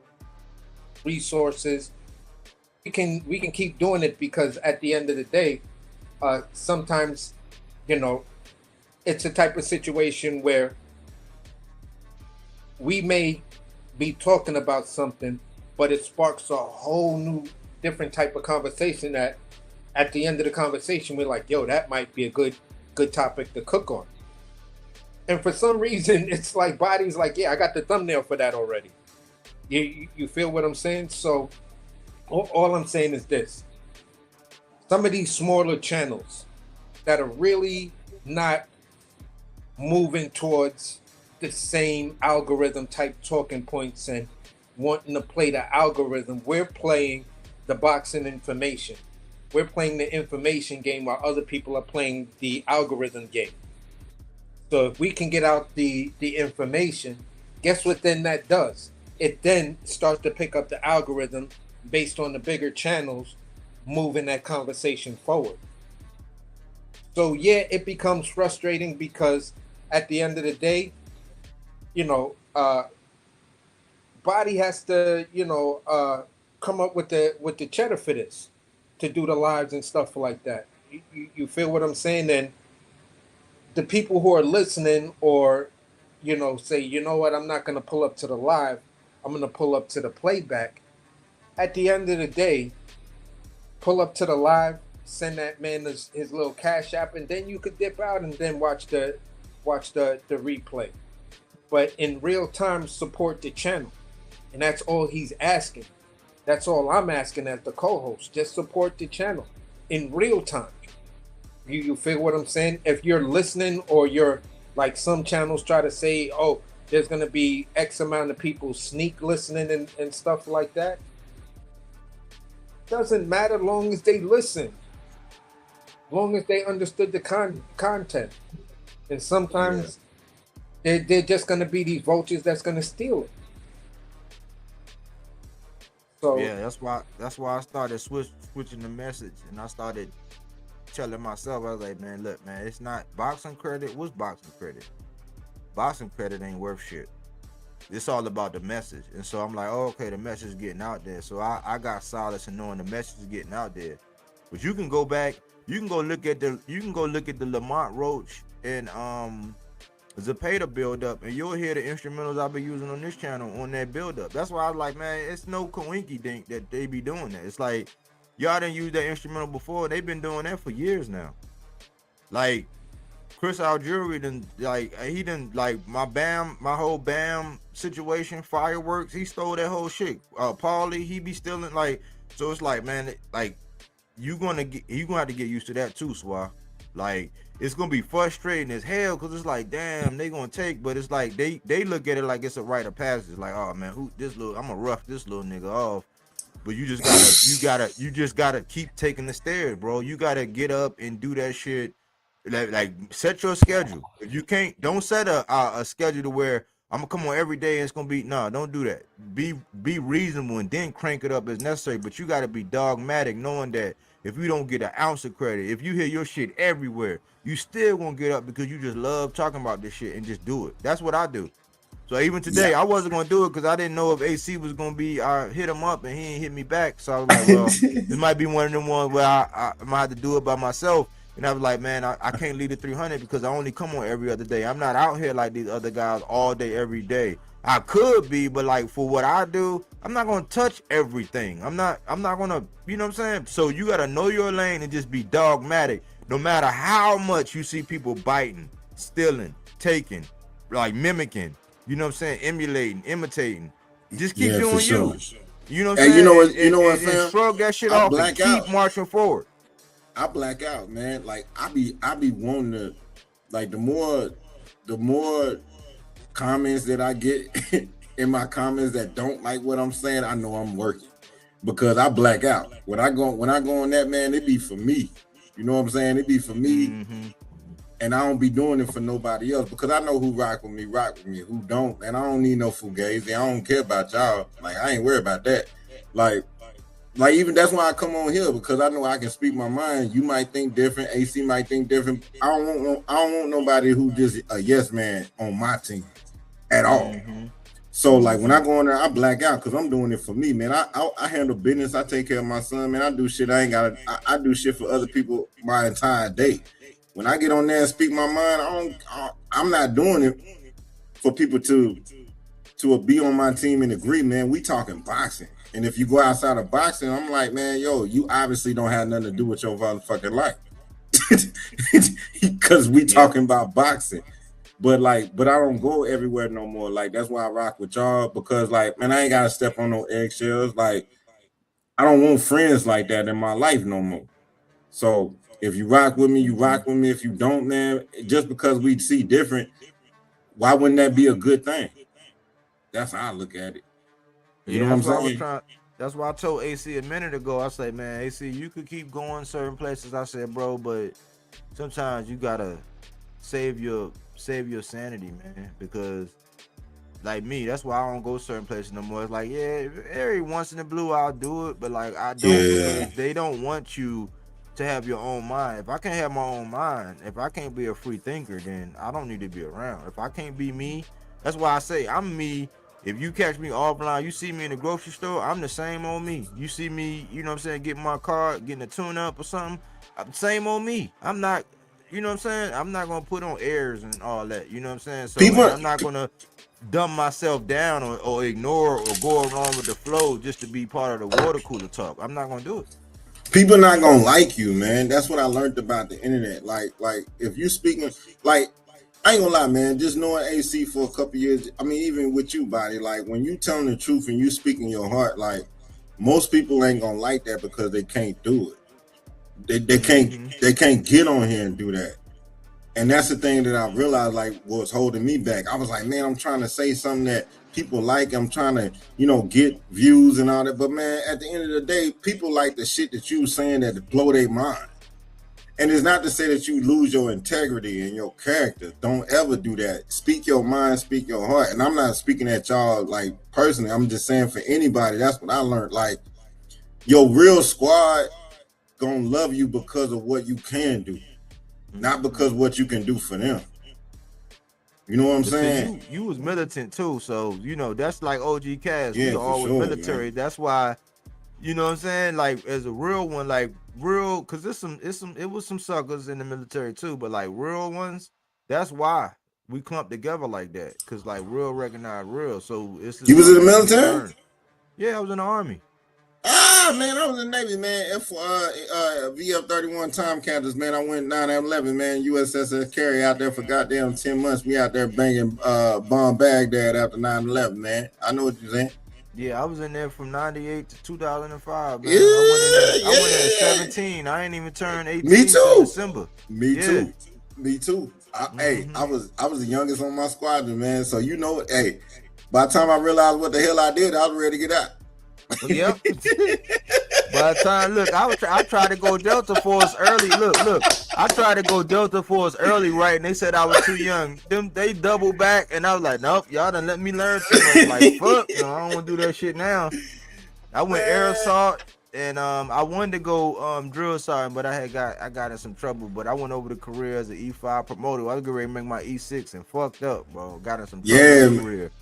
resources. We can keep doing it because at the end of the day, sometimes, it's a type of situation where we may be talking about something, but it sparks a whole new, different type of conversation that at the end of the conversation, we're like, yo, that might be a good topic to cook on. And for some reason, it's like Body's like, yeah, I got the thumbnail for that already. You feel what I'm saying? So all I'm saying is this. Some of these smaller channels that are really not moving towards the same algorithm type talking points and wanting to play the algorithm, we're playing the boxing information. We're playing the information game while other people are playing the algorithm game. So if we can get out the information, guess what then that does? It then starts to pick up the algorithm based on the bigger channels moving that conversation forward. So yeah, it becomes frustrating because at the end of the day, Body has to, come up with the cheddar for this to do the lives and stuff like that. You feel what I'm saying? And the people who are listening or, say, you know what, I'm not going to pull up to the live. I'm going to pull up to the playback. At the end of the day, pull up to the live, send that man his little Cash App, and then you could dip out and then watch the replay. But in real time, support the channel. And that's all he's asking. That's all I'm asking as the co-host. Just support the channel in real time. You feel what I'm saying? If you're listening or you're like some channels try to say, oh, there's going to be X amount of people sneak listening and stuff like that. Doesn't matter long as they listen. Long as they understood the content. And sometimes they're just going to be these vultures that's going to steal it. So yeah, that's why I started switching the message, and I started telling myself, I was like, man, look, man, it's not boxing credit. What's boxing credit? Boxing credit ain't worth shit. It's all about the message. And so I'm like, oh, okay, the message is getting out there. So I got solace in knowing the message is getting out there. But you can go back, you can go look at the Lamont Roach and Zepeda build up, and you'll hear the instrumentals I've been using on this channel on that build up. That's why I was like, man, it's no coinky dink that they be doing that. It's like y'all didn't use that instrumental before. They've been doing that for years now. Like Chris Algieri my whole Bam situation, Fireworks, he stole that whole shit. Paulie, he be stealing, like, so it's like, man, like you gonna have to get used to that too, Swa. Like, it's gonna be frustrating as hell because it's like, damn, they gonna take, but it's like they look at it like it's a rite of passage. Like, oh man, I'm gonna rough this little nigga off. But you just gotta keep taking the stairs, bro. You gotta get up and do that shit. Like set your schedule. If you can't, don't set a schedule to where I'm gonna come on every day and it's gonna be, no, don't do that. Be reasonable and then crank it up as necessary. But you gotta be dogmatic, knowing that if you don't get an ounce of credit, if you hear your shit everywhere, you still gonna get up because you just love talking about this shit and just do it. That's what I do. So even today, I wasn't gonna do it because I didn't know if AC was gonna be. I hit him up and he ain't hit me back. So I was like, well, this might be one of them ones where I might have to do it by myself. And I was like, man, I can't leave the 300 because I only come on every other day. I'm not out here like these other guys all day, every day. I could be, but like for what I do, I'm not gonna touch everything. I'm not gonna, you know what I'm saying? So you gotta know your lane and just be dogmatic. No matter how much you see people biting, stealing, taking, like mimicking, you know what I'm saying, emulating, imitating. Just keep doing you. You know what I'm saying? You know what, fam? Shrug that shit off and keep marching forward. I black out, man. Like I be wanting to, like the more comments that I get in my comments that don't like what I'm saying, I know I'm working because I black out. When I go on that, man, it be for me. You know what I'm saying? It be for me, and I don't be doing it for nobody else because I know who rock with me, who don't, and I don't need no fugazi. I don't care about y'all. Like I ain't worried about that. Like even that's why I come on here because I know I can speak my mind. You might think different. AC might think different. I don't want nobody who just a yes man on my team at all. So like when I go in there, I black out because I'm doing it for me, man. I handle business. I take care of my son, man. I do shit. I ain't got. I do shit for other people my entire day. When I get on there and speak my mind, I'm not doing it for people to be on my team and agree, man. We talking boxing, and if you go outside of boxing, I'm like, man, yo, you obviously don't have nothing to do with your motherfucking life, because we talking about boxing. But I don't go everywhere no more. Like that's why I rock with y'all, because like, man, I ain't gotta step on no eggshells. Like I don't want friends like that in my life no more. So if you rock with me, you rock with me. If you don't, man, just because we see different, why wouldn't that be a good thing? That's how I look at it. You know what I'm saying? That's why I told AC a minute ago. I said, man, AC, you could keep going certain places. I said, bro, but sometimes you gotta save your sanity, man, because like me, that's why I don't go certain places no more. It's like, yeah, every once in a blue I'll do it, but like I don't, because they don't want you to have your own mind. If I can't have my own mind, if I can't be a free thinker, then I don't need to be around. If I can't be me, that's why I say I'm me. If you catch me offline, you see me in the grocery store, I'm the same old me. You see me, you know what I'm saying, getting my car, getting a tune up or something, same old me. I'm not, you know what I'm saying, I'm not gonna put on airs and all that, you know what I'm saying? So I'm not gonna dumb myself down or ignore or go along with the flow just to be part of the water cooler talk. I'm not gonna do it. People not gonna like you, man. That's what I learned about the internet. Like if you speaking, like I ain't gonna lie, man. Just knowing AC for a couple years, I mean, even with you, Body, like when you telling the truth and you speaking your heart, like most people ain't gonna like that because they can't do it. They can't get on here and do that. And that's the thing that I realized, like, was holding me back. I was like, man, I'm trying to say something that people like. I'm trying to, you know, get views and all that. But man, at the end of the day, people like the shit that you saying that blow their mind. And it's not to say that you lose your integrity and your character. Don't ever do that. Speak your mind, speak your heart. And I'm not speaking at y'all like personally. I'm just saying for anybody. That's what I learned. Like your real squad gonna love you because of what you can do, not because what you can do for them. You know what I'm saying? You was militant too, so you know that's like OG Cass. Yeah, we always sure, military. Man. That's why, you know what I'm saying? Like as a real one, like real, cause it was some suckers in the military too, but like real ones. That's why we clumped together like that, cause like real recognize real. So it's you was in the military? Yeah, I was in the Army. Ah, man, I was in the Navy, man. VF-31 time counters, man. I went 9/11, man. USS Carry out there for goddamn 10 months. We out there banging bomb Baghdad after 9/11, man. I know what you're saying. Yeah, I was in there from 98 to 2005, man. Yeah, I went in at 17. I ain't even turned 18 Me too. December. Me too. Hey, I was the youngest on my squadron, man. So you know, hey, by the time I realized what the hell I did, I was ready to get out. Yep. By the time, look, I tried to go Delta Force early. Look, I tried to go Delta Force early, right? And they said I was too young. They doubled back, and I was like, nope, y'all done let me learn too much. Like, fuck, no, I don't want to do that shit now. I went air assault, and I wanted to go drill sergeant, but I got in some trouble. But I went over the career as an E5 promoter. I was getting ready to make my E6 and fucked up, bro. Got in some trouble in the career.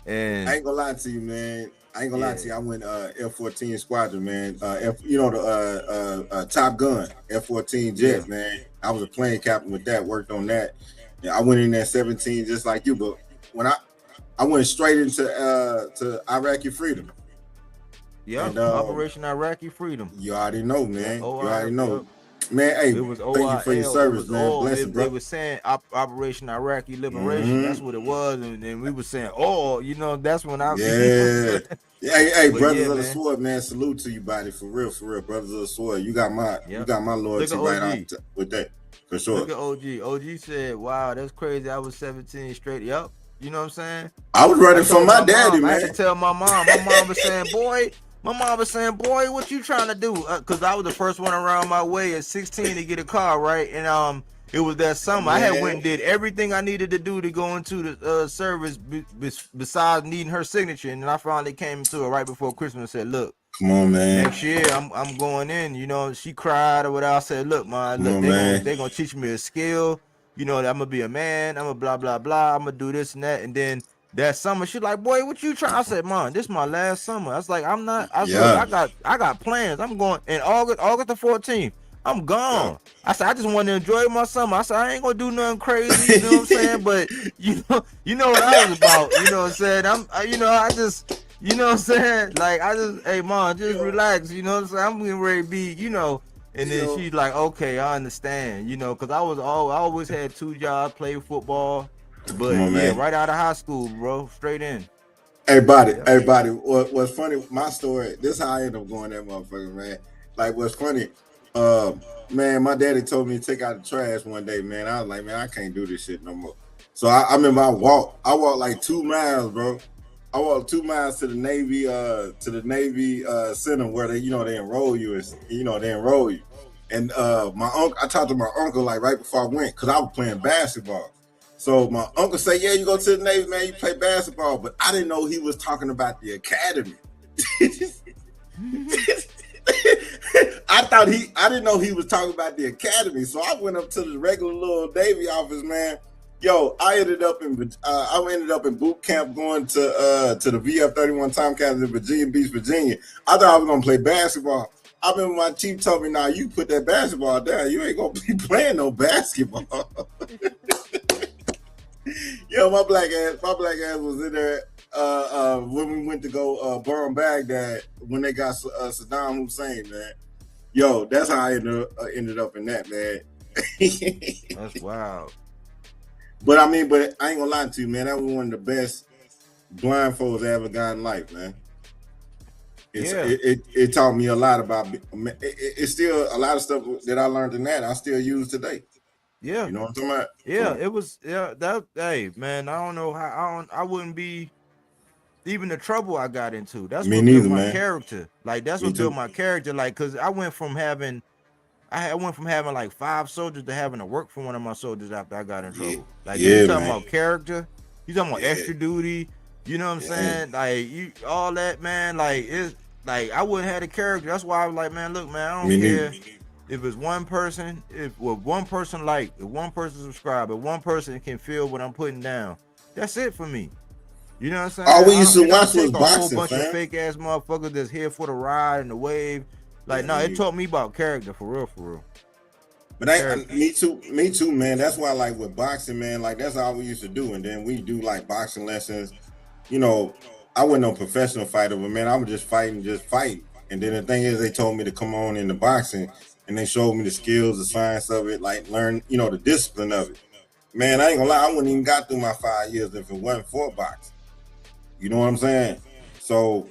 And I ain't gonna lie to you, man. I went F-14 squadron, man. The Top Gun F-14 jet, man. I was a plane captain with that. Worked on that. Yeah, I went in at 17 just like you, but when I went straight into to Iraqi freedom. Yeah, Operation Iraqi Freedom. You already know, man. You already know. Yep. Man, hey, it was thank you for your service, man. Bless it, bro. They were saying Operation Iraqi Liberation. That's what it was, and we were saying, you know, that's when I. Yeah. Hey, brothers of the sword, man. Salute to you, Body, for real, brothers of the sword. You got my loyalty right out with that, for sure. Look at OG. OG said, "Wow, that's crazy. I was 17 straight. Yep. You know what I'm saying? I was running from my daddy, man. I had to tell my mom. My mom was saying, boy, what you trying to do? Because I was the first one around my way at 16 to get a car, right? And it was that summer. I had went and did everything I needed to do to go into the service besides needing her signature. And then I finally came to her right before Christmas and said, look, come on, man. Next year I'm going in. You know, she cried or whatever. I said, look, man, they're gonna teach me a skill. You know, that I'm gonna be a man. I'm gonna blah blah blah. I'm gonna do this and that. And then that summer. She like, boy, what you trying? I said, Mom, this is my last summer. I was like, I'm not. I said, I got plans. I'm going in August the 14th. I'm gone. I said, I just want to enjoy my summer. I said, I ain't gonna do nothing crazy. You know what I'm saying? But you know what I was about. You know what I'm saying? I just, you know what I'm saying? Like, hey, Mom, just relax. You know what I'm saying? I'm getting ready to be, And then she's like, okay, I understand. Because I always had 2 jobs, played football. But right out of high school, bro, straight in. Everybody, what's funny, my story, this is how I ended up going that motherfucker, man. Like, what's funny, man, my daddy told me to take out the trash one day, man. I was like, man, I can't do this shit no more. So I remember I walked like 2 miles, bro. I walked 2 miles to the Navy center where they enroll you, And my uncle, I talked to my uncle like right before I went, because I was playing basketball. So my uncle said, yeah, you go to the Navy, man, you play basketball. But I didn't know he was talking about the academy. I didn't know he was talking about the academy. So I went up to the regular little Navy office, man. Yo, I ended up in boot camp going to the VF-31 Tomcats in Virginia Beach, Virginia. I thought I was gonna play basketball. I remember my chief told me, "Nah, you put that basketball down. You ain't gonna be playing no basketball." Yo, my black ass was in there when we went to go burn Baghdad when they got Saddam Hussein, man. Yo, that's how I ended up in that, man. That's wild. But I ain't gonna lie to you, man. That was one of the best blindfolds I ever got in life, man. It taught me a lot about. It's still a lot of stuff that I learned in that I still use today. Yeah, you know what I'm talking about. Yeah, it was. Yeah, that. Hey, man, I don't know how. I wouldn't be even the trouble I got into. That's what built my character. Like that's what built my character. Like, cause I went from having like 5 soldiers to having to work for one of my soldiers after I got in trouble. Like you talking about character, you talking about extra duty. You know what I'm saying? Like all that, man. Like it's like I wouldn't have the character. That's why I was like, man, look, man, I don't care if it's one person. If one person subscribe, if one person can feel what I'm putting down, that's it for me. You know what I'm saying? All we used to watch was boxing, a whole bunch of fake ass motherfuckers that's here for the ride and the wave. Like, no, it taught me about character for real. But me too, man. That's why, like with boxing, man, like that's all we used to do. And then we do like boxing lessons. You know, I wasn't no professional fighter, but man, I was just fighting. And then the thing is, they told me to come on into boxing, and they showed me the skills, the science of it, like learn, the discipline of it. Man, I ain't gonna lie, I wouldn't even got through my 5 years if it wasn't for boxing. You know what I'm saying? So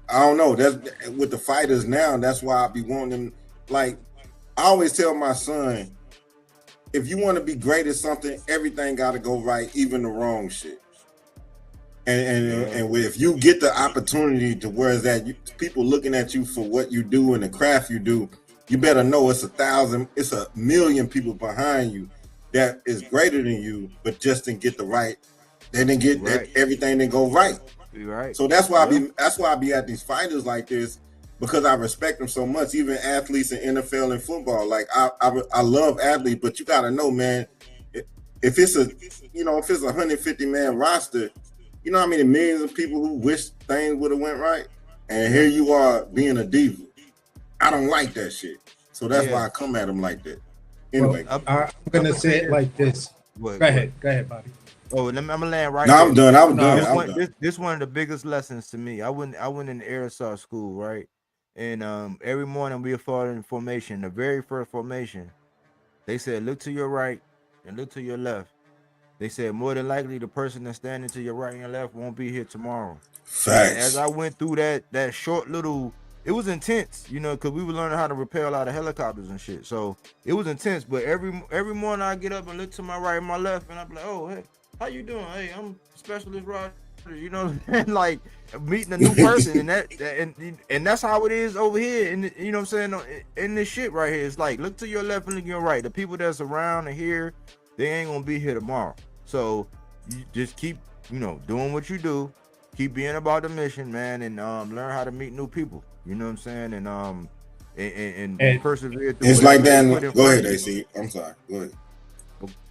I don't know. That's with the fighters now. That's why I be wanting them. Like I always tell my son, if you want to be great at something, everything got to go right, even the wrong shit. And if you get the opportunity to where is that people looking at you for what you do and the craft you do, you better know it's 1,000,000 people behind you that is greater than you, but just didn't get the right. They didn't get that everything didn't go right. Right. So that's why I be at these fighters like this, because I respect them so much. Even athletes in NFL and football, like I love athletes, but you gotta know, man, if it's a 150 man roster, you know how many millions of people who wish things would have went right, and here you are being a diva. I don't like that shit. So that's why I come at them like that. Anyway, well, I'm gonna say it like this. Go ahead, Bobby. Oh, I'm gonna land right. No, I'm done. This one of the biggest lessons to me. I went in the Air Assault school, right? And every morning we were falling in formation. The very first formation, they said, look to your right and look to your left. They said more than likely the person that's standing to your right and your left won't be here tomorrow. Facts. And as I went through that short little, it was intense, because we were learning how to rappel out of helicopters and shit. So it was intense. But every morning I get up and look to my right and my left, and I'm like, oh hey, how you doing? Hey, I'm Specialist Roger. Like meeting a new person, and that's how it is over here. And you know what I'm saying, in this shit right here, it's like look to your left and look to your right. The people that's around and here, they ain't gonna be here tomorrow. So you just keep, doing what you do, keep being about the mission, man, and learn how to meet new people. You know what I'm saying, and persevere through. It's like that. Go ahead, AC. I'm sorry. Go ahead.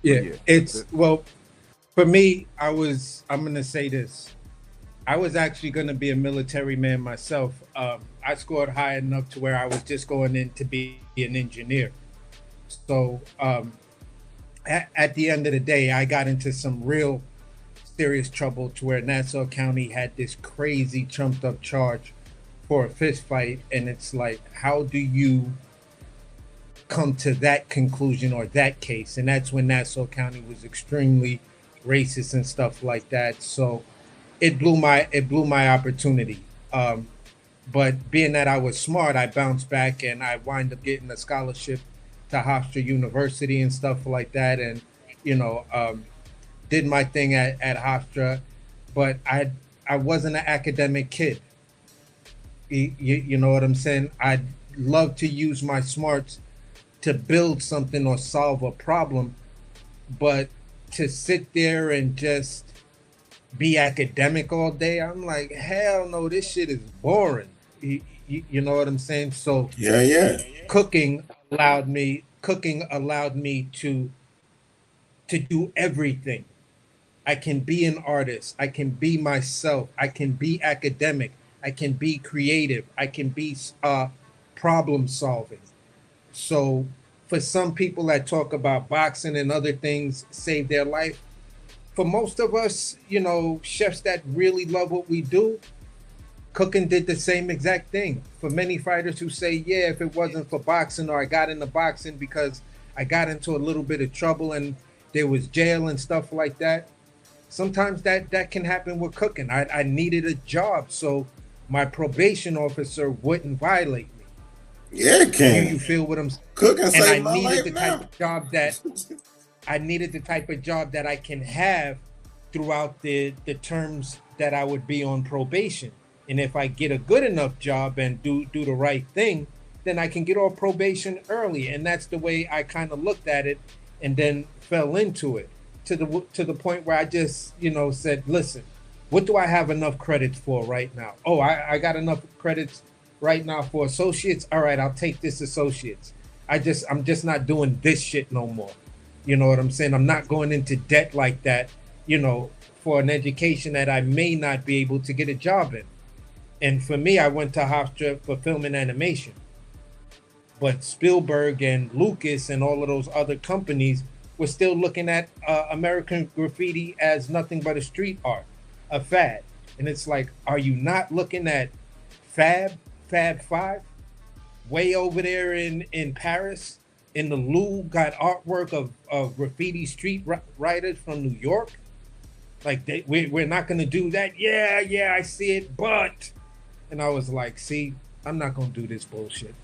Yeah, it's well. For me, I'm going to say this. I was actually going to be a military man myself. I scored high enough to where I was just going in to be an engineer. So at the end of the day, I got into some real serious trouble to where Nassau County had this crazy trumped up charge for a fist fight. And it's like, how do you come to that conclusion or that case? And that's when Nassau County was extremely racist and stuff like that. So it blew my opportunity. But being that I was smart, I bounced back and I wind up getting a scholarship to Hofstra University and stuff like that. And, did my thing at Hofstra, but I wasn't an academic kid. You know what I'm saying? I'd love to use my smarts to build something or solve a problem, but to sit there and just be academic all day, I'm like, hell no, this shit is boring. You know what I'm saying? So Yeah. cooking allowed me to do everything. I can be an artist, I can be myself, I can be academic, I can be creative, I can be problem solving. So for some people that talk about boxing and other things save their life, for most of us, chefs that really love what we do, cooking did the same exact thing. For many fighters who say, yeah, if it wasn't for boxing, or I got into boxing because I got into a little bit of trouble and there was jail and stuff like that, sometimes that can happen with cooking. I needed a job, so my probation officer wouldn't violate me. Yeah, it can. You feel what I'm saying? Cooking And saved I my needed life the now. type of job that I can have throughout the terms that I would be on probation. And if I get a good enough job and do the right thing, then I can get off probation early. And that's the way I kind of looked at it, and then fell into it to the point where I just, said, listen, what do I have enough credits for right now? Oh, I got enough credits right now for associates. All right, I'll take this associates. I'm just not doing this shit no more. You know what I'm saying? I'm not going into debt like that, for an education that I may not be able to get a job in. And for me, I went to Hofstra for film and animation. But Spielberg and Lucas and all of those other companies were still looking at American graffiti as nothing but a street art, a fad. And it's like, are you not looking at Fab 5? Way over there in Paris, in the Louvre, got artwork of graffiti street writers from New York. Like, we're not going to do that. Yeah, I see it, but... And I was like, see, I'm not going to do this bullshit.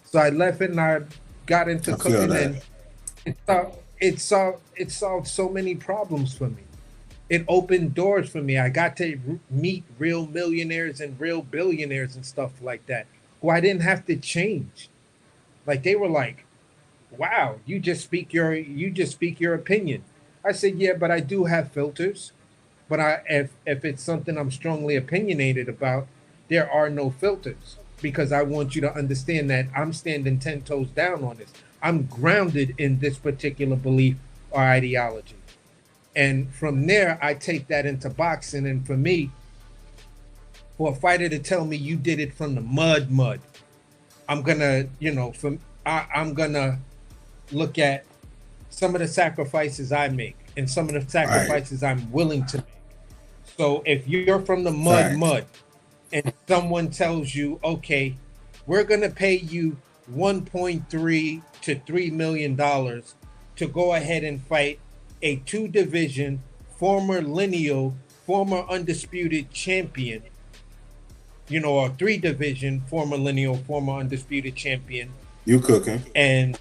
So I left it and I got into cooking, and it solved so many problems for me. It opened doors for me. I got to meet real millionaires and real billionaires and stuff like that, who I didn't have to change. Like, they were like, wow, you just speak your opinion. I said, yeah, but I do have filters. But if it's something I'm strongly opinionated about, there are no filters, because I want you to understand that I'm standing 10 toes down on this. I'm grounded in this particular belief or ideology. And from there, I take that into boxing. And for me, for a fighter to tell me you did it from the mud, I'm gonna, I'm gonna look at some of the sacrifices I make and some of the sacrifices I'm willing to make. So if you're from the mud, and someone tells you, okay, we're gonna pay you $1.3 to $3 million to go ahead and fight a 2-division former undisputed champion, or 3-division former undisputed champion. You cooking. And,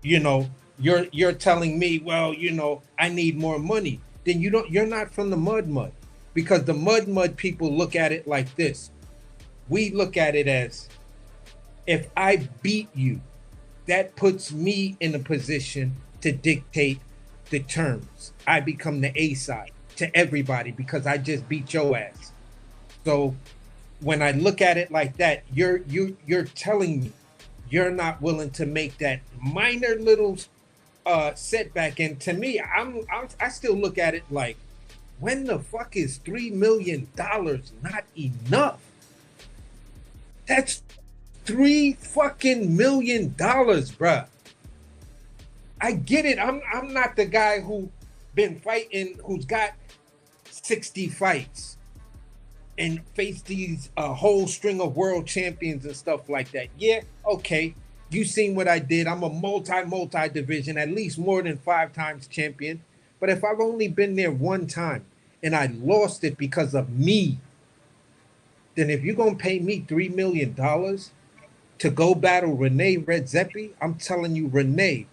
you're telling me, well, I need more money. Then you're not from the mud. Because the mud people look at it like this. We look at it as, if I beat you, that puts me in a position to dictate the terms. I become the A side to everybody because I just beat your ass. So when I look at it like that, you're telling me you're not willing to make that minor little setback. And to me, I still look at it like, when the fuck is $3 million not enough? That's $3 fucking million, bruh. I get it. I'm not the guy who been fighting, who's got 60 fights and faced these whole string of world champions and stuff like that. Yeah, okay. You seen what I did. I'm a multi division, at least more than 5 times champion. But if I've only been there one time and I lost it because of me, then if you're going to pay me $3 million to go battle Renee Redzepi, I'm telling you, Renee,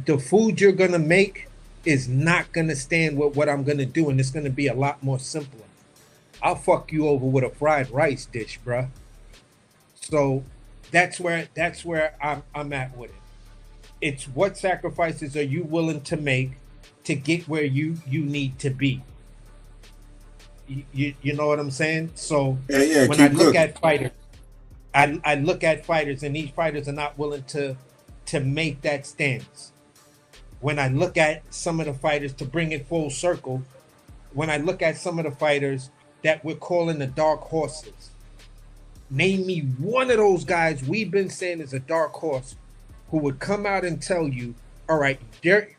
the food you're going to make is not going to stand with what I'm going to do, and it's going to be a lot more simpler. I'll fuck you over with a fried rice dish, bruh. So that's where I'm at with it. It's what sacrifices are you willing to make to get where you need to be. You know what I'm saying? So when I look at fighters, I look at fighters, and these fighters are not willing to make that stance. When I look at some of the fighters, to bring it full circle, when I look at some of the fighters that we're calling the dark horses, name me one of those guys we've been saying is a dark horse who would come out and tell you, all right,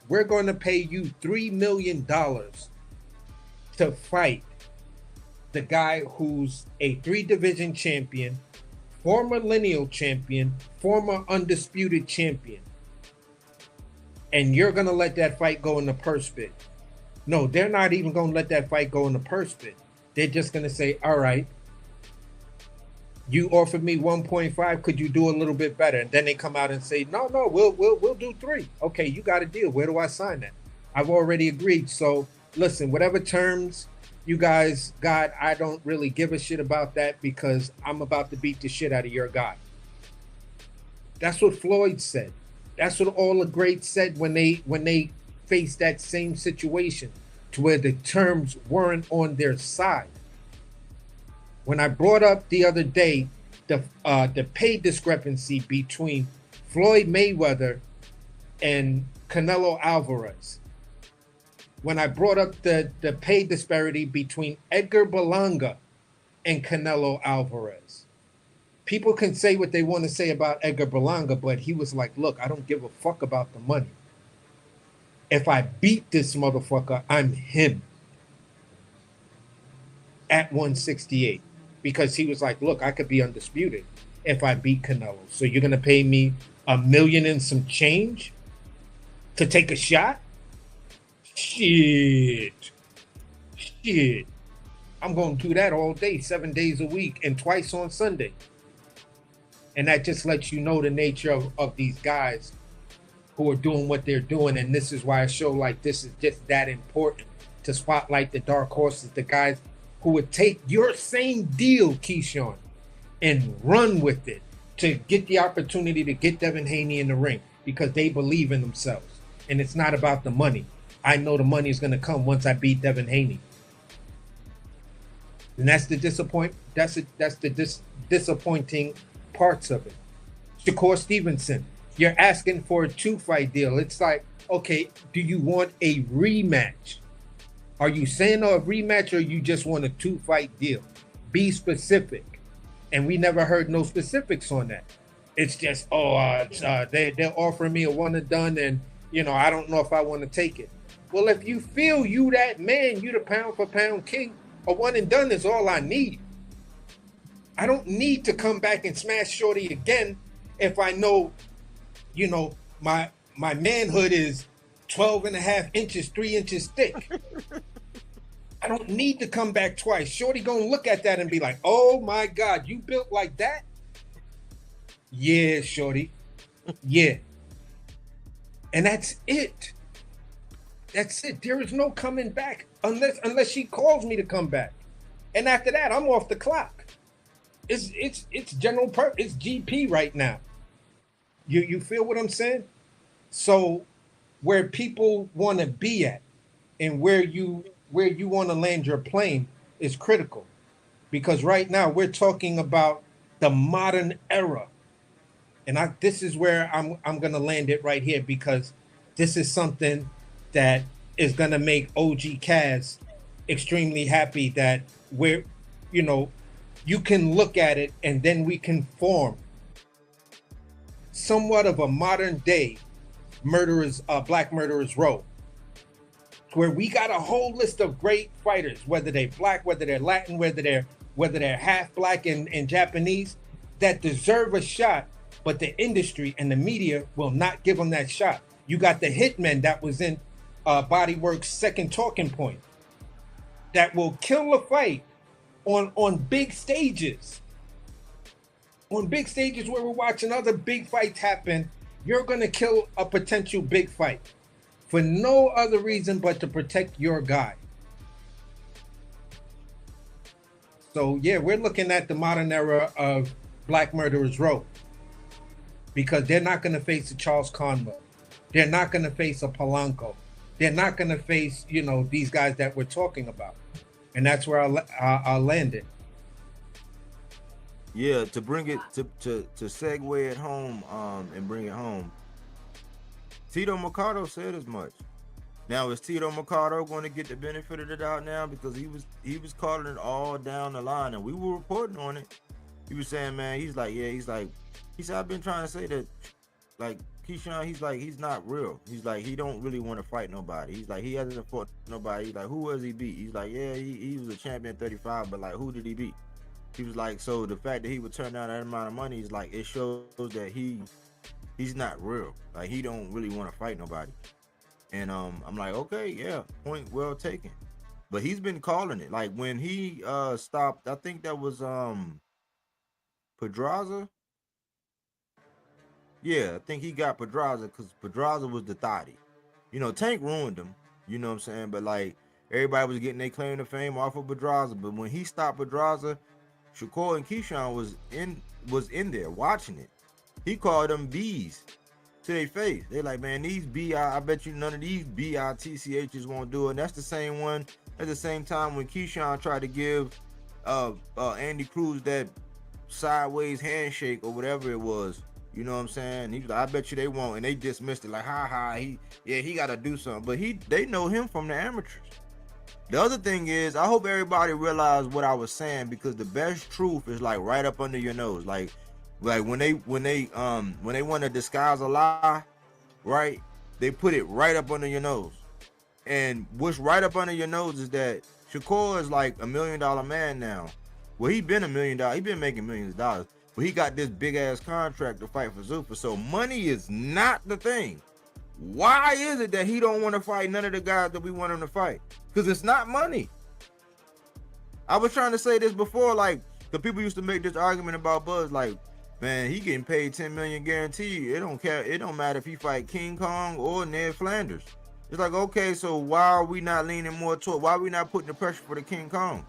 we're going to pay you $3 million to fight the guy who's a 3-division champion, former lineal champion, former undisputed champion. And you're going to let that fight go in the purse bid. No, they're not even going to let that fight go in the purse bid. They're just going to say, all right, you offered me 1.5. Could you do a little bit better? And then they come out and say, no, we'll do 3. Okay, you got a deal. Where do I sign that? I've already agreed. So listen, whatever terms you guys got, I don't really give a shit about that, because I'm about to beat the shit out of your guy. That's what Floyd said. That's what all the greats said when they faced that same situation, to where the terms weren't on their side. When I brought up the other day the pay discrepancy between Floyd Mayweather and Canelo Alvarez, when I brought up the pay disparity between Edgar Berlanga and Canelo Alvarez, people can say what they want to say about Edgar Berlanga, but he was like, look, I don't give a fuck about the money. If I beat this motherfucker, I'm him at 168. Because he was like, look, I could be undisputed if I beat Canelo. So you're going to pay me $1 million and some change to take a shot? Shit. I'm going to do that all day, 7 days a week, and twice on Sunday. And that just lets you know the nature of these guys who are doing what they're doing. And this is why a show like this is just that important, to spotlight the dark horses, the guys who would take your same deal, Keyshawn, and run with it to get the opportunity to get Devin Haney in the ring, because they believe in themselves. And it's not about the money. I know the money is going to come once I beat Devin Haney. And that's the disappointing parts of it. Shakur Stevenson, you're asking for a 2-fight deal. It's like, okay, do you want a rematch? Are you saying a rematch, or you just want a 2-fight deal? Be specific. And we never heard no specifics on that. It's just, they're offering me a one and done, and I don't know if I want to take it. Well, if you feel you that man, you the pound for pound king, a one and done is all I need. I don't need to come back and smash Shorty again if I know, my manhood is 12 and a half inches, 3 inches thick. I don't need to come back twice. Shorty gonna look at that and be like, oh my God, you built like that? Yeah, Shorty. Yeah. And that's it. That's it. There is no coming back unless she calls me to come back. And after that, I'm off the clock. It's general it's GP right now. You feel what I'm saying? So where people want to be at and where you want to land your plane is critical, because right now we're talking about the modern era, and this is where I'm gonna land it right here, because this is something that is gonna make OG Kaz extremely happy, that we're, you know, you can look at it and then we can form somewhat of a modern day Black Murderers Row, where we got a whole list of great fighters, whether they're Black, whether they're Latin, whether they're half Black and Japanese, that deserve a shot, but the industry and the media will not give them that shot. You got the Hitman that was in Bodywork's second talking point, that will kill a fight on big stages. On big stages where we're watching other big fights happen, you're going to kill a potential big fight for no other reason but to protect your guy. So yeah, we're looking at the modern era of Black Murderers Row, because they're not going to face a Charles Conwell. They're not going to face a Polanco. They're not going to face, you know, these guys that we're talking about. And that's where I'll land it. Yeah, to bring it to segue it home, and bring it home. Tito Mercado said as much. Now, is Tito Mercado going to get the benefit of the doubt now, because he was calling it all down the line, and we were reporting on it. He was saying, man, he said, I've been trying to say that, like, Keyshawn, he's not real. He's like, he don't really want to fight nobody. He's like, he hasn't fought nobody. He's like, who has he beat? He's like, yeah, he was a champion 35, but like, who did he beat? He was like, so the fact that he would turn down that amount of money is like, it shows that he's not real. Like, he don't really want to fight nobody. And I'm like, okay, yeah, point well taken. But he's been calling it. Like, when he stopped, I think that was Pedraza. Yeah, I think he got Pedraza, because Pedraza was the thotty. You know, Tank ruined him. You know what I'm saying? But like, everybody was getting their claim to fame off of Pedraza. But when he stopped Pedraza, Shakur and Keyshawn was in there watching it. He called them B's to their face. They're like, man, these I bet you none of these BITCHs won't do it. And that's the same one at the same time when Keyshawn tried to give Andy Cruz that sideways handshake or whatever it was. You know what I'm saying? He was like, I bet you they won't. And they dismissed it like, he got to do something. But they know him from the amateurs. The other thing is, I hope everybody realized what I was saying, because the best truth is like right up under your nose. Like when they want to disguise a lie, right? They put it right up under your nose. And what's right up under your nose is that Shakur is like $1 million man now. Well, he been $1 million. He been making millions of dollars. But he got this big ass contract to fight for Zuffa. So money is not the thing. Why is it that he don't want to fight none of the guys that we want him to fight? Because it's not money. I was trying to say this before, like, the people used to make this argument about Buzz, like, man, he getting paid $10 million guaranteed. It don't care. It don't matter if he fight King Kong or Ned Flanders. It's like, okay, so why are we not leaning more toward? Why are we not putting the pressure for the King Kong?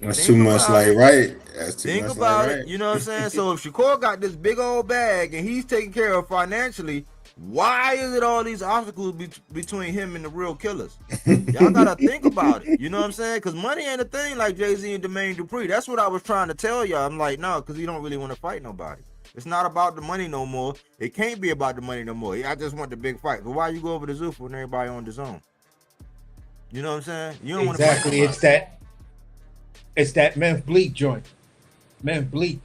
That's too much like right. That's too think much about like it. right. You know what I'm saying? So if Shakur got this big old bag and he's taken care of financially, why is it all these obstacles between him and the real killers? Y'all gotta think about it. You know what I'm saying? Because money ain't a thing like Jay-Z and Jermaine Dupri. That's what I was trying to tell y'all. I'm like, no, because he don't really want to fight nobody. It's not about the money no more. It can't be about the money no more. I just want the big fight. But why you go over to Zuffa when everybody on the zone? You know what I'm saying? You don't want to fight nobody. It's that Memphis Bleak joint. Memphis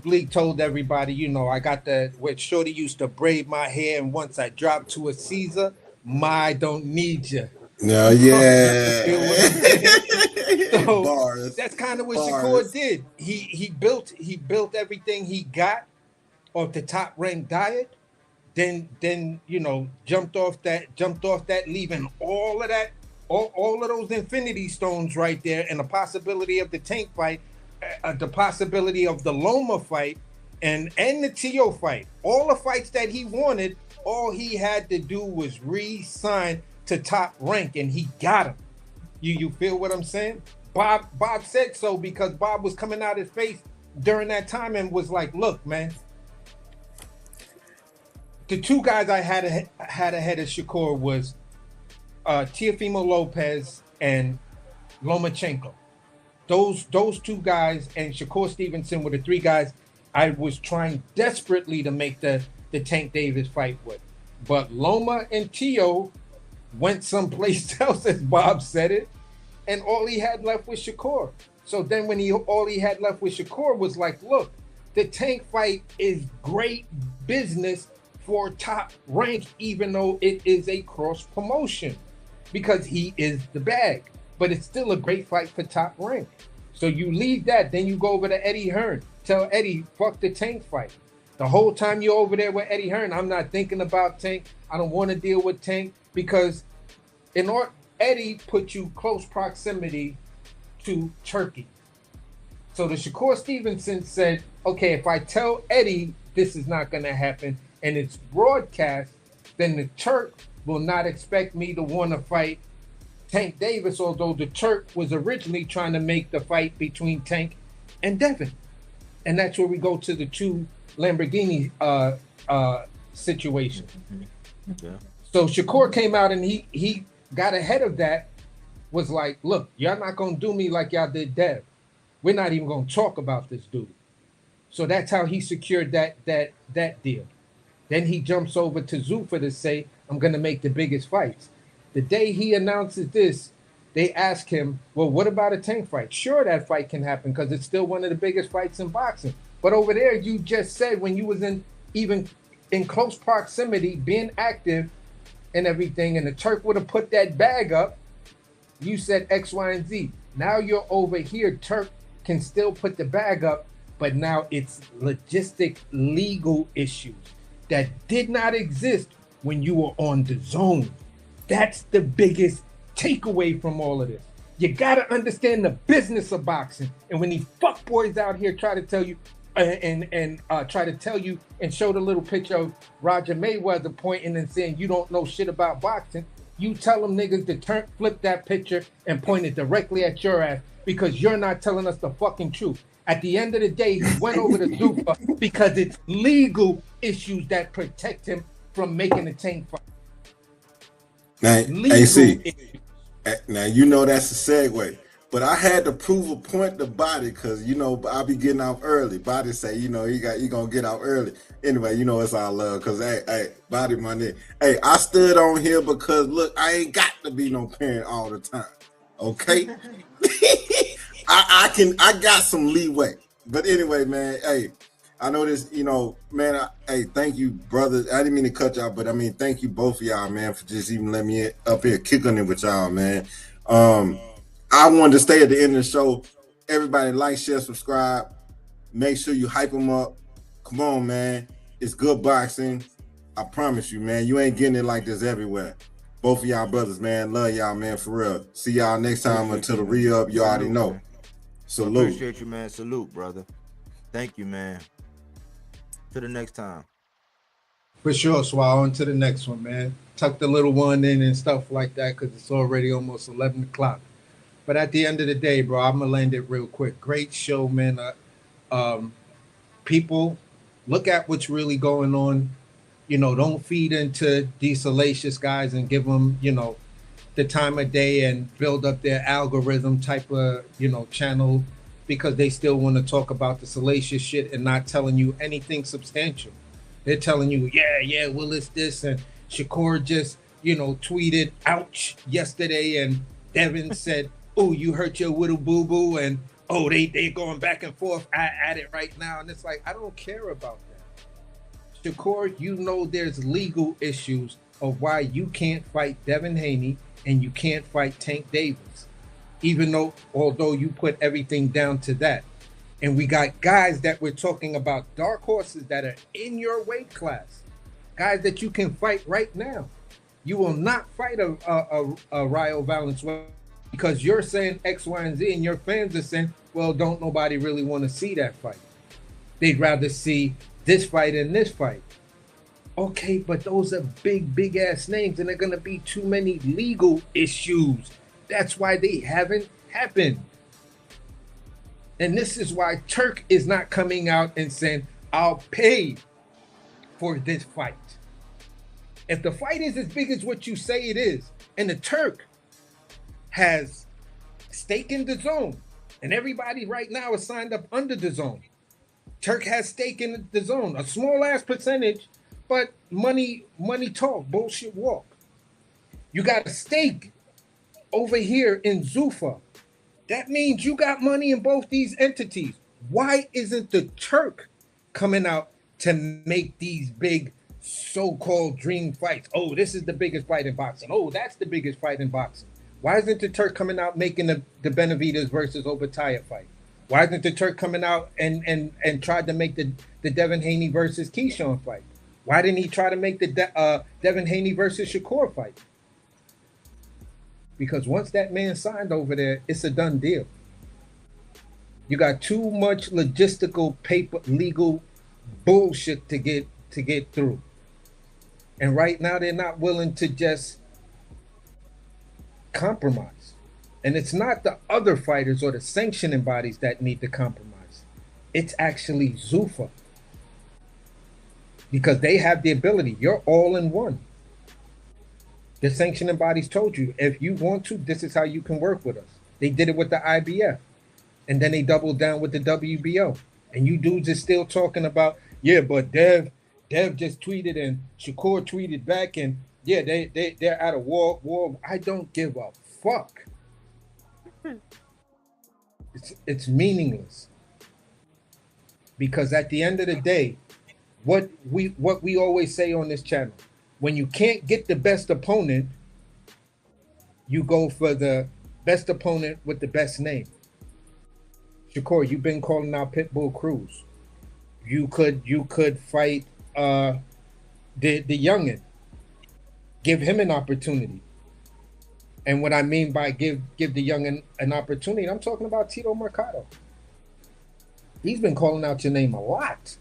Bleak told everybody, you know, I got where Shorty used to braid my hair, and once I dropped to a Caesar, I don't need you. No, yeah. So Bars. that's kind of what Bars. Shakur did. He built everything he got off the top ranked diet, then you know, jumped off that, leaving all of that. All of those infinity stones right there, and the possibility of the Tank fight, the possibility of the Loma fight, and the Tio fight. All the fights that he wanted, all he had to do was re-sign to top rank, and he got him. You feel what I'm saying? Bob said so because Bob was coming out his face during that time and was like, look, man, the two guys I had ahead of Shakur was Teofimo Lopez and Lomachenko. Those two guys and Shakur Stevenson were the three guys I was trying desperately to make the Tank Davis fight with. But Loma and Tito went someplace else, as Bob said it, and all he had left was Shakur. So then when all he had left with Shakur was like, look, the Tank fight is great business for Top Rank, even though it is a cross promotion, because he is the bag. But it's still a great fight for Top Rank. So you leave that, then you go over to Eddie Hearn. Tell Eddie, fuck the Tank fight. The whole time you're over there with Eddie Hearn, I'm not thinking about Tank. I don't want to deal with Tank, because Eddie put you close proximity to Turkey. So the Shakur Stevenson said, okay, if I tell Eddie this is not going to happen and it's broadcast, then the Turk will not expect me to want to fight Tank Davis, although the Turk was originally trying to make the fight between Tank and Devin. And that's where we go to the two Lamborghini situation. Yeah. So Shakur came out and he got ahead of that, was like, look, y'all not going to do me like y'all did Dev. We're not even going to talk about this dude. So that's how he secured that deal. Then he jumps over to Zuffa to say, I'm going to make the biggest fights. The day he announces this, they ask him, well, what about a Tank fight? Sure, that fight can happen because it's still one of the biggest fights in boxing. But over there, you just said when you was even in close proximity, being active and everything, and the Turk would have put that bag up, you said X, Y, and Z. Now you're over here, Turk can still put the bag up, but now it's logistic legal issues that did not exist when you were on the zone. That's the biggest takeaway from all of this. You got to understand the business of boxing. And when these fuckboys out here try to tell you try to tell you and show the little picture of Roger Mayweather pointing and saying you don't know shit about boxing, you tell them niggas to flip that picture and point it directly at your ass, because you're not telling us the fucking truth. At the end of the day, he went over to Zuffa because it's legal issues that protect him from making a Tank fight. Now, AC, now you know that's a segue, but I had to prove a point to Body because I'll be getting out early. Body say he gonna get out early. Anyway, it's all love because hey, Body my nigga. Hey, I stood on here because look, I ain't got to be no parent all the time. Okay, I got some leeway. But anyway, man, hey. I know this, man, hey, thank you, brother. I didn't mean to cut y'all, but I mean, thank you both of y'all, man, for just even letting me up here kicking it with y'all, man. I wanted to stay at the end of the show. Everybody like, share, subscribe. Make sure you hype them up. Come on, man. It's good boxing. I promise you, man. You ain't getting it like this everywhere. Both of y'all brothers, man. Love y'all, man, for real. See y'all next time until the re-up. You already know. Salute. Appreciate you, man. Salute, brother. Thank you, man. To the next time. For sure, Swallow. On to the next one, man. Tuck the little one in and stuff like that because it's already almost 11 o'clock. But at the end of the day, bro, I'm going to land it real quick. Great show, man. People, look at what's really going on. Don't feed into these salacious guys and give them, the time of day and build up their algorithm type of, channel, because they still want to talk about the salacious shit and not telling you anything substantial. They're telling you, yeah, well, it's this. And Shakur just, tweeted, ouch, yesterday. And Devin said, oh, you hurt your little boo-boo. And, oh, they going back and forth at it right now. And it's like, I don't care about that. Shakur, there's legal issues of why you can't fight Devin Haney and you can't fight Tank Davis. Although you put everything down to that. And we got guys that we're talking about, dark horses that are in your weight class, guys that you can fight right now. You will not fight a Rayo Valenzuela because you're saying X, Y, and Z, and your fans are saying, well, don't nobody really want to see that fight. They'd rather see this fight and this fight. Okay, but those are big ass names, and they're going to be too many legal issues. That's why they haven't happened. And this is why Turk is not coming out and saying, I'll pay for this fight. If the fight is as big as what you say it is, and the Turk has stake in the zone, and everybody right now is signed up under the zone, Turk has stake in the zone, a small ass percentage, but money talk, bullshit walk. You got a stake over here in Zuffa. That means you got money in both these entities. Why isn't the Turk coming out to make these big so-called dream fights? Oh, this is the biggest fight in boxing. Oh, that's the biggest fight in boxing. Why isn't the Turk coming out making the Benavidez versus Obitaya fight? Why isn't the Turk coming out and tried to make the Devin Haney versus Keyshawn fight? Why didn't he try to make the Devin Haney versus Shakur fight? Because once that man signed over there, it's a done deal. You got too much logistical paper, legal bullshit to get through. And right now they're not willing to just compromise. And it's not the other fighters or the sanctioning bodies that need to compromise. It's actually Zuffa. Because they have the ability. You're all in one. The sanctioning bodies told you, if you want to, this is how you can work with us. They did it with the IBF. And then they doubled down with the WBO. And you dudes are still talking about, yeah, but Dev just tweeted and Shakur tweeted back and yeah, they're out of war. I don't give a fuck. It's meaningless. Because at the end of the day, what we always say on this channel, when you can't get the best opponent, you go for the best opponent with the best name. Shakur, you've been calling out Pitbull Cruz. You could fight the youngin. Give him an opportunity. And what I mean by give the youngin an opportunity, I'm talking about Tito Mercado. He's been calling out your name a lot.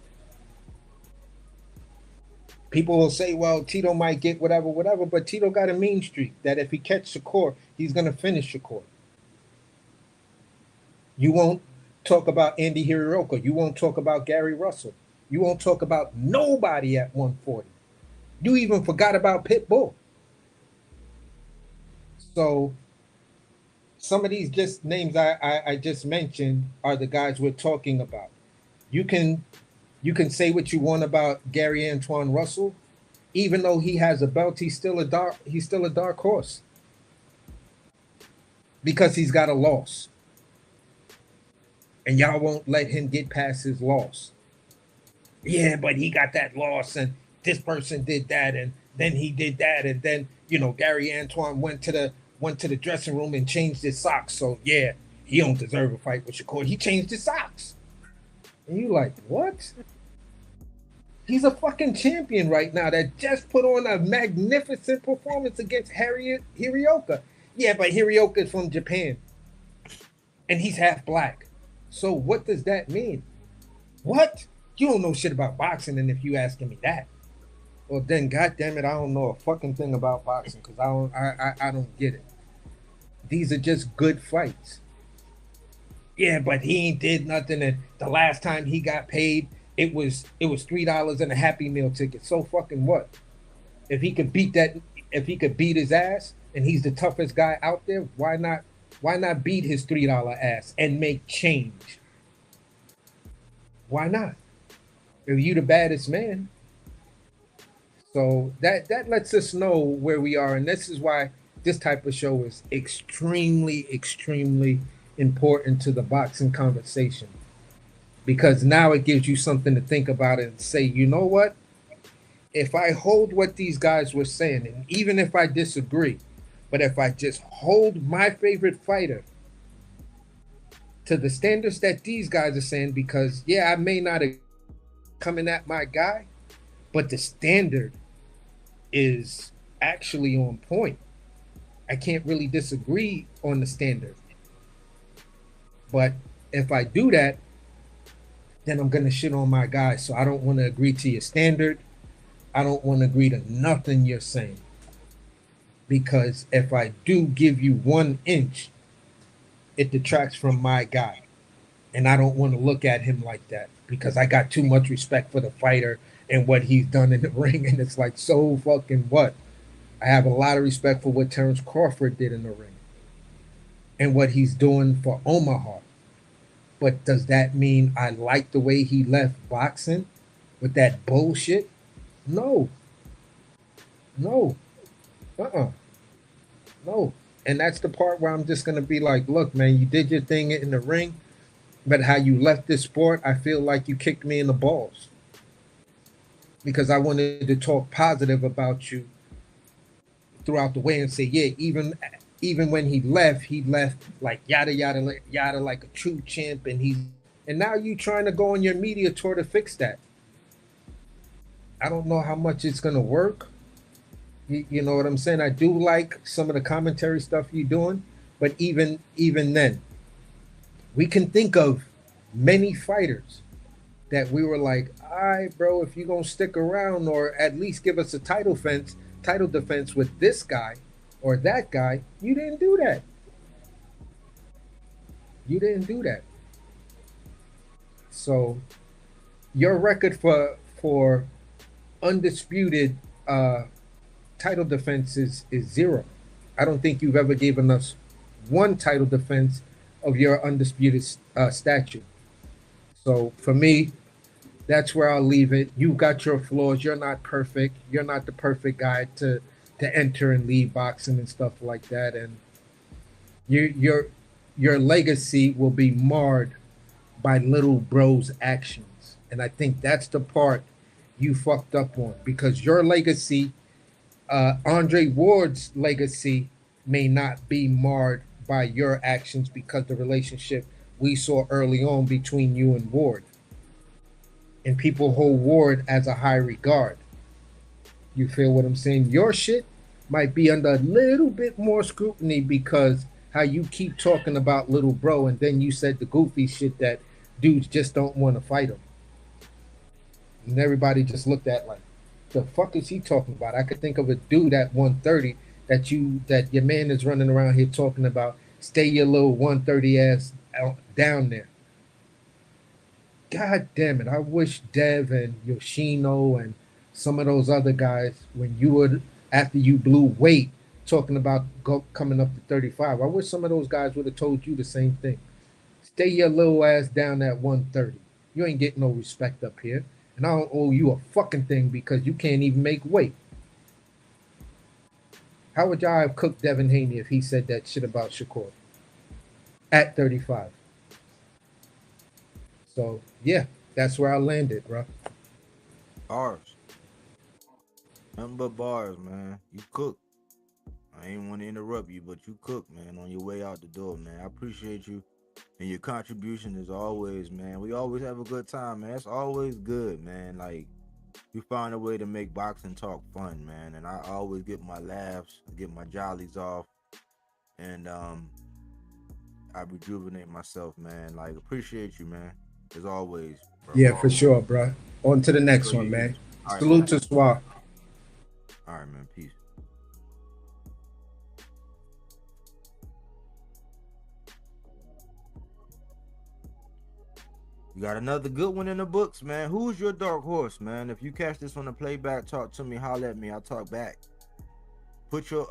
People will say, well, Tito might get whatever, but Tito got a mean streak that if he catch Shakur, he's going to finish Shakur. You won't talk about Andy Hirooka. You won't talk about Gary Russell. You won't talk about nobody at 140. You even forgot about Pitbull. So some of these just names I just mentioned are the guys we're talking about. You can say what you want about Gary Antoine Russell. Even though he has a belt, he's still a dark horse. Because he's got a loss. And y'all won't let him get past his loss. Yeah, but he got that loss and this person did that and then he did that and then, Gary Antoine went to the dressing room and changed his socks. So yeah, he don't deserve a fight with Shakur. He changed his socks. And you like, what? He's a fucking champion right now that just put on a magnificent performance against Hirooka. Yeah, but Hirooka's from Japan. And he's half black. So what does that mean? What? You don't know shit about boxing, and if you asking me that, well then, goddamn it, I don't know a fucking thing about boxing because I don't get it. These are just good fights. Yeah, but he ain't did nothing, and the last time he got paid, it was $3 and a Happy Meal ticket. So fucking what? If he could beat his ass, and he's the toughest guy out there, why not beat his $3 ass and make change? Why not? If you the baddest man. So that lets us know where we are. And this is why this type of show is extremely, extremely important to the boxing conversation. Because now it gives you something to think about and say, you know what? If I hold what these guys were saying, and even if I disagree, but if I just hold my favorite fighter to the standards that these guys are saying, because yeah, I may not have coming at my guy, but the standard is actually on point. I can't really disagree on the standard. But if I do that, then I'm going to shit on my guy. So I don't want to agree to your standard. I don't want to agree to nothing you're saying. Because if I do give you 1 inch, it detracts from my guy. And I don't want to look at him like that because I got too much respect for the fighter and what he's done in the ring. And it's like, so fucking what? I have a lot of respect for what Terrence Crawford did in the ring and what he's doing for Omaha. But does that mean I like the way he left boxing with that bullshit? No, no, uh-uh, no. And that's the part where I'm just gonna be like, look, man, you did your thing in the ring, but how you left this sport, I feel like you kicked me in the balls because I wanted to talk positive about you throughout the way and say, yeah, even when he left like yada yada yada like a true champ, and now you trying to go on your media tour to fix that. I don't know how much it's gonna work. You know what I'm saying? I do like some of the commentary stuff you're doing, but even then, we can think of many fighters that we were like, all right, bro, if you're gonna stick around or at least give us a title defense with this guy or that guy, you didn't do that. You didn't do that. So your record for undisputed title defenses is zero. I don't think you've ever given us one title defense of your undisputed statue. So for me, that's where I'll leave it. You got your flaws. You're not perfect. You're not the perfect guy to enter and leave boxing and stuff like that. And your legacy will be marred by little bro's actions. And I think that's the part you fucked up on because your legacy, Andre Ward's legacy, may not be marred by your actions because the relationship we saw early on between you and Ward. And people hold Ward as a high regard. You feel what I'm saying? Your shit might be under a little bit more scrutiny because how you keep talking about little bro and then you said the goofy shit that dudes just don't want to fight him. And everybody just looked at like, the fuck is he talking about? I could think of a dude at 130 that your man is running around here talking about. Stay your little 130 ass down there. God damn it! I wish Dev and Yoshino and some of those other guys, when you would after you blew weight, talking about coming up to 35. I wish some of those guys would have told you the same thing. Stay your little ass down at 130. You ain't getting no respect up here, and I don't owe you a fucking thing because you can't even make weight. How would y'all have cooked Devin Haney if he said that shit about Shakur at 35? So yeah, that's where I landed, bro. Bars. Nothing but bars, man. You cook. I ain't want to interrupt you, but you cook, man, on your way out the door, man. I appreciate you and your contribution as always, man. We always have a good time, man. It's always good, man. Like, you find a way to make boxing talk fun, man. And I always get my laughs, get my jollies off, and I rejuvenate myself, man. Like, appreciate you, man. As always, bro. Yeah, for sure, bro. On to the next one, man. All right, Salute man. to Swap. All right, man. Peace. We got another good one in the books, man. Who's your dark horse, man? If you catch this on the playback, talk to me, holler at me, I'll talk back. Put your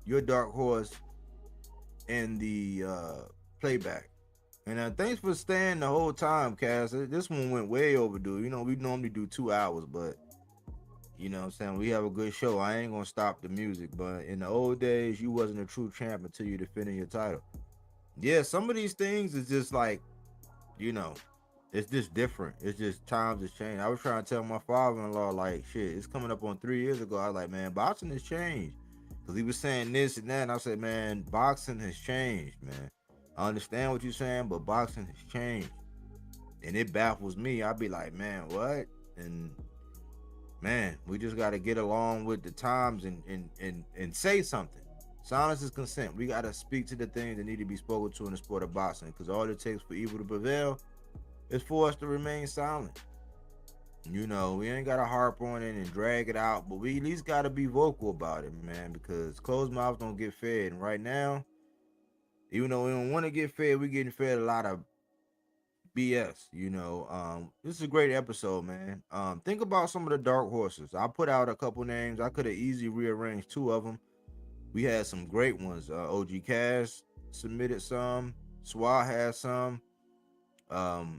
your dark horse in the playback. And thanks for staying the whole time, Cass. This one went way overdue. You know, we normally do 2 hours, but you know what I'm saying, we have a good show. I ain't gonna stop the music, but in the old days, you wasn't a true champ until you defended your title. Yeah, some of these things is just like, you know, it's just different. It's just times has changed. I was trying to tell my father-in-law, like, shit, it's coming up on 3 years ago. I was like, man, boxing has changed. Because he was saying this and that, and I said, man, boxing has changed, man. I understand what you're saying, but boxing has changed. And it baffles me. I'd be like, man, what? And man, we just got to get along with the times and say something. Silence is consent. We got to speak to the things that need to be spoken to in the sport of boxing, because all it takes for evil to prevail is for us to remain silent. You know, we ain't got to harp on it and drag it out, but we at least got to be vocal about it, man, because closed mouths don't get fed. And right now, even though we don't want to get fed, we're getting fed a lot of BS, you know. This is a great episode, man. Think about some of the dark horses. I put out a couple names. I could have easily rearranged 2 of them. We had some great ones. OG Cash submitted some. Swah has some.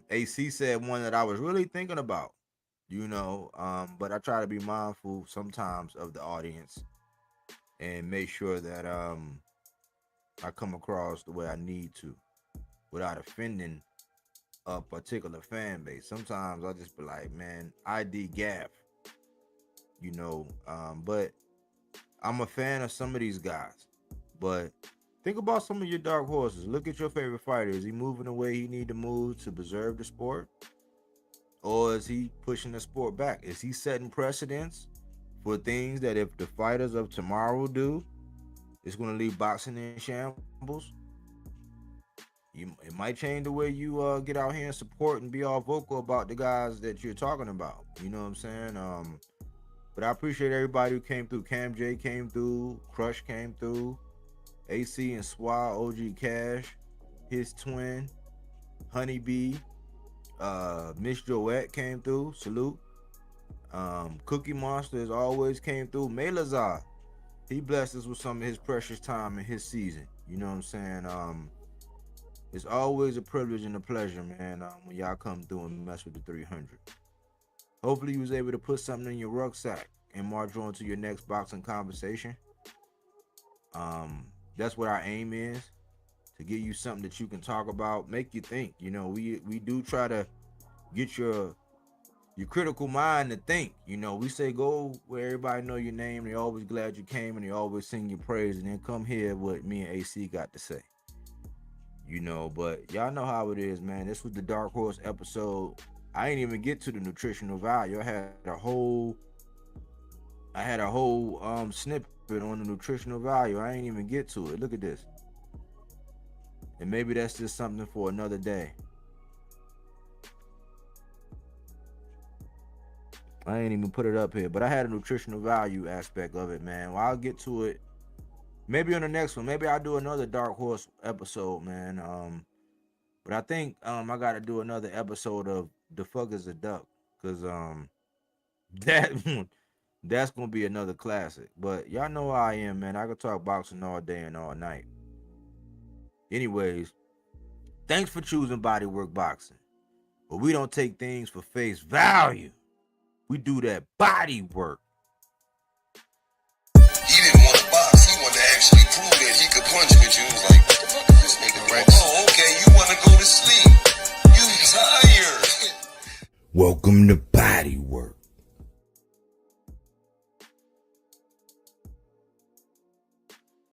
AC said one that I was really thinking about, but I try to be mindful sometimes of the audience and make sure that I come across the way I need to without offending a particular fan base. Sometimes I just be like, man, ID Gaff, but I'm a fan of some of these guys. But think about some of your dark horses. Look at your favorite fighter. Is he moving the way he need to move to preserve the sport? Or is he pushing the sport back? Is he setting precedents for things that if the fighters of tomorrow do, it's going to leave boxing in shambles? It might change the way you get out here and support and be all vocal about the guys that you're talking about. You know what I'm saying? But I appreciate everybody who came through. Cam J came through. Crush came through. AC and Swah, OG Cash, his twin, Honeybee, Miss Joette came through. Salute. Cookie Monsters always came through. Melazar, he blessed us with some of his precious time in his season. You know what I'm saying? It's always a privilege and a pleasure, man, when y'all come through and mess with the 300. Hopefully you was able to put something in your rucksack and march on to your next boxing conversation. That's what our aim is, to give you something that you can talk about, make you think. We do try to get your critical mind to think. We say go where everybody know your name, they're always glad you came, and they always sing your praise, and then come hear what me and AC got to say. But y'all know how it is, man. This was the Dark Horse episode. I ain't even get to the nutritional value. I had a whole snippet on the nutritional value. I ain't even get to it. Look at this. And maybe that's just something for another day. I ain't even put it up here, but I had a nutritional value aspect of it, man. Well, I'll get to it maybe on the next one. Maybe I'll do another Dark Horse episode, man. But I think I got to do another episode of The Fuck Is a Duck, because that's gonna be another classic. But y'all know how I am, man. I can talk boxing all day and all night. Anyways, thanks for choosing Bodywork Boxing. But we don't take things for face value. We do that body work. He didn't want to box. He wanted to actually prove that he could punch with you. He was like, what the fuck is this nigga doing? Oh, okay, you want to go to sleep. You tired. Welcome to